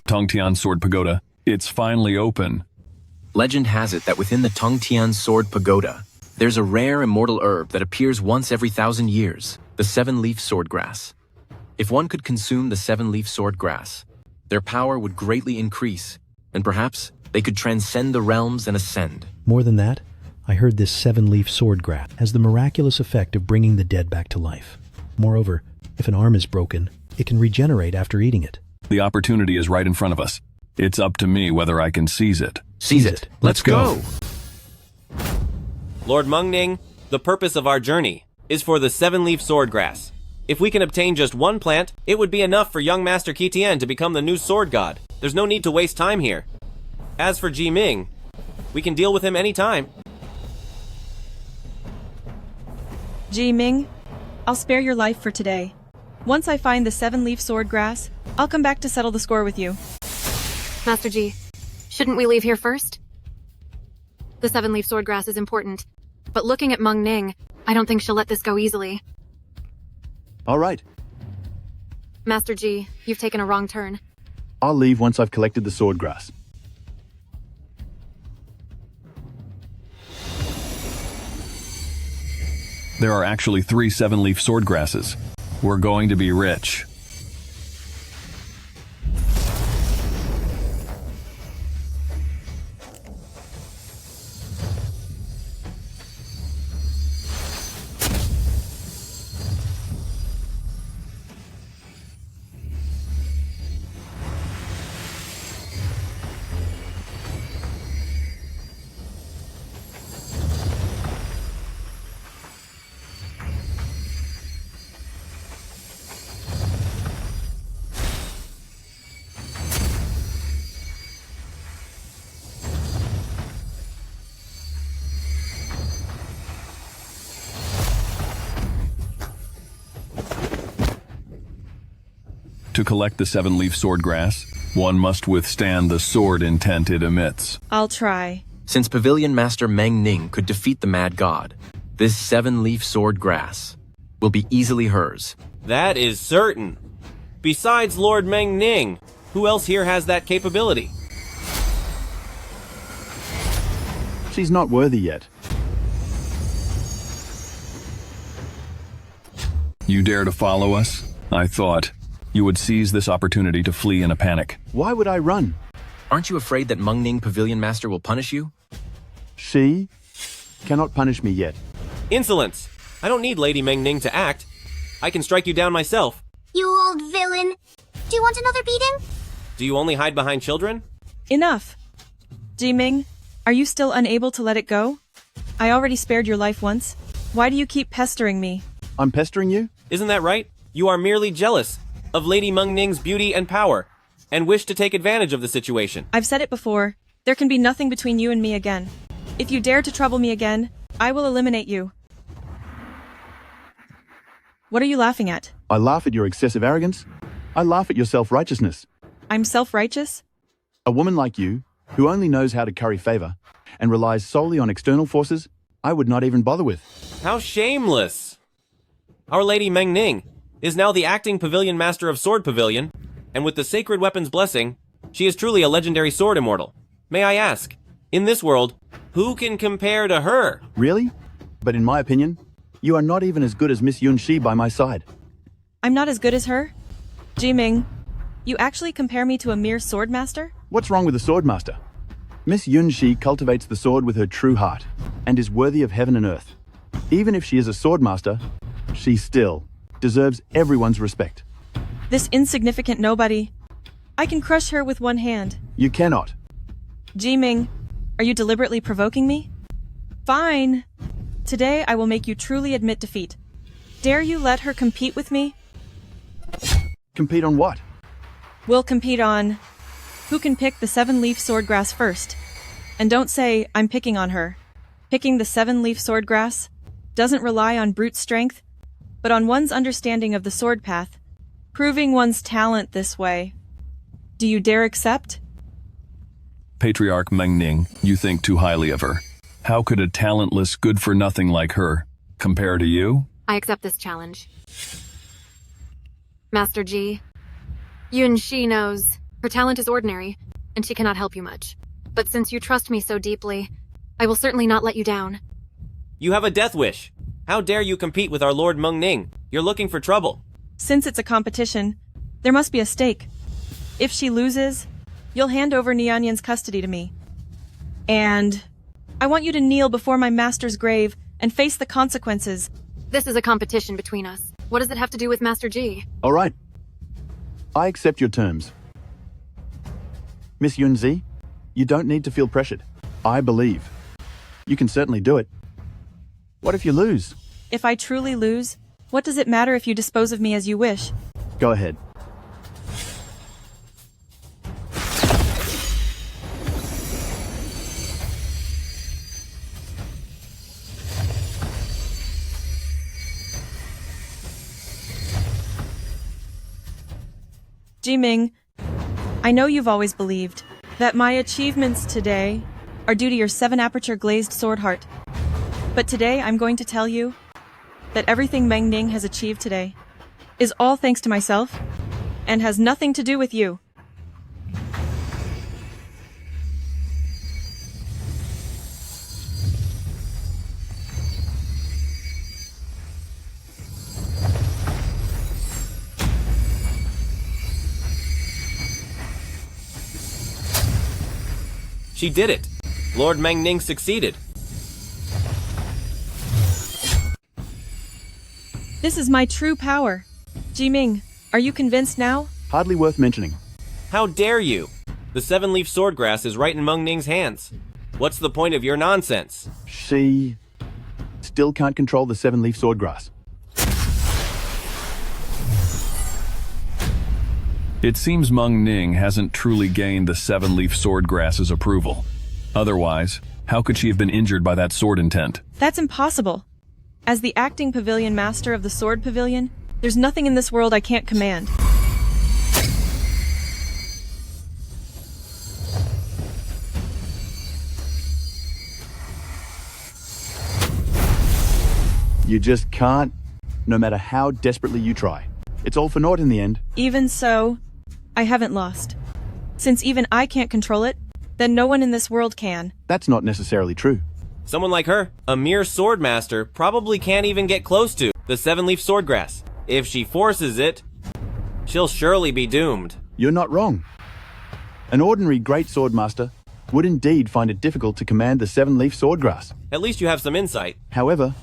Tongtian Sword Pagoda. It's finally open. Legend has it that within the Tongtian Sword Pagoda, there's a rare immortal herb that appears once every 1,000 years, the seven-leaf swordgrass. If one could consume the seven-leaf swordgrass, their power would greatly increase, and perhaps they could transcend the realms and ascend. More than that, I heard this seven-leaf swordgrass has the miraculous effect of bringing the dead back to life. Moreover, if an arm is broken, it can regenerate after eating it. The opportunity is right in front of us. It's up to me whether I can seize it. Seize it. Let's go. Lord Meng Ning, the purpose of our journey is for the seven-leaf swordgrass. If we can obtain just one plant, it would be enough for young Master Qi Tian to become the new sword god. There's no need to waste time here. As for Ji Ming, we can deal with him any time. Ji Ming, I'll spare your life for today. Once I find the seven-leaf swordgrass, I'll come back to settle the score with you. Master G, shouldn't we leave here first? The seven-leaf swordgrass is important, but looking at Meng Ning, I don't think she'll let this go easily. All right. Master G, you've taken a wrong turn. I'll leave once I've collected the swordgrass. There are actually 3 seven-leaf swordgrasses. We're going to be rich. to collect the seven-leaf swordgrass, one must withstand the sword intent it emits. I'll try. Since Pavilion Master Meng Ning could defeat the Mad God, this seven-leaf swordgrass will be easily hers. That is certain. Besides Lord Meng Ning, who else here has that capability? She's not worthy yet. You dare to follow us? I thought you would seize this opportunity to flee in a panic. Why would I run? Aren't you afraid that Meng Ning Pavilion Master will punish you? She cannot punish me yet. Insolence! I don't need Lady Meng Ning to act. I can strike you down myself. You old villain. Do you want another beating? Do you only hide behind children? Enough. Jiming, are you still unable to let it go? I already spared your life once. Why do you keep pestering me? I'm pestering you? Isn't that right? You are merely jealous of Lady Meng Ning's beauty and power, and wish to take advantage of the situation. I've said it before. There can be nothing between you and me again. If you dare to trouble me again, I will eliminate you. What are you laughing at? I laugh at your excessive arrogance. I laugh at your self-righteousness. I'm self-righteous? A woman like you, who only knows how to curry favor, and relies solely on external forces, I would not even bother with. How shameless! Our Lady Meng Ning is now the acting Pavilion Master of Sword Pavilion, and with the Sacred Weapon's blessing, she is truly a legendary sword immortal. May I ask, in this world, who can compare to her? Really? But in my opinion, you are not even as good as Miss Yun Shi by my side. I'm not as good as her? Jiming, you actually compare me to a mere sword master? What's wrong with a sword master? Miss Yun Shi cultivates the sword with her true heart, and is worthy of heaven and earth. Even if she is a sword master, she still deserves everyone's respect. This insignificant nobody. I can crush her with one hand. You cannot. Jiming, are you deliberately provoking me? Fine. Today I will make you truly admit defeat. Dare you let her compete with me? Compete on what? We'll compete on who can pick the seven-leaf swordgrass first. And don't say I'm picking on her. Picking the seven-leaf swordgrass doesn't rely on brute strength, but on one's understanding of the sword path, proving one's talent this way. Do you dare accept? Patriarch Meng Ning, you think too highly of her. How could a talentless, good-for-nothing like her compare to you? I accept this challenge. Master Ji, Yun Shi knows her talent is ordinary, and she cannot help you much. But since you trust me so deeply, I will certainly not let you down. You have a death wish. How dare you compete with our Lord Meng Ning? You're looking for trouble. Since it's a competition, there must be a stake. If she loses, you'll hand over Nianyan's custody to me. And I want you to kneel before my master's grave and face the consequences. This is a competition between us. What does it have to do with Master Ji? All right. I accept your terms. Miss Yunzi, you don't need to feel pressured. I believe. You can certainly do it. What if you lose? If I truly lose, what does it matter if you dispose of me as you wish? Go ahead. Jiming, I know you've always believed that my achievements today are due to your 7-aperture glazed sword heart. But today I'm going to tell you that everything Meng Ning has achieved today is all thanks to myself and has nothing to do with you. She did it. Lord Meng Ning succeeded. This is my true power. Jiming, are you convinced now? Hardly worth mentioning. How dare you? The seven-leaf swordgrass is right in Meng Ning's hands. What's the point of your nonsense? She still can't control the seven-leaf swordgrass. It seems Meng Ning hasn't truly gained the seven-leaf swordgrass's approval. Otherwise, how could she have been injured by that sword intent? That's impossible. As the acting pavilion master of the sword pavilion, there's nothing in this world I can't command. You just can't, no matter how desperately you try. It's all for naught in the end. Even so, I haven't lost. Since even I can't control it, then no one in this world can. That's not necessarily true. Someone like her, a mere sword master, probably can't even get close to the seven-leaf swordgrass. If she forces it, she'll surely be doomed. You're not wrong. An ordinary great swordmaster would indeed find it difficult to command the seven-leaf swordgrass. At least you have some insight. However,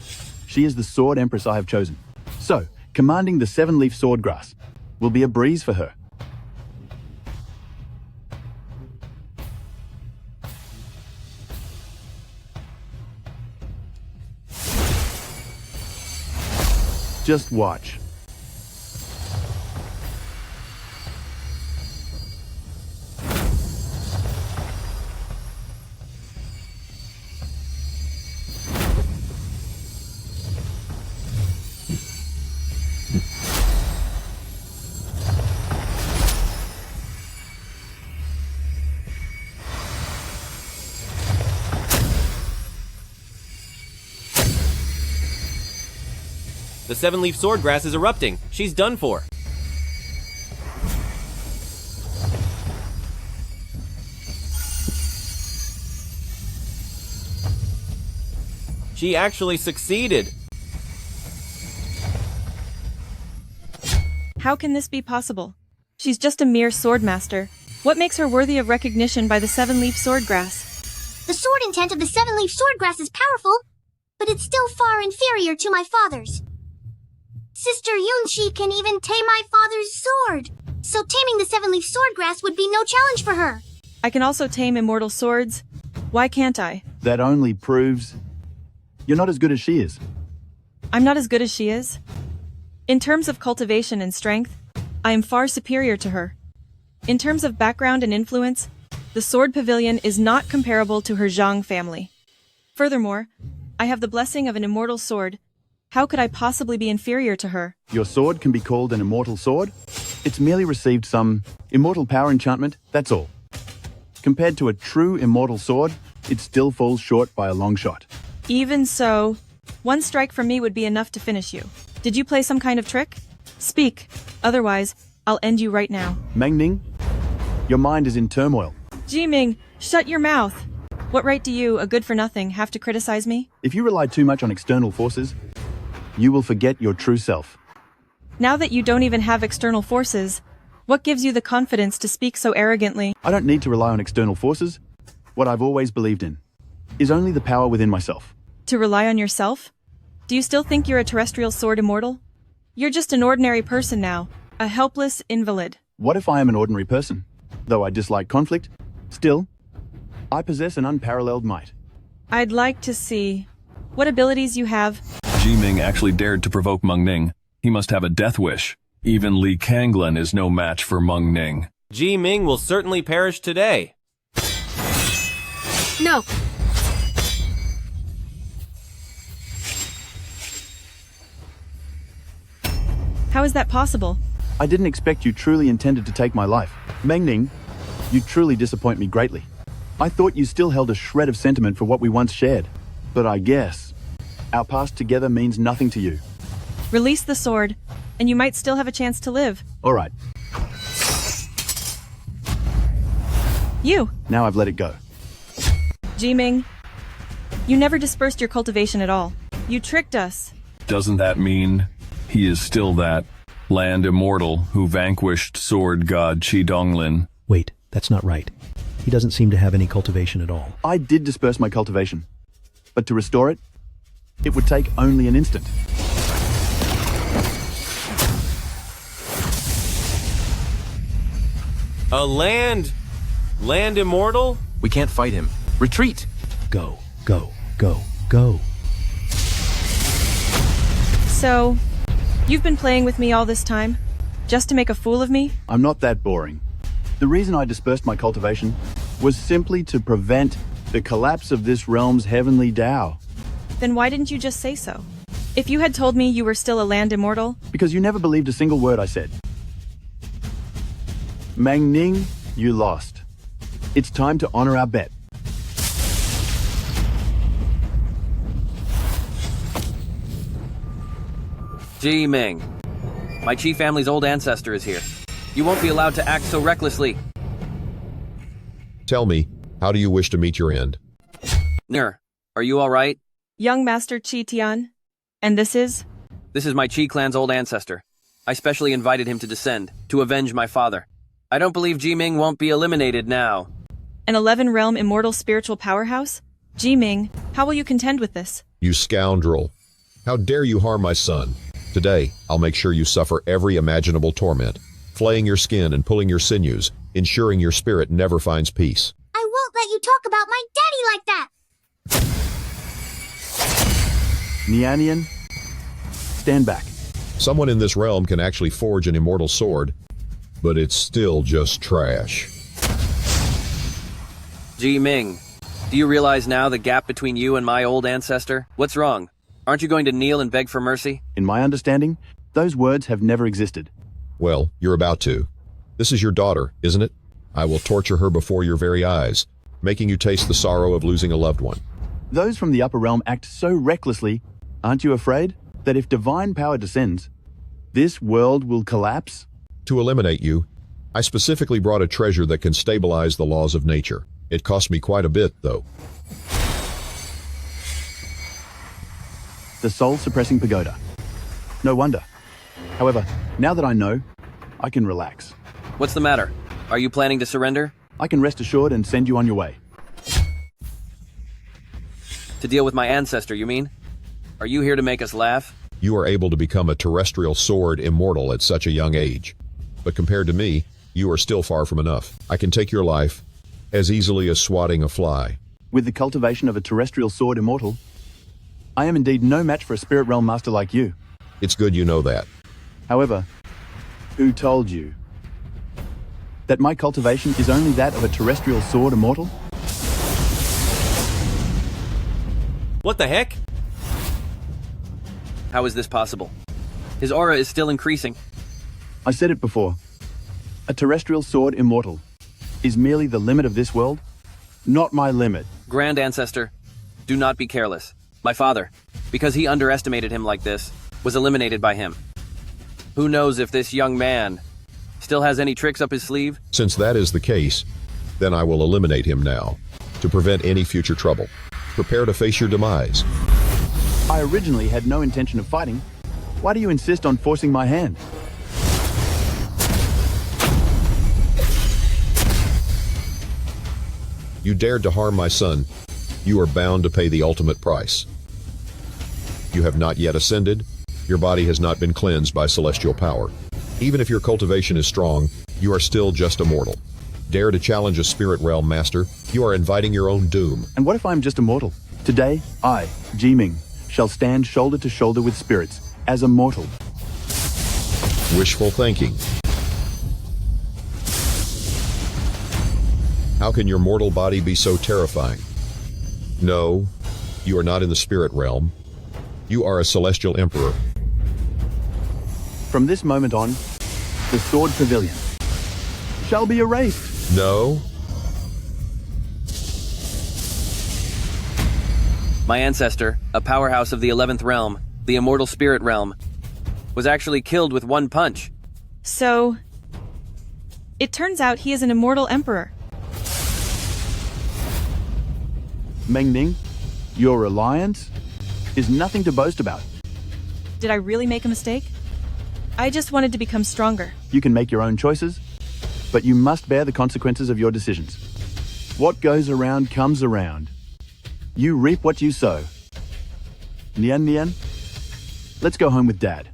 she is the sword empress I have chosen. So, commanding the seven-leaf swordgrass will be a breeze for her. Just watch. The seven-leaf swordgrass is erupting. She's done for. She actually succeeded. How can this be possible? She's just a mere swordmaster. What makes her worthy of recognition by the seven-leaf swordgrass? The sword intent of the seven-leaf swordgrass is powerful, but it's still far inferior to my father's. Sister Yunshi can even tame my father's sword, so taming the seven-leaf swordgrass would be no challenge for her. I can also tame immortal swords. Why can't I? That only proves you're not as good as she is. I'm not as good as she is. In terms of cultivation and strength, I am far superior to her. In terms of background and influence, the Sword Pavilion is not comparable to her Zhang family. Furthermore, I have the blessing of an immortal sword. How could I possibly be inferior to her? Your sword can be called an immortal sword. It's merely received some immortal power enchantment, that's all. Compared to a true immortal sword, it still falls short by a long shot. Even so, one strike from me would be enough to finish you. Did you play some kind of trick? Speak, otherwise, I'll end you right now. Meng Ning, your mind is in turmoil. Jiming, shut your mouth. What right do you, a good-for-nothing, have to criticize me? If you rely too much on external forces, you will forget your true self. Now that you don't even have external forces, what gives you the confidence to speak so arrogantly? I don't need to rely on external forces. What I've always believed in is only the power within myself. To rely on yourself? Do you still think you're a terrestrial sword immortal? You're just an ordinary person now, a helpless invalid. What if I am an ordinary person? Though I dislike conflict, still, I possess an unparalleled might. I'd like to see what abilities you have. Jiming actually dared to provoke Meng Ning. He must have a death wish. Even Li Kanglin is no match for Meng Ning. Jiming will certainly perish today. No. How is that possible? I didn't expect you truly intended to take my life. Meng Ning, you truly disappoint me greatly. I thought you still held a shred of sentiment for what we once shared. But I guess our past together means nothing to you. Release the sword, and you might still have a chance to live. All right. You! Now I've let it go. Jiming, you never dispersed your cultivation at all. You tricked us. Doesn't that mean he is still that land immortal who vanquished sword god Qi Donglin? Wait, that's not right. He doesn't seem to have any cultivation at all. I did disperse my cultivation, but to restore it, it would take only an instant. A land immortal? We can't fight him. Retreat! Go, go, go, go. So, you've been playing with me all this time? Just to make a fool of me? I'm not that boring. The reason I dispersed my cultivation was simply to prevent the collapse of this realm's heavenly Tao. Then why didn't you just say so? If you had told me you were still a land immortal? Because you never believed a single word I said. Meng Ning, you lost. It's time to honor our bet. Ji Ming, my Qi family's old ancestor is here. You won't be allowed to act so recklessly. Tell me, how do you wish to meet your end? Ner, are you alright? Young Master Qi Tian. And this is? This is my Qi clan's old ancestor. I specially invited him to descend, to avenge my father. I don't believe Ji Ming won't be eliminated now. An 11-realm immortal spiritual powerhouse? Ji Ming, how will you contend with this? You scoundrel. How dare you harm my son? Today, I'll make sure you suffer every imaginable torment, flaying your skin and pulling your sinews, ensuring your spirit never finds peace. I won't let you talk about my daddy like that! Nianian, stand back. Someone in this realm can actually forge an immortal sword, but it's still just trash. Ji Ming, do you realize now the gap between you and my old ancestor? What's wrong? Aren't you going to kneel and beg for mercy? In my understanding, those words have never existed. Well, you're about to. This is your daughter, isn't it? I will torture her before your very eyes, making you taste the sorrow of losing a loved one. Those from the upper realm act so recklessly. Aren't you afraid that if divine power descends, this world will collapse? To eliminate you, I specifically brought a treasure that can stabilize the laws of nature. It cost me quite a bit, though. The soul-suppressing pagoda. No wonder. However, now that I know, I can relax. What's the matter? Are you planning to surrender? I can rest assured and send you on your way. To deal with my ancestor, you mean? Are you here to make us laugh? You are able to become a terrestrial sword immortal at such a young age. But compared to me, you are still far from enough. I can take your life as easily as swatting a fly. With the cultivation of a terrestrial sword immortal, I am indeed no match for a spirit realm master like you. It's good you know that. However, who told you that my cultivation is only that of a terrestrial sword immortal? What the heck? How is this possible? His aura is still increasing. I said it before. A terrestrial sword immortal is merely the limit of this world, not my limit. Grand Ancestor, do not be careless. My father, because he underestimated him like this, was eliminated by him. Who knows if this young man still has any tricks up his sleeve? Since that is the case, then I will eliminate him now, to prevent any future trouble. Prepare to face your demise. I originally had no intention of fighting. Why do you insist on forcing my hand? You dared to harm my son. You are bound to pay the ultimate price. You have not yet ascended. Your body has not been cleansed by celestial power. Even if your cultivation is strong, you are still just a mortal. Dare to challenge a spirit realm master, you are inviting your own doom. And what if I'm just a mortal? Today, I, Ji Ming, shall stand shoulder to shoulder with spirits, as a mortal. Wishful thinking. How can your mortal body be so terrifying? No, you are not in the spirit realm. You are a celestial emperor. From this moment on, the sword pavilion shall be erased. No. My ancestor, a powerhouse of the 11th realm, the immortal spirit realm, was actually killed with one punch. So, it turns out he is an immortal emperor. Meng Ning, your alliance is nothing to boast about. Did I really make a mistake? I just wanted to become stronger. You can make your own choices, but you must bear the consequences of your decisions. What goes around comes around. You reap what you sow. Nian Nian, let's go home with Dad.